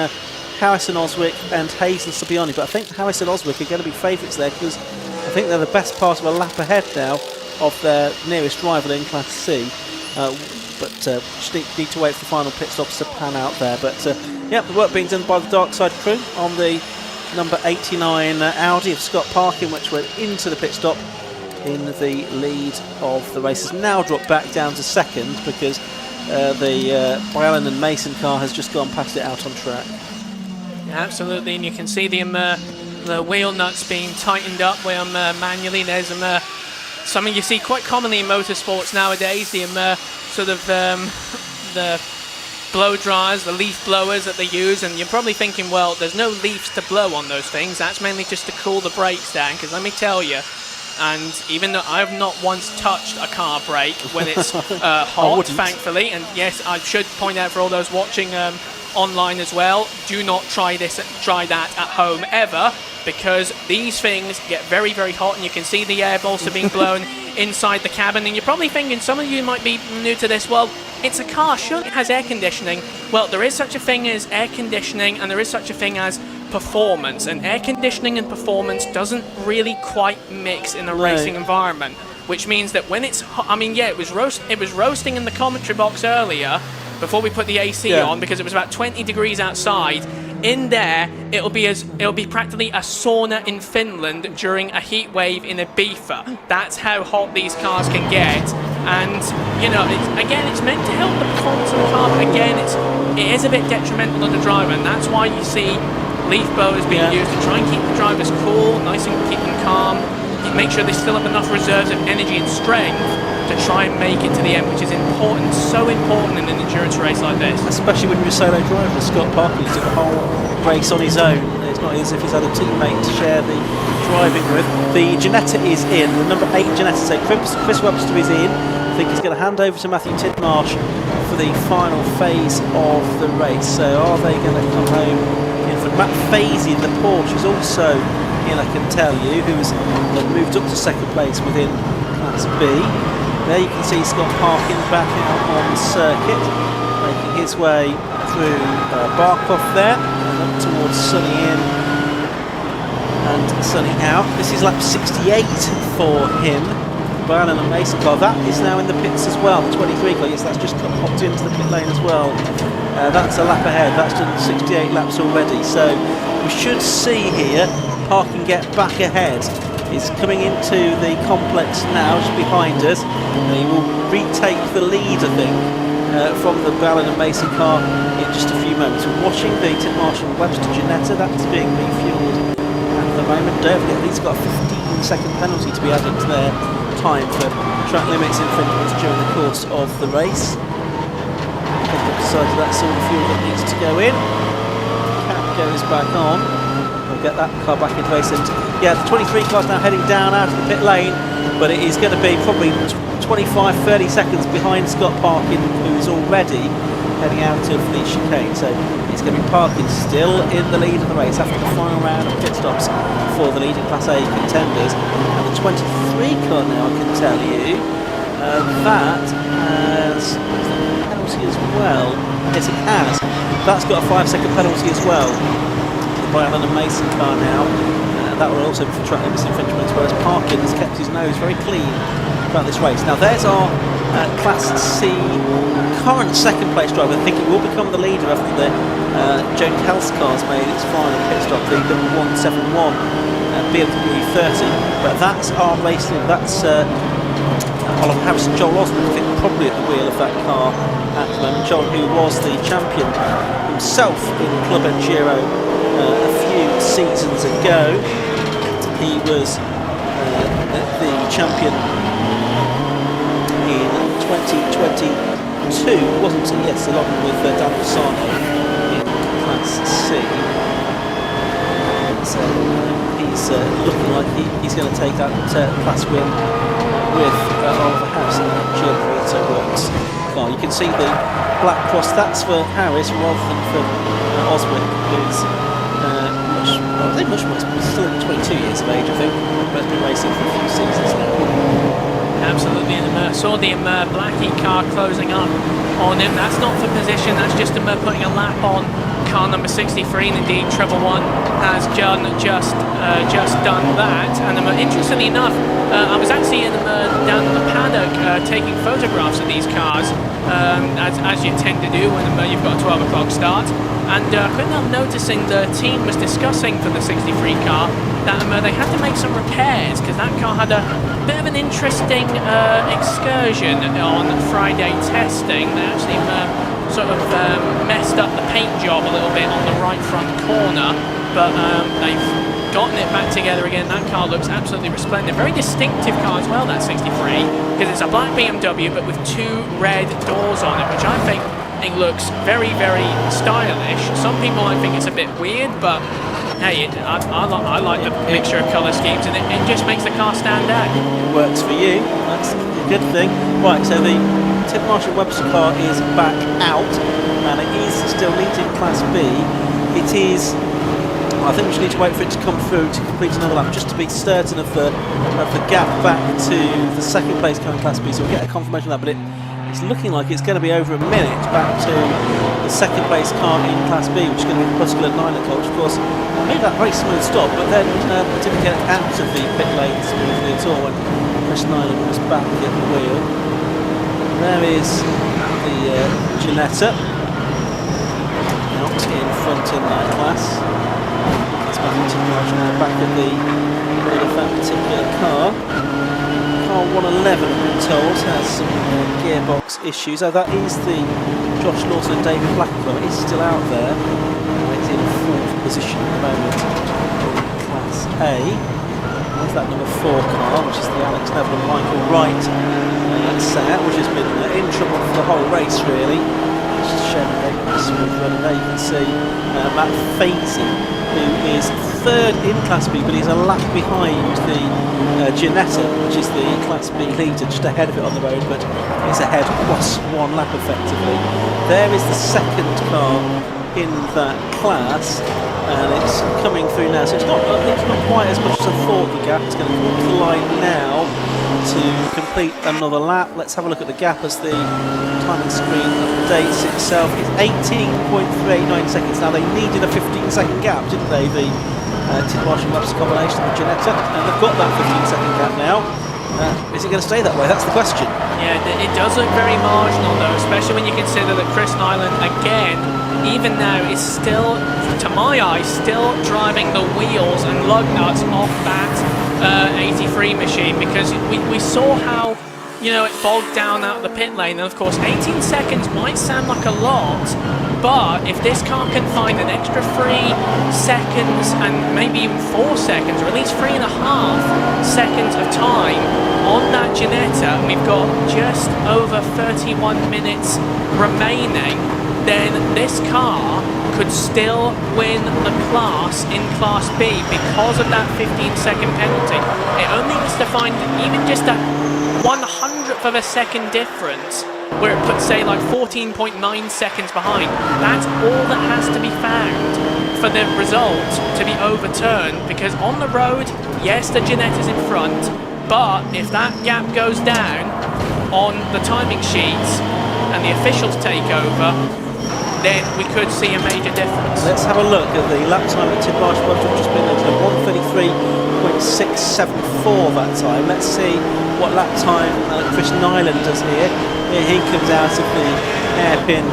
Harrison Oswick and Hayes and Subiani, but I think Harrison Oswick are going to be favourites there because I think they're the best part of a lap ahead now of their nearest rival in Class C, but just need to wait for the final pit stops to pan out there. But yeah, the work being done by the Darkside crew on the number 89 Audi of Scott Parkin, which went into the pit stop in the lead of the race, has now dropped back down to second because the Boylan and Mason car has just gone past it out on track. Yeah, absolutely, and you can see the wheel nuts being tightened up manually. There's something you see quite commonly in motorsports nowadays, the blow dryers, the leaf blowers that they use, and you're probably thinking, well, there's no leaves to blow on those things. That's mainly just to cool the brakes down, because let me tell you, and even though I have not once touched a car brake when it's hot, thankfully, and yes, I should point out for all those watching online as well, do not try that at home ever, because these things get very, very hot, and you can see the air also being blown inside the cabin. And you're probably thinking, some of you might be new to this, well, it's a car, sure, it has air conditioning. Well, there is such a thing as air conditioning, and there is such a thing as performance, and air conditioning and performance doesn't really quite mix in a racing environment, which means that when it's hot, I mean, yeah, it was roasting in the commentary box earlier before we put the AC on, because it was about 20 degrees outside. In there, it'll be practically a sauna in Finland during a heat wave in Ibiza. That's how hot these cars can get. And you know, it's meant to help the performance of the car, but again, it is a bit detrimental to the driver, and that's why you see leaf blowers being used to try and keep the drivers cool, nice and keep them calm, make sure they still have enough reserves of energy and strength to try and make it to the end, which is important, so important in an endurance race like this. Especially when you're a solo driver. Scott Parkin took the whole race on his own. It's not as if he's had a teammate to share the driving with. The Ginetta is in, the number 8 Ginetta, so Chris Webster is in. I think he's going to hand over to Matthew Tidmarsh for the final phase of the race. So are they going to come home in front? Matt Fazy in the Porsche is also in, I can tell you, who's moved up to second place within Class B. There you can see Scott Parkin back out on the circuit, making his way through Barkov there and up towards Sunny in and Sunny out. This is lap 68 for him. Brown and Mason car, that is now in the pits as well. The 23 car, yes, that's just popped into the pit lane as well. That's a lap ahead, that's done 68 laps already. So we should see here Parkin get back ahead. He's coming into the complex now, just behind us. He will retake the lead, I think, from the Ballon and Mason car in just a few moments. We're watching the Tim Marshall Webster Ginetta, that's being refueled at the moment. Don't forget, he's got a 15-second penalty to be added to their time for track limits infringements during the course of the race. They've decided that's all the fuel that needs to go in. Cap goes back on. We'll get that car back into racing. Yeah, the 23 car's now heading down out of the pit lane, but it is going to be probably 25-30 seconds behind Scott Parkin, who is already heading out of the chicane. So it's going to be Parkin still in the lead of the race after the final round of pit stops for the leading Class A contenders. And the 23 car now, I can tell you, that has a penalty as well. Yes, it has. That's got a 5-second penalty as well. The Alan and Mason car now. That will also be for track limits infringements, whereas Parkin has kept his nose very clean about this race. Now there's our Class C current second place driver. I think it will become the leader after the Joan Kels car's made its final pit stop, the W171 BMW 30. But that's our race leader. That's Oliver Harrison, Joel Osborne, I think, probably at the wheel of that car at the moment. Joel, who was the champion himself in Club Enduro a few seasons ago. He was the champion in 2022, wasn't he? Yes, along with Daniel Sarno in Class C. So he's looking like he's going to take that class win with Oliver Harrison and Giancarlo Works car. You can see the black cross, that's for Harris rather than for Oswin, who's much more, still 22 years of age, I think. But been racing for a few seasons now. Absolutely, and saw the Blackie car closing up on him. That's not for position, that's just putting a lap on car number 63, and indeed Treble One has just done that. And interestingly enough, I was actually down in the paddock taking photographs of these cars, as you tend to do when you've got a 12 o'clock start. And couldn't help noticing the team was discussing for the 63 car that they had to make some repairs because that car had a bit of an interesting excursion on Friday testing. They actually sort of messed up the paint job a little bit on the right front corner, but they've gotten it back together again. That car looks absolutely resplendent. Very distinctive car as well, that 63, because it's a black BMW but with 2 red doors on it, which I think it looks very, very stylish. Some people might think it's a bit weird, but hey, I like the mixture of colour schemes, and it just makes the car stand out. It works for you, that's a good thing. Right, so the Tim Marshall Webster car is back out, and it is still leading Class B. It is, I think we just need to wait for it to come through to complete another lap, just to be certain of the gap back to the second place car in Class B, so we'll get a confirmation of that, but it's looking like it's going to be over a minute back to the second place car in Class B, which is going to be the Bruskel at 9 o'clock, which of course made that very smooth stop, but then didn't get out of the pit lane smoothly at all when Chris Nyland was back at the wheel. There is the Ginetta out in front in that class. It's back to now back at the wheel of that particular car. Car 111, I'm told, has some gearbox issues. Oh, that is the Josh Lawson and David Black car. It is still out there. It's in 4th position at the moment in Class A. There's that number 4 car, which is the Alex Neville and Michael Wright set, which has been in trouble for the whole race, really. Just showing they smooth running. There you can see Matt Fazy, who is third in Class B, but he's a lap behind the Ginetta, which is the Class B leader, just ahead of it on the road, but it's ahead plus 1 lap effectively. There is the second car in that class, and it's coming through now, so it's not quite as much as I thought the gap. It's going to come to the line now to complete another lap. Let's have a look at the gap as the timing screen updates itself. It's 18.389 seconds. Now, they needed a 15-second gap, didn't they, the Tim Marsh and Webster combination of the Ginetta, and they've got that 15-second gap now. Is it going to stay that way? That's the question. Yeah, it does look very marginal though, especially when you consider that Chris Nyland, again, even now, is still, to my eyes, still driving the wheels and lug nuts off that 83 machine, because we saw how, you know, it bogged down out of the pit lane, and of course 18 seconds might sound like a lot, but if this car can find an extra 3 seconds and maybe even 4 seconds, or at least 3.5 seconds of time on that Ginetta, and we've got just over 31 minutes remaining, then this car could still win the class in Class B because of that 15-second penalty. It only needs to find even just that 100th of a second difference, where it puts, say, like 14.9 seconds behind. That's all that has to be found for the result to be overturned, because on the road, yes, the Ginetta's in front, but if that gap goes down on the timing sheets and the officials take over, then we could see a major difference. Let's have a look at the lap time that Tim Marsh have just been into 1:33.674 that time. Let's see what lap time Chris Nyland does here. Here he comes out of the hairpin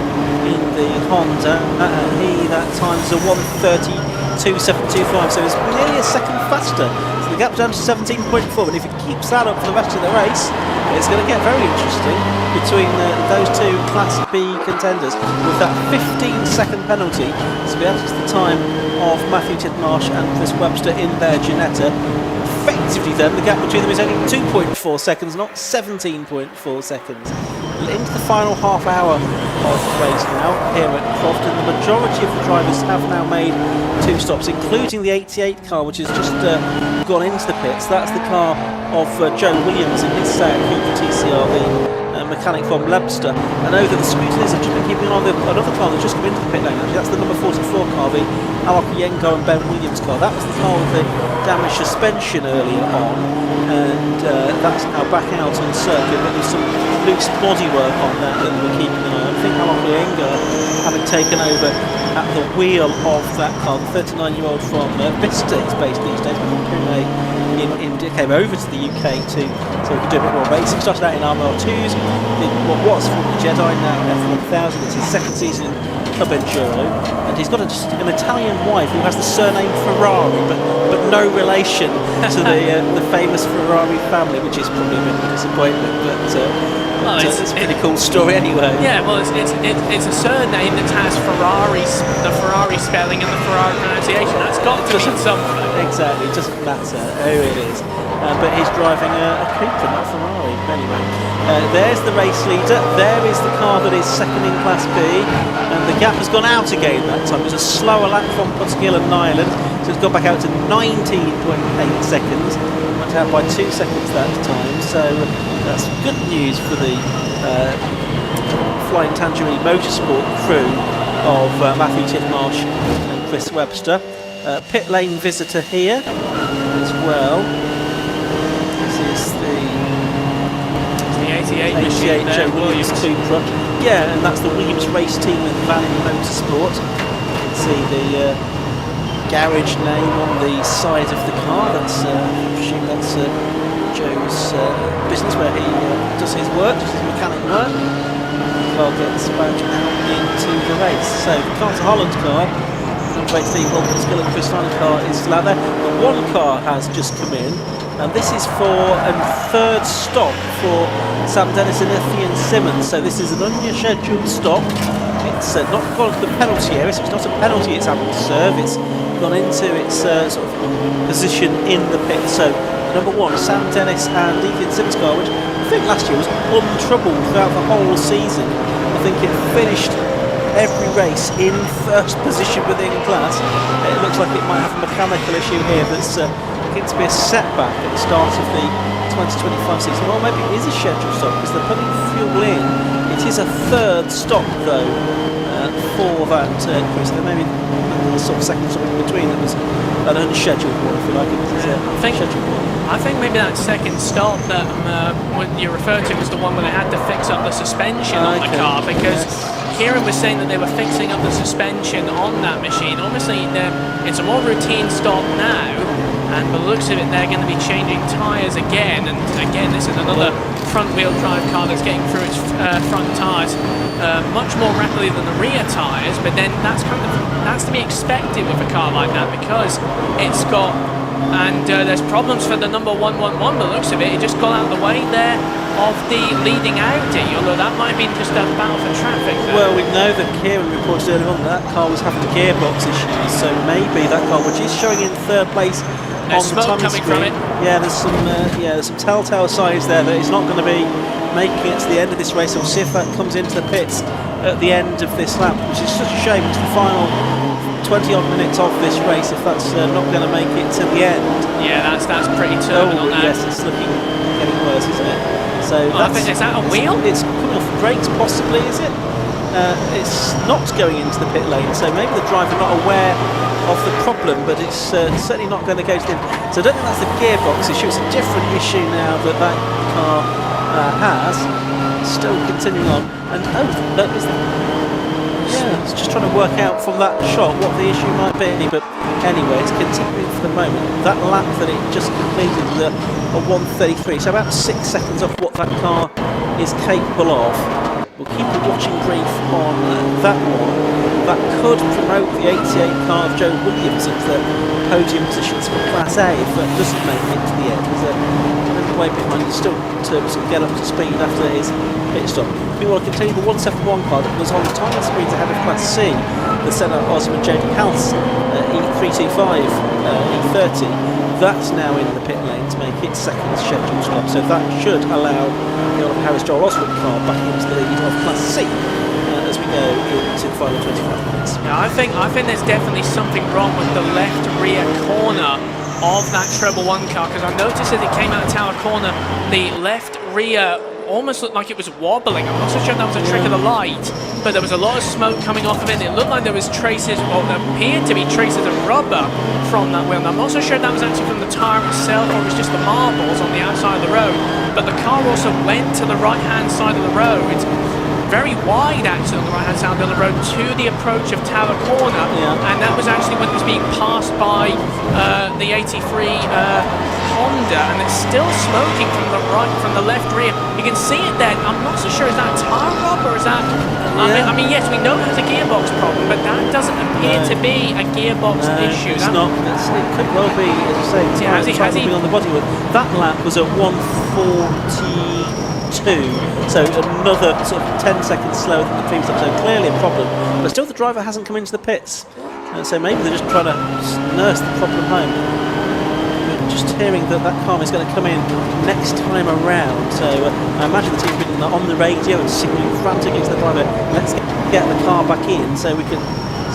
in the Honda, and that time's a 1:32.725, so it's nearly a second faster. So the gap's down to 17.4, and if he keeps that up for the rest of the race, it's going to get very interesting between those two Class B contenders, with that 15-second penalty. So we add to the time of Matthew Tidmarsh and Chris Webster in their Ginetta. Effectively then, the gap between them is only 2.4 seconds, not 17.4 seconds. Into the final half hour of the race now here at Croft, and the majority of the drivers have now made 2 stops, including the 88 car, which has just gone into the pits. That's the car of Joe Williams in his Cooper TCR, the mechanic from Webster. I know that the scrutineers have just been keeping on another car that's just come into the pit lane. Actually, that's the number 44 car, the Alok Yenko and Ben Williams car. That was the car with the damaged suspension earlier on, and that's now back out on circuit, but there's some loose bodywork on that we're keeping an eye on. I think Alok Yenko, having taken over at the wheel of that car, the 39-year-old from Vista is based these days, but came over to the UK so we could do a bit more racing. Started out in RMR2s, did what was from the Jedi, now F1000. It's his second season in Club Enduro, and he's got an Italian wife who has the surname Ferrari, but no relation to the famous Ferrari family, which is probably a bit of a disappointment, but it's a pretty cool story anyway. Yeah, well, it's a surname that has the Ferrari spelling and the Ferrari pronunciation. That's got to mean something. Exactly, it doesn't matter who it is. But he's driving a Cooper, not Ferrari. Anyway, there's the race leader. There is the car that is second in Class B, and the gap has gone out again that time. It was a slower lap from Potskill and Nyland, so it's gone back out to 19.8 seconds. Went out by 2 seconds that time, so that's good news for the Flying Tangerine Motorsport crew of Matthew Tidmarsh and Chris Webster. Pit lane visitor here as well. This is the 88 machine Joe Williams Cupra. Yeah, and that's the Williams race team in Valley Motorsport. You can see the garage name on the side of the car. That's Joe's business where he does his work, does his mechanic work. Car gets back out into the race. So the Carter Holland car, number 18, Wilkins Gill and Chris Nyland car is still out there. But one car has just come in, and this is for a third stop for Sam Dennis and Ethan Simmons. So this is an unscheduled stop. It's not gone to the penalty area, so it's not a penalty it's having to serve. It's gone into its sort of position in the pit. So number 1, Sam Dennis and Ethan Simmons car, which I think last year was untroubled throughout the whole season. I think it finished every race in first position within class. It looks like it might have a mechanical issue here that's going to be a setback at the start of the 2025 season. Well, maybe it is a scheduled stop because they're putting fuel in. It is a third stop though for that Chris. There may be a sort of second stop in between that was an unscheduled one, if you like. It was a scheduled one. I think maybe that second stop that what you referred to was the one where they had to fix up the suspension on the car, because Kieran was saying that they were fixing up the suspension on that machine. Obviously, it's a more routine stop now, and by the looks of it, they're going to be changing tyres again. And again, this is another front-wheel drive car that's getting through its front tyres much more rapidly than the rear tyres. But then that's to be expected with a car like that, because it's got. And there's problems for the number 111 by the looks of it. It just got out of the way there of the leading Audi, although that might have been just a battle for traffic there. Well, we know that Kieran reported earlier on that car was having gearbox issues, so maybe that car, which is showing in third place on the timing coming screen, from it. Yeah, there's some telltale signs there that it's not going to be making it to the end of this race. We'll see if that comes into the pits at the end of this lap, which is such a shame. It's the final 20 odd minutes of this race if that's not going to make it to the end. Yeah, that's pretty turbulent now. Yes, it's looking getting worse, isn't it? So is that a wheel? It's coming off the brakes, possibly, is it? It's not going into the pit lane, so maybe the driver not aware of the problem, but it's certainly not going to go to the end. So I don't think that's the gearbox issue. It's a different issue now that car has. Still continuing on, and that is. Yeah, it's just trying to work out from that shot what the issue might be, but anyway, it's continuing for the moment. That lap that it just completed was a 1:33, so about 6 seconds off what that car is capable of. We'll keep a watching brief on that one. That could promote the 88 car of Joe Williams into the podium positions for Class A if that doesn't make it to the end. There's a little way behind, still to get up to speed after his pit stop. We want to continue the 171 car that was on the timing screens ahead of Class C, the Senna Osman JD House E325 E30. That's now in the pit lane to make its second scheduled stop, so that should allow the Oliver Harris Joel Oswald car back into the lead of Class C as we go into the final 25 minutes. Yeah, I think there's definitely something wrong with the left rear corner of that Treble 1 car, because I noticed as it came out of Tower Corner, the left rear almost looked like it was wobbling. I'm not so sure that was a trick of the light, but there was a lot of smoke coming off of it. It looked like there was traces, or there appeared to be traces of rubber from that wheel. And I'm not so sure that was actually from the tyre itself, or it was just the marbles on the outside of the road. But the car also went to the right-hand side of the road. It's very wide actually on the right-hand side of the road to the approach of Tower Corner, and that was actually when it was being passed by the 83 Honda, and it's still smoking from the left rear. You can see it there. I'm not so sure, is that tyre rub or is that? I mean, yes, we know it has a gearbox problem, but that doesn't appear to be a gearbox issue. It's not. It could well be, as I say, has he on the bodywork. That lap was at 1:42, so another sort of 10 seconds slower than the previous lap. So clearly a problem, but still the driver hasn't come into the pits. So maybe they're just trying to nurse the problem home. Just hearing that car is going to come in next time around, so I imagine the team's been on the radio and signaling frantically to the driver, let's get the car back in so we can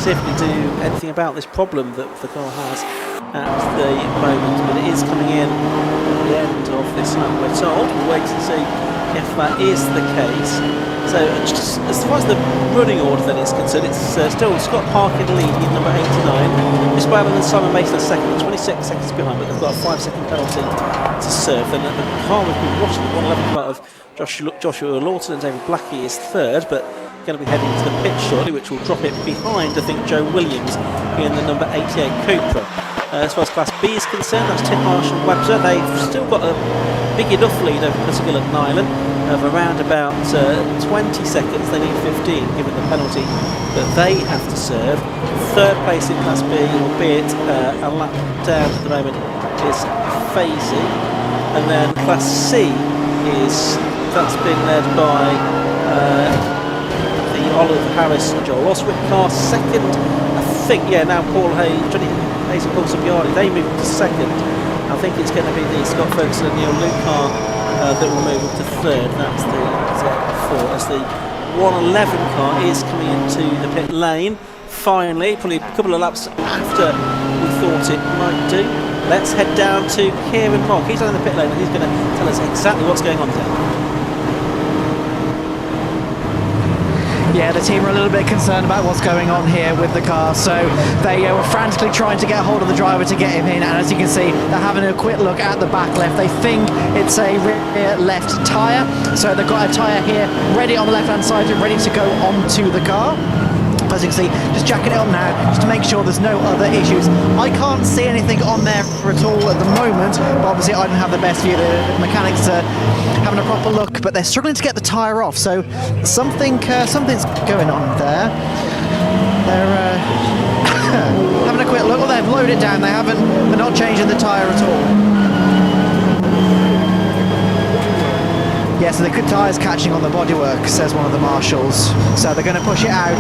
see if we can do anything about this problem that the car has at the moment. But it is coming in at the end of this lap, we're told. We'll wait and see if that is the case. So just as far as the running order then is concerned, it's still Scott Parker in the lead in number 89. Chris Bowden and Simon Mason are second, 26 seconds behind, but they've got a 5-second penalty to serve. Then the car we've been watching, the 111 part of Joshua Lawton and David Blackie is third, but going to be heading to the pit shortly, which will drop it behind, I think, Joe Williams in the number 88 Cupra. As far as Class B is concerned, that's Tim Marsh and Webster. They've still got a big enough lead over Cuttigill and Nyland of around about 20 seconds. They need 15 given the penalty that they have to serve. Third place in Class B, albeit a lap down at the moment, is Fazy. And then Class C that's been led by the Oliver Harris and Joel Oswick car. Second, I think, now Paul Hayes, Johnny Hayes and Paul Sabiani, they move to second. I think it's going to be the Scott Ferguson and Neil Luke car that will move up to third. That's the four. That's the 111 car is coming into the pit lane. Finally, probably a couple of laps after we thought it might do. Let's head down to Kieran Mock. He's on the pit lane and he's going to tell us exactly what's going on there. Yeah, the team are a little bit concerned about what's going on here with the car, so they were frantically trying to get hold of the driver to get him in, and as you can see, they're having a quick look at the back left. They think it's a rear left tyre, so they've got a tyre here ready on the left-hand side and ready to go onto the car. As you can see, just jacking it on now, just to make sure there's no other issues. I can't see anything on there at all at the moment, but obviously I don't have the best view. The mechanics are having a proper look, but they're struggling to get the tyre off, so something's going on there. They're having a quick look. Well, they've loaded it down. They're not changing the tyre at all. Yeah, so the tyre's catching on the bodywork, says one of the marshals. So they're going to push it out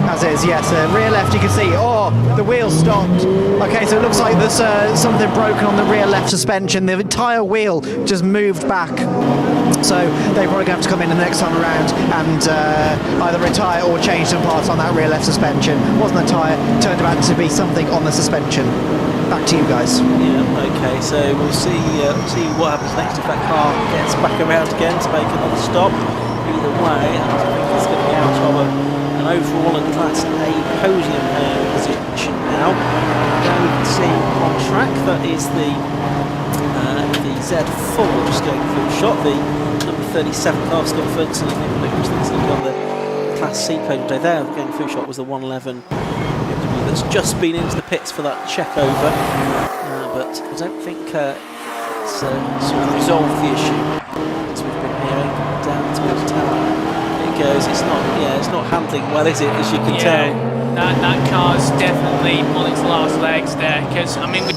as is. Yes, rear left, you can see. Oh, the wheel stopped. Okay, so it looks like there's something broken on the rear left suspension. The entire wheel just moved back. So they're probably going to have to come in the next time around and either retire or change some parts on that rear left suspension. Wasn't a tyre, turned out to be something on the suspension. Back to you guys. Yeah, okay, so we'll see what happens next if that car gets back around again to make another stop. Either way, I think it's going to be out of an overall and Class A podium position now. Now we can see on track that is the Z4 just going full shot, the number 37 car, Scott Ferguson and Nick Williams, that's going to be on the Class C podium day there. The going full shot was the 111 that's just been into the pits for that check over, but I don't think it's sort of resolved the issue as we've been hearing down towards the tower. It goes. It's not handling well, is it? As you can tell. That car's definitely on its last legs there, because I mean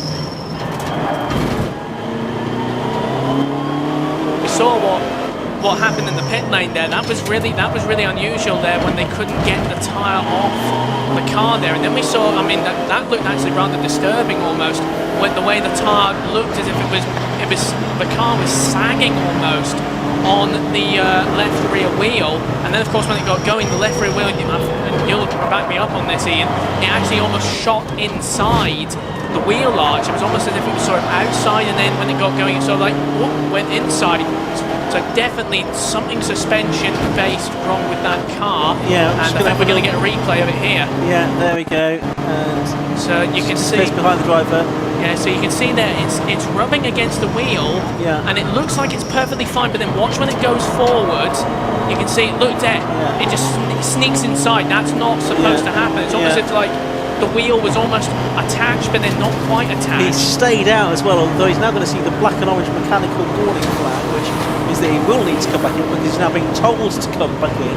we saw what happened in the pit lane there. That was really unusual there when they couldn't get the tyre off the car there, and then we saw, I mean, that looked actually rather disturbing almost, when the way the tyre looked as if the car was sagging almost on the left rear wheel, and then of course when it got going, the left rear wheel, and you'll back me up on this, Ian, it actually almost shot inside the wheel arch. It was almost as if it was sort of outside, and then when it got going, it sort of like went inside. So definitely something suspension based wrong with that car. Yeah, and I think we're going to get a replay of it here. Yeah, there we go. And so you can see behind the driver. Yeah, so you can see there it's rubbing against the wheel. Yeah. And it looks like it's perfectly fine, but then watch when it goes forward. You can see it it just sneaks inside. That's not supposed to happen. It's almost as if like the wheel was almost attached, but then not quite attached. He's stayed out as well, although he's now going to see the black and orange mechanical warning flag, which is that he will need to come back in, because he's now being told to come back in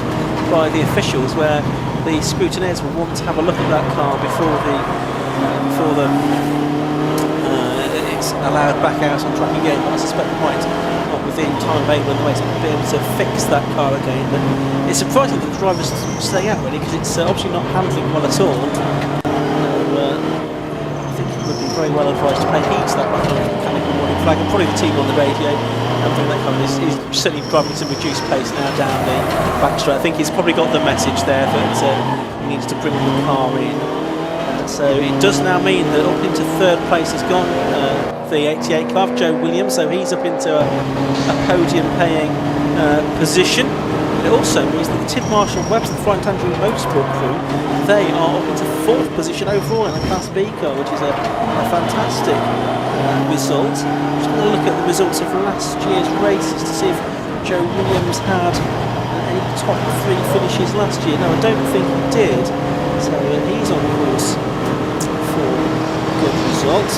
by the officials, where the scrutineers will want to have a look at that car before it's allowed back out on track again. But I suspect they might not within time available in the way to be able to fix that car again. But it's surprising that the driver's staying out, really, because it's obviously not handling well at all. I think he would be very well advised to pay heed to that mechanical warning flag, and probably the team on the radio. I think that car is certainly driving some reduced pace now down the back straight. I think he's probably got the message there that he needs to bring the car in. So it does now mean that up into third place has gone the 88 car, Joe Williams, so he's up into a podium paying position. It also means that the Tid Marshall Webster Flying Tangerine Motorsport crew, they are up into fourth position overall in a Class B car, which is a fantastic result. I'm just going to look at the results of last year's races to see if Joe Williams had any top three finishes last year. No, I don't think he did. So he's on course for a good result.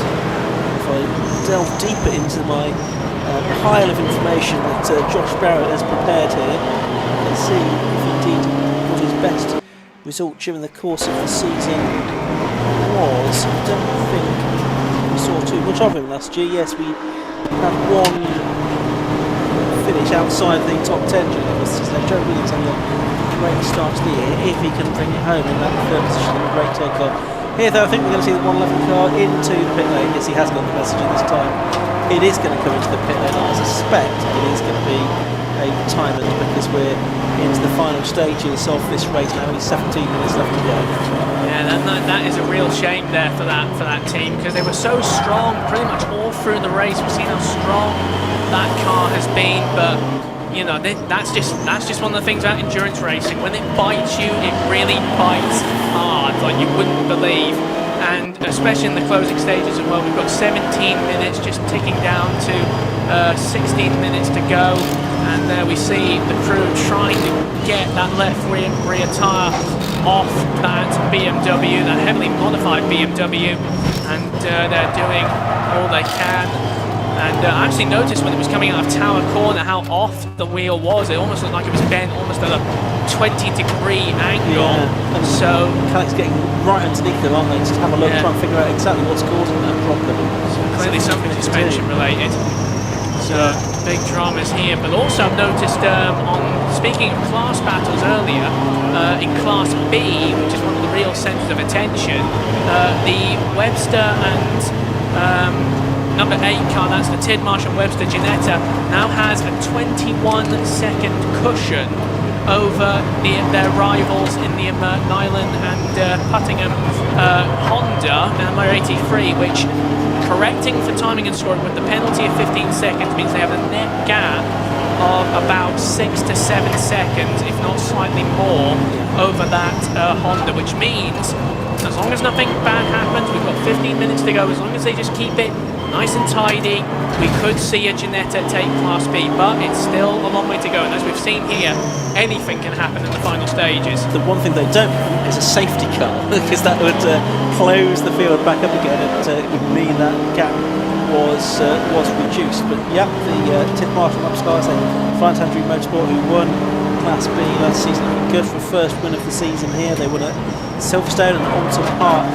If I delve deeper into my pile of information that Josh Barrett has prepared here, I can see if indeed what his best result during the course of the season was. I don't think we saw too much of him last year. Yes, we had one finish outside the top 10 during the season. Joe Williams had a great start to the year. If he can bring it home in that third position, a great takeoff. Here though, I think we're going to see the 111 car into the pit lane. Yes, he has got the message this time. It is going to come into the pit lane. I suspect it is going to be a retirement because we're into the final stages of this race now. Only 17 minutes left to go. Yeah, that is a real shame there for that team, because they were so strong pretty much all through the race. We've seen how strong that car has been, but you know, that's just one of the things about endurance racing. When it bites you, it really bites hard, like you wouldn't believe. And especially in the closing stages as well, we've got 17 minutes just ticking down to 16 minutes to go. And there we see the crew trying to get that left rear tyre off that BMW, that heavily modified BMW. And they're doing all they can. And I actually noticed when it was coming out of Tower Corner how off the wheel was. It almost looked like it was bent almost at a 20-degree angle. Yeah. So Mechanics getting right underneath them, aren't they? Just have a look, try and figure out exactly what's causing that problem. clearly something suspension related. So big dramas here. But also I've noticed speaking of class battles earlier, in Class B, which is one of the real centres of attention, the Webster and number 8 car, that's the Tidmarsh and Webster Ginetta, now has a 21-second cushion over their rivals in the Nyland and Puttingham Honda, number 83, which, correcting for timing and scoring with the penalty of 15 seconds, means they have a net gap of about 6 to 7 seconds, if not slightly more, over that Honda, which means as long as nothing bad happens, we've got 15 minutes to go, as long as they just keep it nice and tidy, we could see a Ginetta take Class B, but it's still a long way to go, and as we've seen here, anything can happen in the final stages. The one thing they don't want is a safety car, because that would close the field back up again, and it would mean that gap was reduced. But yeah, the Tidmarsh and Upscars, a Flying Tangerine Motorsport who won Class B last season, looking good for a first win of the season here. They won at Silverstone and Alton Park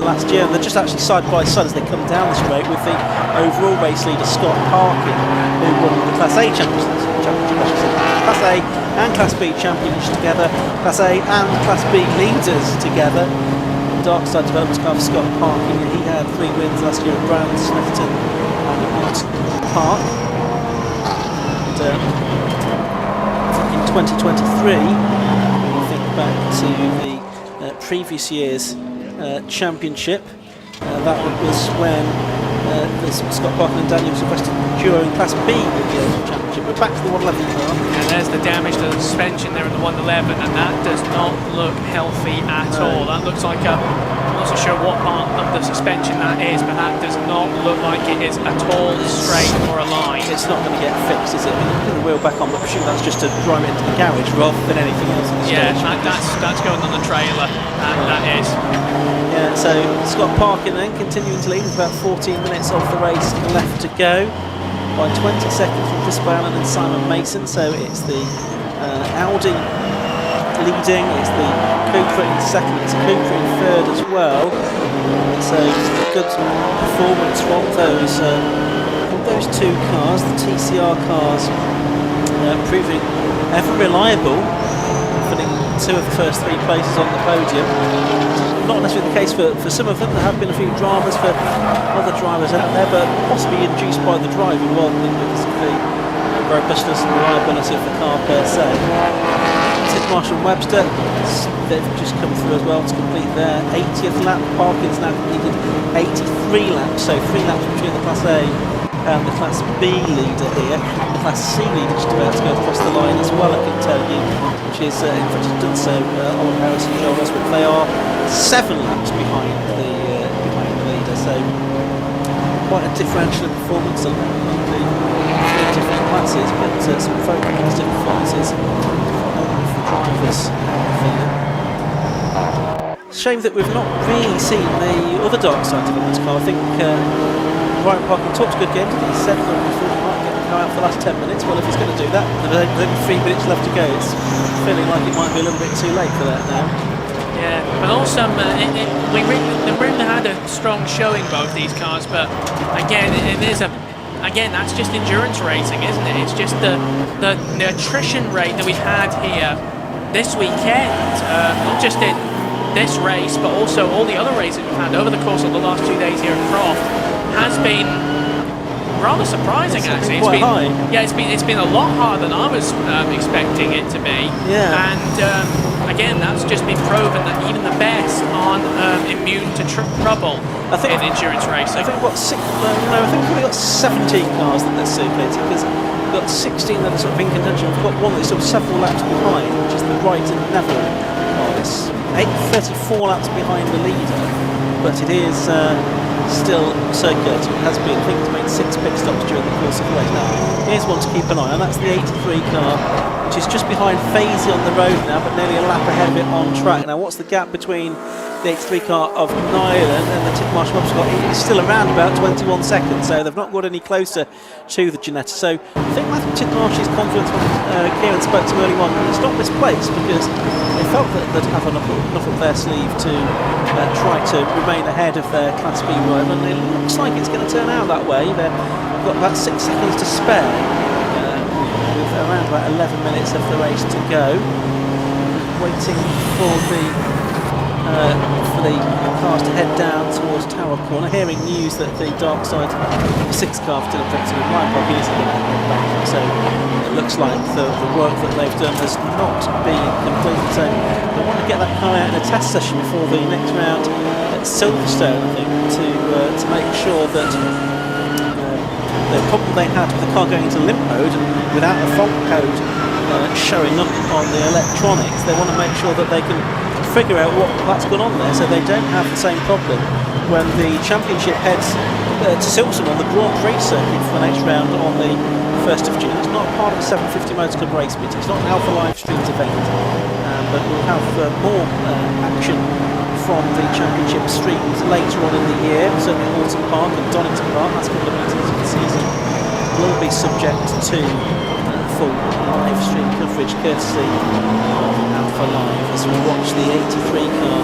last year, and they're just actually side by side as they come down the straight with the overall race leader Scott Parkin, who won the Class A championship, Class A and Class B championships together, Class A and Class B leaders together. Darkside development car for Scott Parkin, he had 3 wins last year at Brown, Snifton and Alton Park. And, in 2023, think back to the previous year's championship. That was when Scott Parkin and Daniel Sylvester duo in Class B with the championship. But back to the 111 car. And there's the damage to the suspension there in the 111, and that does not look healthy at all. That looks like I'm not so sure what part of the suspension that is, but that does not look like it is at all straight or aligned. It's not going to get fixed, is it? Put the wheel back on, but I presume that's just to drive it into the garage rather than anything else. Yeah, that's going on the trailer. That is. Yeah, so Scott Parkin then continuing to lead with about 14 minutes of the race left to go, by 20 seconds from Chris Allen and Simon Mason. So it's the Audi leading, it's the Cupra in second, it's a Cupra in third as well. So good performance from those two cars, the TCR cars, proving ever reliable, filling 2 of the first 3 places on the podium. Not necessarily the case for some of them. There have been a few dramas for other drivers out there, but possibly induced by the driving rather than because of the robustness and reliability of the car per se. Tidmarsh and Webster, they've just come through as well to complete their 80th lap. Parkin's now completed 83 laps, so 3 laps between the Class A and the Class B leader here. The Class C leader just about to go across the line as well, I can tell you, which is in fact has done so on Harris and Joel Westbrook. They are 7 laps behind the leader, so quite a differential performance among the different classes, but some very competitive performances for drivers. Shame that we've not really seen the other Darkside development car. I think Ryan Parkin talked a good game, he said that we thought he might get to go out for the last 10 minutes. Well, if he's going to do that, there's only 3 minutes left to go. It's feeling like it might be a little bit too late for that now. Yeah, but also they really had a strong showing, both these cars, but again, that's just endurance racing, isn't it? It's just the attrition rate that we've had here this weekend, not just in this race, but also all the other races we've had over the course of the last 2 days here at Croft, has been rather surprising It's actually. quite high. Yeah, it's been a lot harder than I was expecting it to be. Yeah. And again, that's just been proven that even the best aren't immune to trouble in endurance racing. I think we've got I think we've got 17 cars that they're circulating, because we've got 16 that are sort of in contention. We've got one that's sort of several laps behind, which is the Brighton Neville car. It's 34 laps behind the leader, but it is still circulating. It has been, I think it's made 6 pit stops during the course of the race. Now, here's one to keep an eye on. That's the 83 car, which is just behind Fazy on the road now, but nearly a lap ahead of it on track. Now, what's the gap between the 83 car of Nyland and the Tidmarsh Motorsport car? It's still around about 21 seconds, so they've not got any closer to the Ginetta. So I think Matthew Tidmarsh's confidence when Kieran spoke to him early on, it's not misplaced, because they felt that they'd have enough up their sleeve to try to remain ahead of their Class B rival, and it looks like it's going to turn out that way. They've got about 6 seconds to spare, with around about 11 minutes of the race to go, waiting for the cars to head down towards Tower Corner. Hearing news that the Darkside 6 car for Dylan Vector and Ryan Park is going to head back, so it looks like the work that they've done has not been completed. So they want to get that car out in a test session before the next round at Silverstone, I think, to make sure that the problem they had with the car going into limp mode and without the fault code showing up on the electronics, they want to make sure that they can figure out what's gone on there, so they don't have the same problem when the championship heads to Silverstone on the Grand Prix circuit for the next round on the 1st of June. It's not part of the 750 Motor Club race meeting, it's not an Alpha Live streamed event, but we'll have more action from the championship streams later on in the year. Certainly Alton Park and Donington Park, that's couple of meetings of the season will be subject to full live stream coverage courtesy of Alpha Live as we watch the 83 car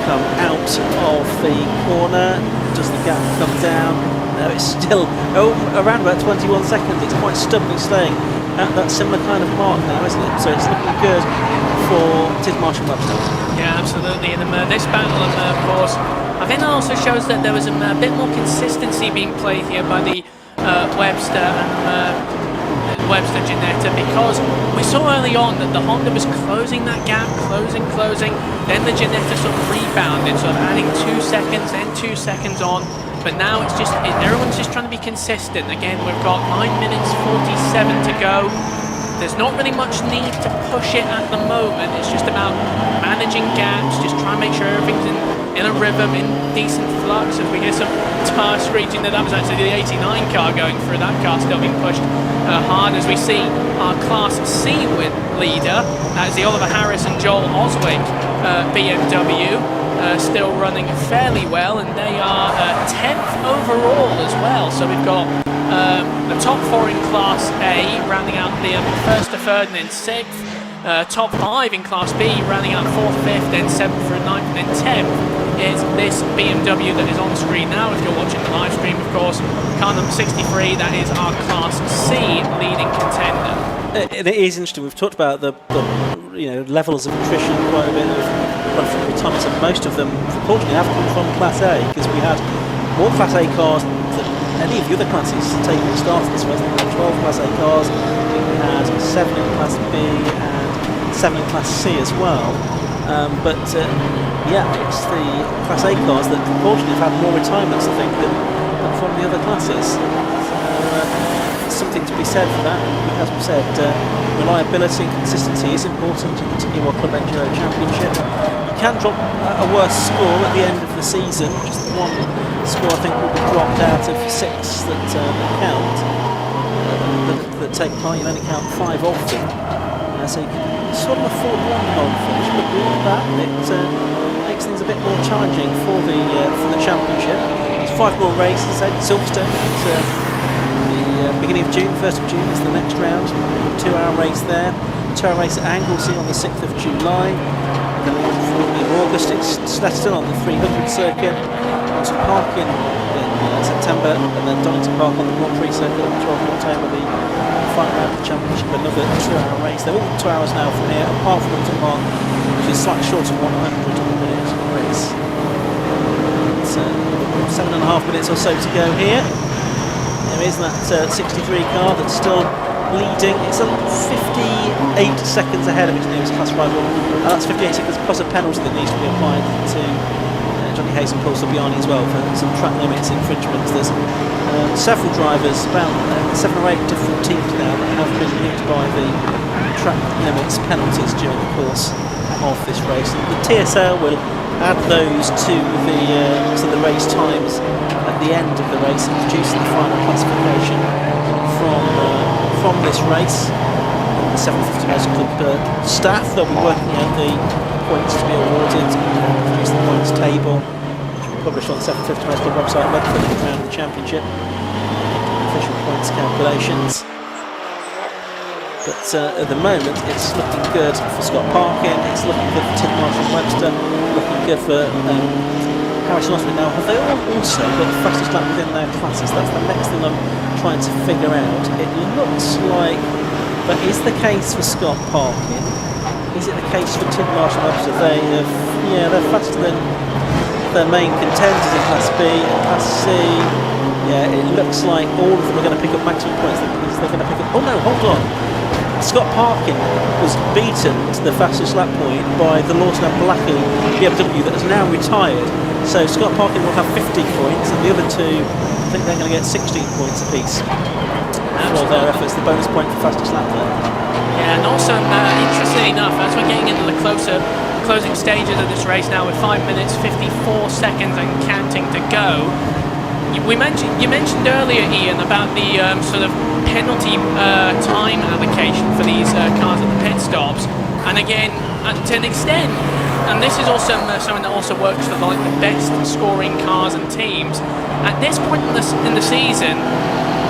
come out of the corner. Does the gap come down? No, it's still around about 21 seconds. It's quite stubbornly staying at that similar kind of mark now, isn't it? So it's looking good for Tidmarsh and Webster. Yeah, absolutely. And this battle, of course, I think it also shows that there was a bit more consistency being played here by the Webster and Webster Ginetta, because we saw early on that the Honda was closing that gap, closing, then the Ginetta sort of rebounded, sort of adding 2 seconds, then 2 seconds on, but now it's just, everyone's just trying to be consistent. Again, we've got 9 minutes 47 to go. There's not really much need to push it at the moment. It's just about managing gaps, just trying to make sure everything's in a rhythm, in decent flux. As we hear some tire screeching, that was actually the 89 car going through. That car still being pushed hard, as we see our Class C leader. That is the Oliver Harris and Joel Oswick BMW, still running fairly well, and they are 10th overall as well. So we've got the top 4 in Class A, rounding out the 1st to 3rd and then 6th. Top 5 in Class B, rounding out 4th, 5th, then 7th through 9th, and then 10th is this BMW that is on screen now. If you're watching the live stream, of course, car number 63, that is our Class C leading contender. It is interesting. We've talked about the levels of attrition quite a bit of retirements, and most of them, unfortunately, have come from Class A, because we had more Class A cars than any of the other classes taking the start of this race. We had 12 Class A cars, we had 7 in Class B and 7 in Class C as well. It's the Class A cars that unfortunately have had more retirements, I think, than from the other classes. So something to be said for that. As we said, reliability and consistency is important in the TDI Club Enduro Championship. You can drop a worse score at the end of the season. Just one score, I think, will be dropped out of 6 that count, that take part. You only count 5 of them. So you can sort of afford one home finish, but beyond that, it makes things a bit more challenging for the championship. There's 5 more races at Silverstone. The beginning of June, 1st of June is the next round. 2-hour race there. 2-hour race at Anglesey on the 6th of July. And then in August it's Snetterton on the 300 circuit. Alton Park in September, and then Donington Park on the Grand Prix circuit on the 12th of October. The final round of the championship, another 2-hour race. They're all 2 hours now from here, apart from Alton Park, which is slightly short of 100-minute race. It's 7.5 minutes or so to go here. There is, and that 63 car that's still leading. It's 58 seconds ahead of its nearest class rival. That's 58 seconds plus a penalty that needs to be applied to Johnny Hayes and Paul Sobbiani as well for some track limits infringements. There's several drivers, about 7 or 8 different teams now that have been hit by the track limits penalties during the course of this race. The TSL will add those to the race times at the end of the race and produce the final classification from this race. The 750 Motor Club staff, they'll be working out the points to be awarded and produce the points table, which will be published on the 750 Motor Club website ready for the round of the championship. Official points calculations. But at the moment, it's looking good for Scott Parkin, it's looking good for Tim Marshall Webster, looking good for Harrison Osman. Now, have they all also got the fastest lap within their classes? That's the next thing I'm trying to figure out. It looks like that is the case for Scott Parkin. Is it the case for Tim Marshall Webster? They're faster than their main contenders in Class B and Class C. Yeah, it looks like all of them are going to pick up maximum points. They're going to pick up. Oh no, hold on. Scott Parkin was beaten to the fastest lap point by the Lawson and Blackie BMW that has now retired. So Scott Parkin will have 15 points, and the other two, I think they're going to get 16 points apiece for their efforts. The bonus point for fastest lap there. Yeah, and also, interestingly enough, as we're getting into the closing stages of this race now, with 5 minutes 54 seconds and counting to go. You mentioned earlier, Ian, about the sort of penalty time allocation for these cars at the pit stops, and again, to an extent, and this is also something that also works for like the best scoring cars and teams. At this point in the season,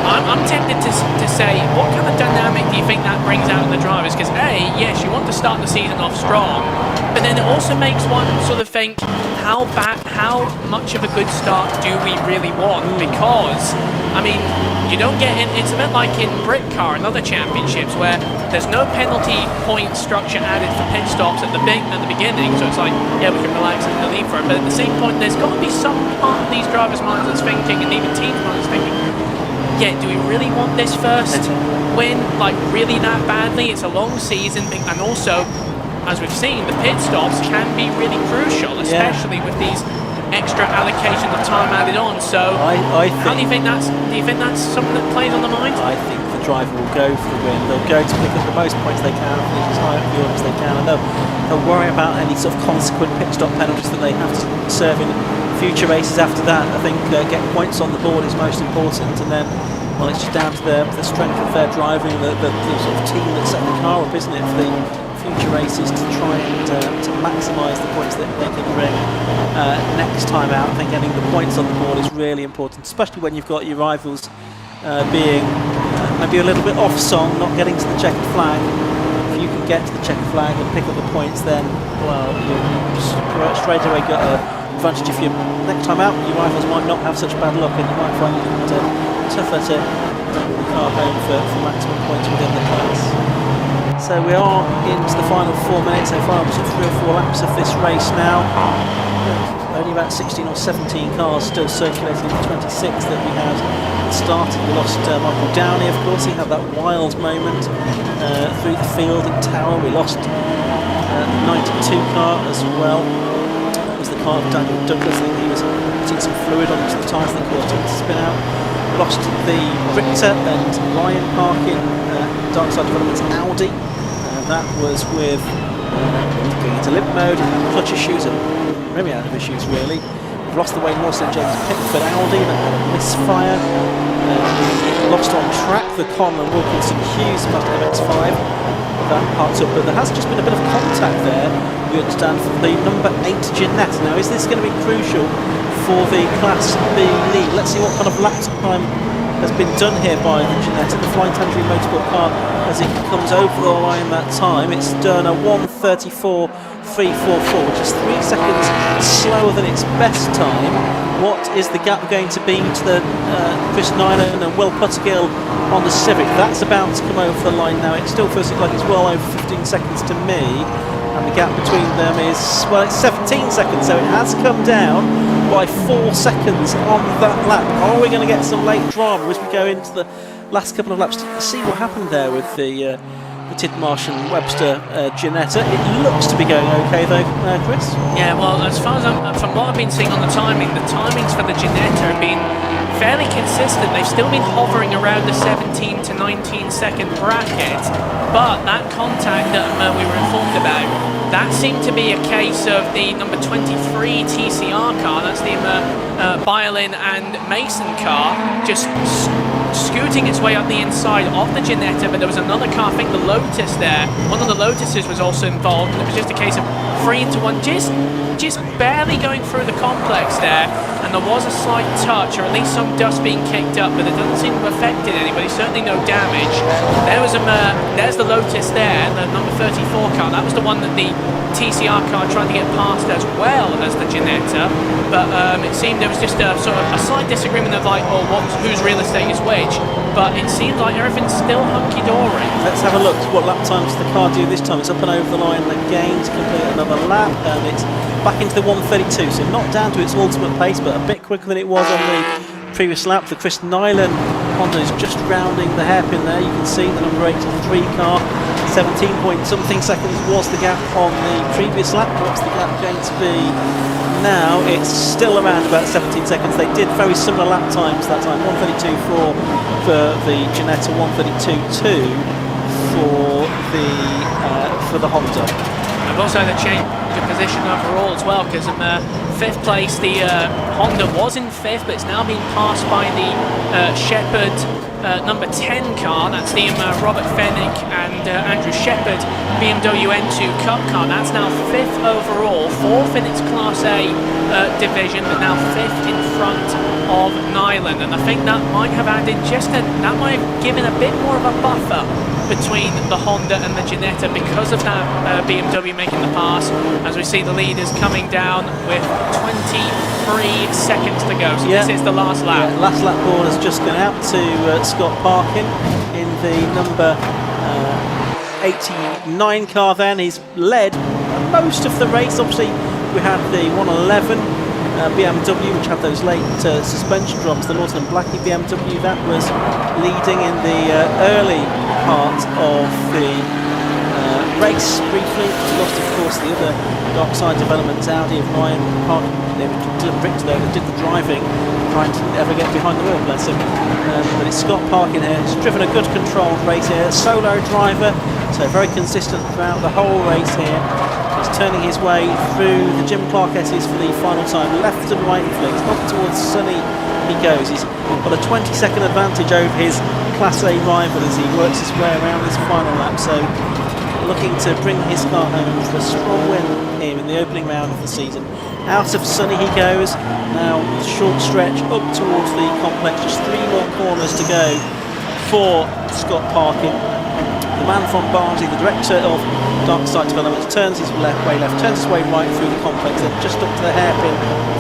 I'm tempted to say, what kind of dynamic do you think that brings out in the drivers? Because yes, you want to start the season off strong, but then it also makes one sort of think, how much of a good start do we really want? Because, I mean, you don't get in, it's a bit like in Britcar and other championships where there's no penalty point structure added for pit stops at the beginning, so it's like, yeah, we can relax and leave for it, but at the same point, there's got to be some part of these drivers' minds that's thinking, and even teams' minds thinking, yeah, do we really want this first win, like really that badly? It's a long season, and also, as we've seen, the pit stops can be really crucial, especially with these extra allocations of time added on. So, how do you think that's something that plays on the mind? I think the driver will go for the win. They'll go to pick up the most points they can, finish as high up the order as they can, and they'll worry about any sort of consequent pit stop penalties that they have to serve in future races after that. I think getting points on the board is most important, and then, well, it's just down to the strength of their driving, the sort of team that set the car up, isn't it, for the future races, to try and to maximise the points that they can bring next time out. I think getting the points on the board is really important, especially when you've got your rivals being maybe a little bit off song, not getting to the checkered flag. If you can get to the checkered flag and pick up the points, then, well, you've straight away got an advantage. If you next time out, your rivals might not have such bad luck, and you might find it tougher to bring the car home for maximum points within the class. So we are into the final 4 minutes, so final 3 or 4 laps of this race now. Only about 16 or 17 cars still circulating in the 26 that we had started. We lost Michael Downey, of course. He had that wild moment through the field at Tower. We lost the 92 car as well. That was the car of Daniel Douglas. I think he was putting some fluid onto the tyres that caused him to spin out. We lost the Richter and Ryan Parkin, Darkside Developments Audi. That was with going into limp mode, clutch issues, and really out of issues really. We've lost the Wayne Lawson and James Pickford Audi, that had a misfire. We lost on track the Conor Wilkinson Hughes Mazda MX-5. That part's up, but there has just been a bit of contact there, we understand, for the number 8 Jeanette. Now, is this going to be crucial for the Class B lead? Let's see what kind of lap time has been done here by the Jeanette and the Flying Tangerine Motorsport car as it comes over the line that time. It's done a 1:34.344, which is 3 seconds slower than its best time. What is the gap going to be to the Chris Nyland and Will Puttergill on the Civic? That's about to come over the line now. It still feels like it's well over 15 seconds to me, and the gap between them is, well, it's 17 seconds, so it has come down. by 4 seconds on that lap. Are we going to get some late drama as we go into the last couple of laps to see what happened there with the Tidmarsh and Webster Ginetta? It looks to be going okay though, Chris. Yeah, well, as far as from what I've been seeing on the timings for the Ginetta have been fairly consistent. They've still been hovering around the 17 to 19 second bracket, but that contact that we were informed about, that seemed to be a case of the number 23 TCR car, that's the Biolin and Mason car, just scooting its way up the inside of the Ginetta, but there was another car, I think the Lotus there, one of the Lotuses was also involved, and it was just a case of 3 into 1, just barely going through the complex there, and there was a slight touch, or at least some dust being kicked up, but it doesn't seem to have affected anybody, certainly no damage. There's the Lotus there, the number 34 car, that was the one that the TCR car tried to get past as well as the Ginetta, but it seemed there was just a sort of a slight disagreement of like, whose real estate is which, but it seemed like everything's still hunky-dory. Let's have a look at what lap times the car do this time. It's up and over the line again to complete another lap, and it's back into the 1:32, so not down to its ultimate pace, but a bit quicker than it was on the previous lap. The Chris Nyland Honda is just rounding the hairpin there. You can see the number 83 car, 17 point something seconds was the gap on the previous lap. What's the gap going to be now? It's still around about 17 seconds. They did very similar lap times that time, 1:32.4 for the Ginetta, 1:32.2 for the Honda. I've also had a change of position overall as well, because in 5th place the Honda was in 5th, but it's now been passed by the Shepherd number 10 car, that's the Robert Fennick and Andrew Shepherd BMW N2 Cup car. That's now 5th overall, 4th in its Class A division, but now 5th in front of Nyland, and I think that might have added that might have given a bit more of a buffer between the Honda and the Ginetta because of that BMW making the pass, as we see the leaders coming down with 23 seconds to go. So this is the last lap. Yeah, last lap ball has just gone out to Scott Parkin in the number 89 car then. He's led most of the race. Obviously we had the 111 BMW, which had those late suspension drops, the Norton and Blackie BMW, that was leading in the early part of the race briefly. Lost, of course, the other Darkside developments, Audi of Ryan Park. They were Dylan Richter there that did the driving, trying to never get behind the wheel, bless him. But it's Scott Parkin here. He's driven a good controlled race here, solo driver, so very consistent throughout the whole race here. He's turning his way through the Jim Clark S's for the final time, left and right flicks, up towards Sunny he goes. He's got a 20-second advantage over his Class A rival as he works his way around this final lap, so looking to bring his car home for a strong win here in the opening round of the season. Out of Sunny he goes, now short stretch up towards the complex, just 3 more corners to go for Scott Parkin. The man from Barnsley, the director of Darkside Developments, turns his way left, turns his way right through the complex, then just up to the hairpin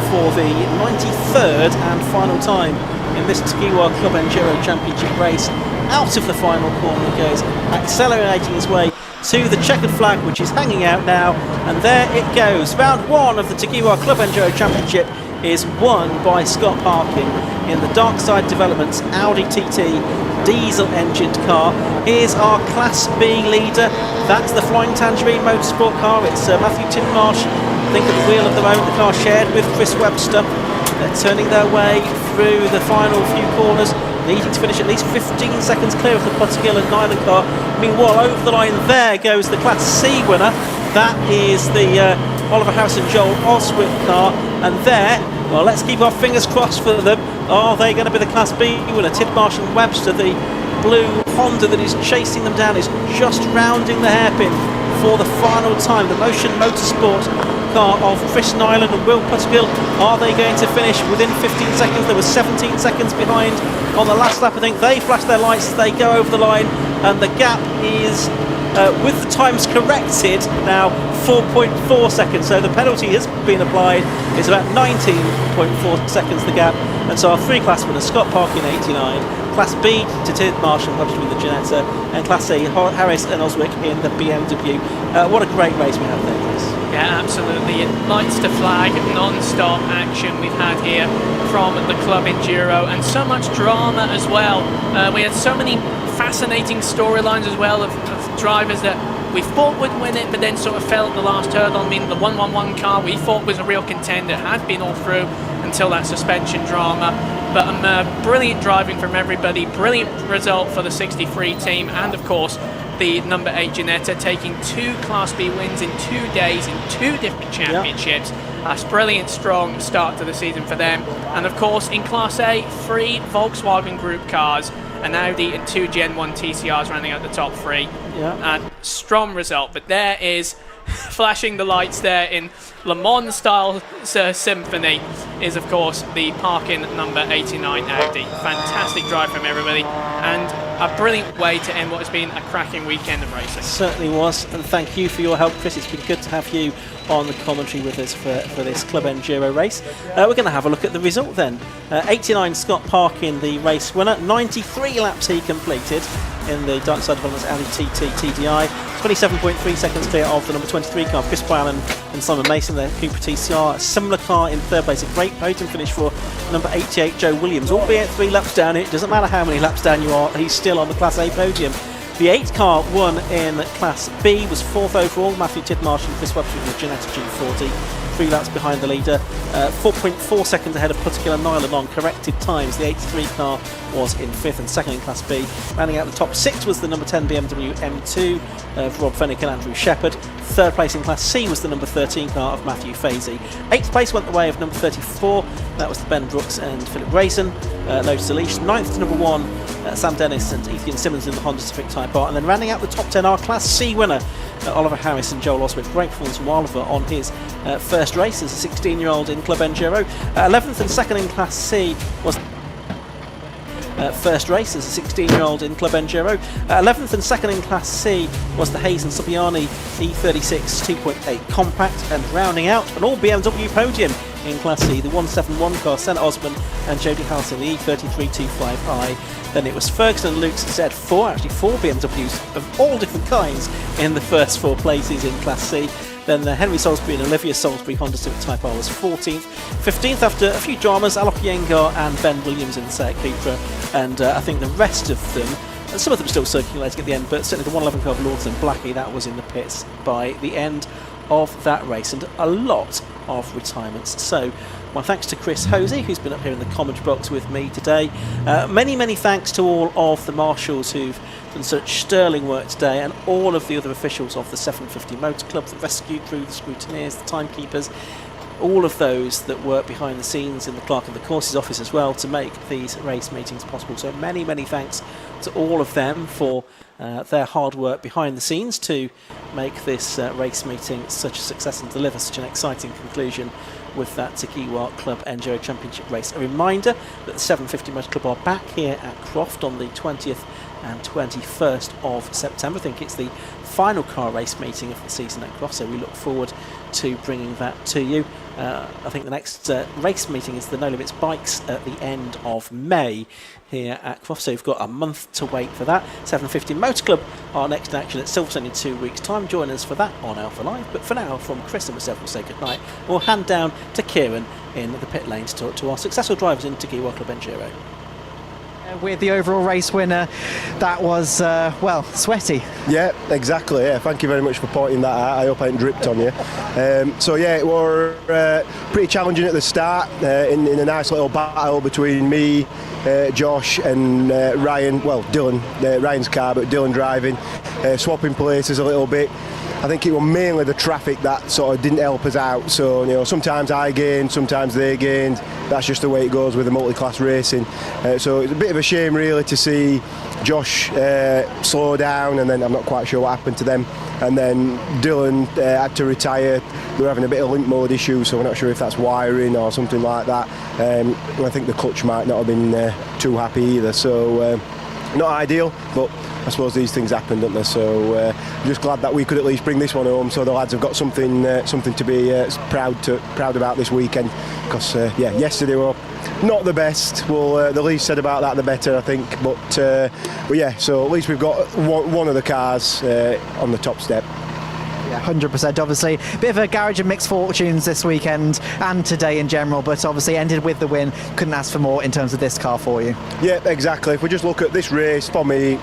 for the 93rd and final time in this Tagiwa Club Enduro Championship race. Out of the final corner he goes, accelerating his way to the checkered flag, which is hanging out now, and there it goes. Round 1 of the Tagiwa Club Enduro Championship is won by Scott Parkin in the Darkside Developments Audi TT diesel engined car. Here's our Class B leader. That's the Flying Tangerine Motorsport car. It's Matthew Tidmarsh, I think, at the wheel of their own. The car shared with Chris Webster. They're turning their way through the final few corners, needing to finish at least 15 seconds clear of the Puttergill and Nyland car. Meanwhile, over the line there goes the Class C winner. That is the Oliver Harris and Joel Oswald car, and there, well, let's keep our fingers crossed for them. Are they going to be the Class B winner? Tidmarsh and Webster, the blue Honda that is chasing them down, is just rounding the hairpin for the final time. The Motion Motorsport car of Chris Nyland and Will Puttergill, are they going to finish within 15 seconds? There was 17 seconds behind on the last lap. I think they flash their lights as they go over the line, and the gap is, with the times corrected, now 4.4 seconds. So the penalty has been applied. It's about 19.4 seconds the gap, and so our 3 class winners, Scott Parkin 89, Class B to Tidmarsh and Webster with the Ginetta, and Class A Harris and Oswick in the BMW. What a great race we have there, Chris. Yeah, Absolutely, it lights to flag, non-stop action we've had here from the Club Enduro, and so much drama as well. We had so many fascinating storylines as well of drivers that we thought would win it, but then sort of fell at the last hurdle. I mean, the 111 car we thought was a real contender, had been all through until that suspension drama. But brilliant driving from everybody, brilliant result for the 63 team, and of course the number 8 Ginetta taking 2 Class B wins in 2 days in 2 different championships. That's brilliant, strong start to the season for them. And of course in Class A, 3 Volkswagen Group cars, an Audi and 2 Gen 1 TCRs rounding out the top 3. And strong result, but there is flashing the lights there in Le Mans style symphony is of course the Parkin number 89 Audi. Fantastic drive from everybody, and a brilliant way to end what has been a cracking weekend of racing. Certainly was, and thank you for your help, Chris. It's been good to have you on the commentary with us for this Club Enduro race. We're going to have a look at the result then. 89 Scott Parkin, the race winner. 93 laps he completed in the Darkside Developments Audi TT TDI. 27.3 seconds clear of the number 23 car, Chris Brown and Simon Mason, their Cooper TCR. A similar car in third place. A great podium finish for number 88 Joe Williams, albeit 3 laps down. It doesn't matter how many laps down you are, he's still on the Class A podium. The 8 car won in Class B, was 4th overall. Matthew Tidmarsh and Chris Webster with the Ginetta G40. 3 laps behind the leader, 4.4 seconds ahead of particular Nyland on corrected times. The 83 car was in 5th and 2nd in Class B. Rounding out the top 6 was the number 10 BMW M2 of Rob Fennick and Andrew Shepherd. 3rd place in Class C was the number 13 car of Matthew Fazy. 8th place went the way of number 34, that was the Ben Brooks and Philip Grayson, Lotus Elise. 9th to number 1, Sam Dennis and Ethan Simmons in the Honda Civic Type R. And then rounding out the top 10, our Class C winner, Oliver Harris and Joel Oswald. Great performance from Oliver on his first race as a 16-year-old in Club Enduro. 11th and 2nd in Class C was first race as a 16-year-old in Club Enduro. 11th and 2nd in Class C was the Hayes and Supiani E36 2.8 Compact, and rounding out an all BMW podium in Class C, the 171 car, Senna Osman and Jody Halson, the E33 25i. Then it was Ferguson and Luke's Z4, actually 4 BMWs of all different kinds in the first 4 places in Class C. Then Henry Salisbury and Olivia Salisbury Honda Civic Type R was 14th. 15th after a few dramas, Alok Yengar and Ben Williams in the Seat Cupra. And I think the rest of them, and some of them still circulating at the end, but certainly the 111 car of Lawson and Blackie, that was in the pits by the end of that race, and a lot of retirements. So my thanks to Chris Hosey, who's been up here in the commentary box with me today. Many thanks to all of the marshals who've done such sterling work today, and all of the other officials of the 750 Motor Club, the rescue crew, the scrutineers, the timekeepers, all of those that work behind the scenes in the Clerk of the Courses office as well to make these race meetings possible. So many thanks to all of them for their hard work behind the scenes to make this race meeting such a success and deliver such an exciting conclusion with that Takiwa Club Enduro Championship race. A reminder that the 750 Motor Club are back here at Croft on the 20th and 21st of September. I think it's the final car race meeting of the season at Croft, so we look forward to bringing that to you. I think the next race meeting is the No Limits Bikes at the end of May here at Croft, so you've got a month to wait for that. 750 Motor Club are next in action at Silverstone in 2 weeks' time. Join us for that on Alpha Live. But for now, from Chris and myself, we'll say goodnight. We'll hand down to Kieran in the pit lane to talk to our successful drivers in Takiwa Club Enduro. With the overall race winner, that was, well, sweaty. Yeah, exactly. Yeah, thank you very much for pointing that out. I hope I ain't dripped on you. So yeah, it was pretty challenging at the start in a nice little battle between me, Josh and Ryan. Well, Dylan, Ryan's car, but Dylan driving, swapping places a little bit. I think it was mainly the traffic that sort of didn't help us out. So, you know, sometimes I gained, sometimes they gained. That's just the way it goes with the multi-class racing. So it's a bit of a shame really to see Josh slow down, and then I'm not quite sure what happened to them. And then Dylan had to retire. They were having a bit of link mode issues, so we're not sure if that's wiring or something like that. I think the clutch might not have been too happy either. So not ideal, but I suppose these things happen, don't they? So I'm just glad that we could at least bring this one home, so the lads have got something to be proud about this weekend. Because yeah, yesterday were not the best. Well, the least said about that, the better, I think. But yeah, so at least we've got one of the cars on the top step. Yeah, 100%. Obviously, bit of a garage of mixed fortunes this weekend and today in general, but obviously ended with the win. Couldn't ask for more in terms of this car for you. Yeah, exactly. If we just look at this race, for me,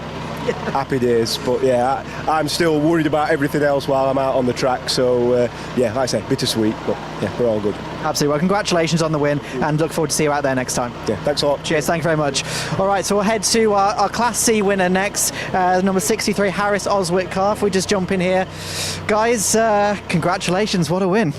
happy days. But yeah, I'm still worried about everything else while I'm out on the track. So yeah, like I said, bittersweet, but yeah, we're all good. Absolutely. Well, congratulations on the win, and look forward to see you out there next time. Yeah, thanks a lot. Cheers, thank you very much. All right, so we'll head to our Class C winner next, number 63 Harris Oswick car. If we just jump in here, guys, congratulations, what a win.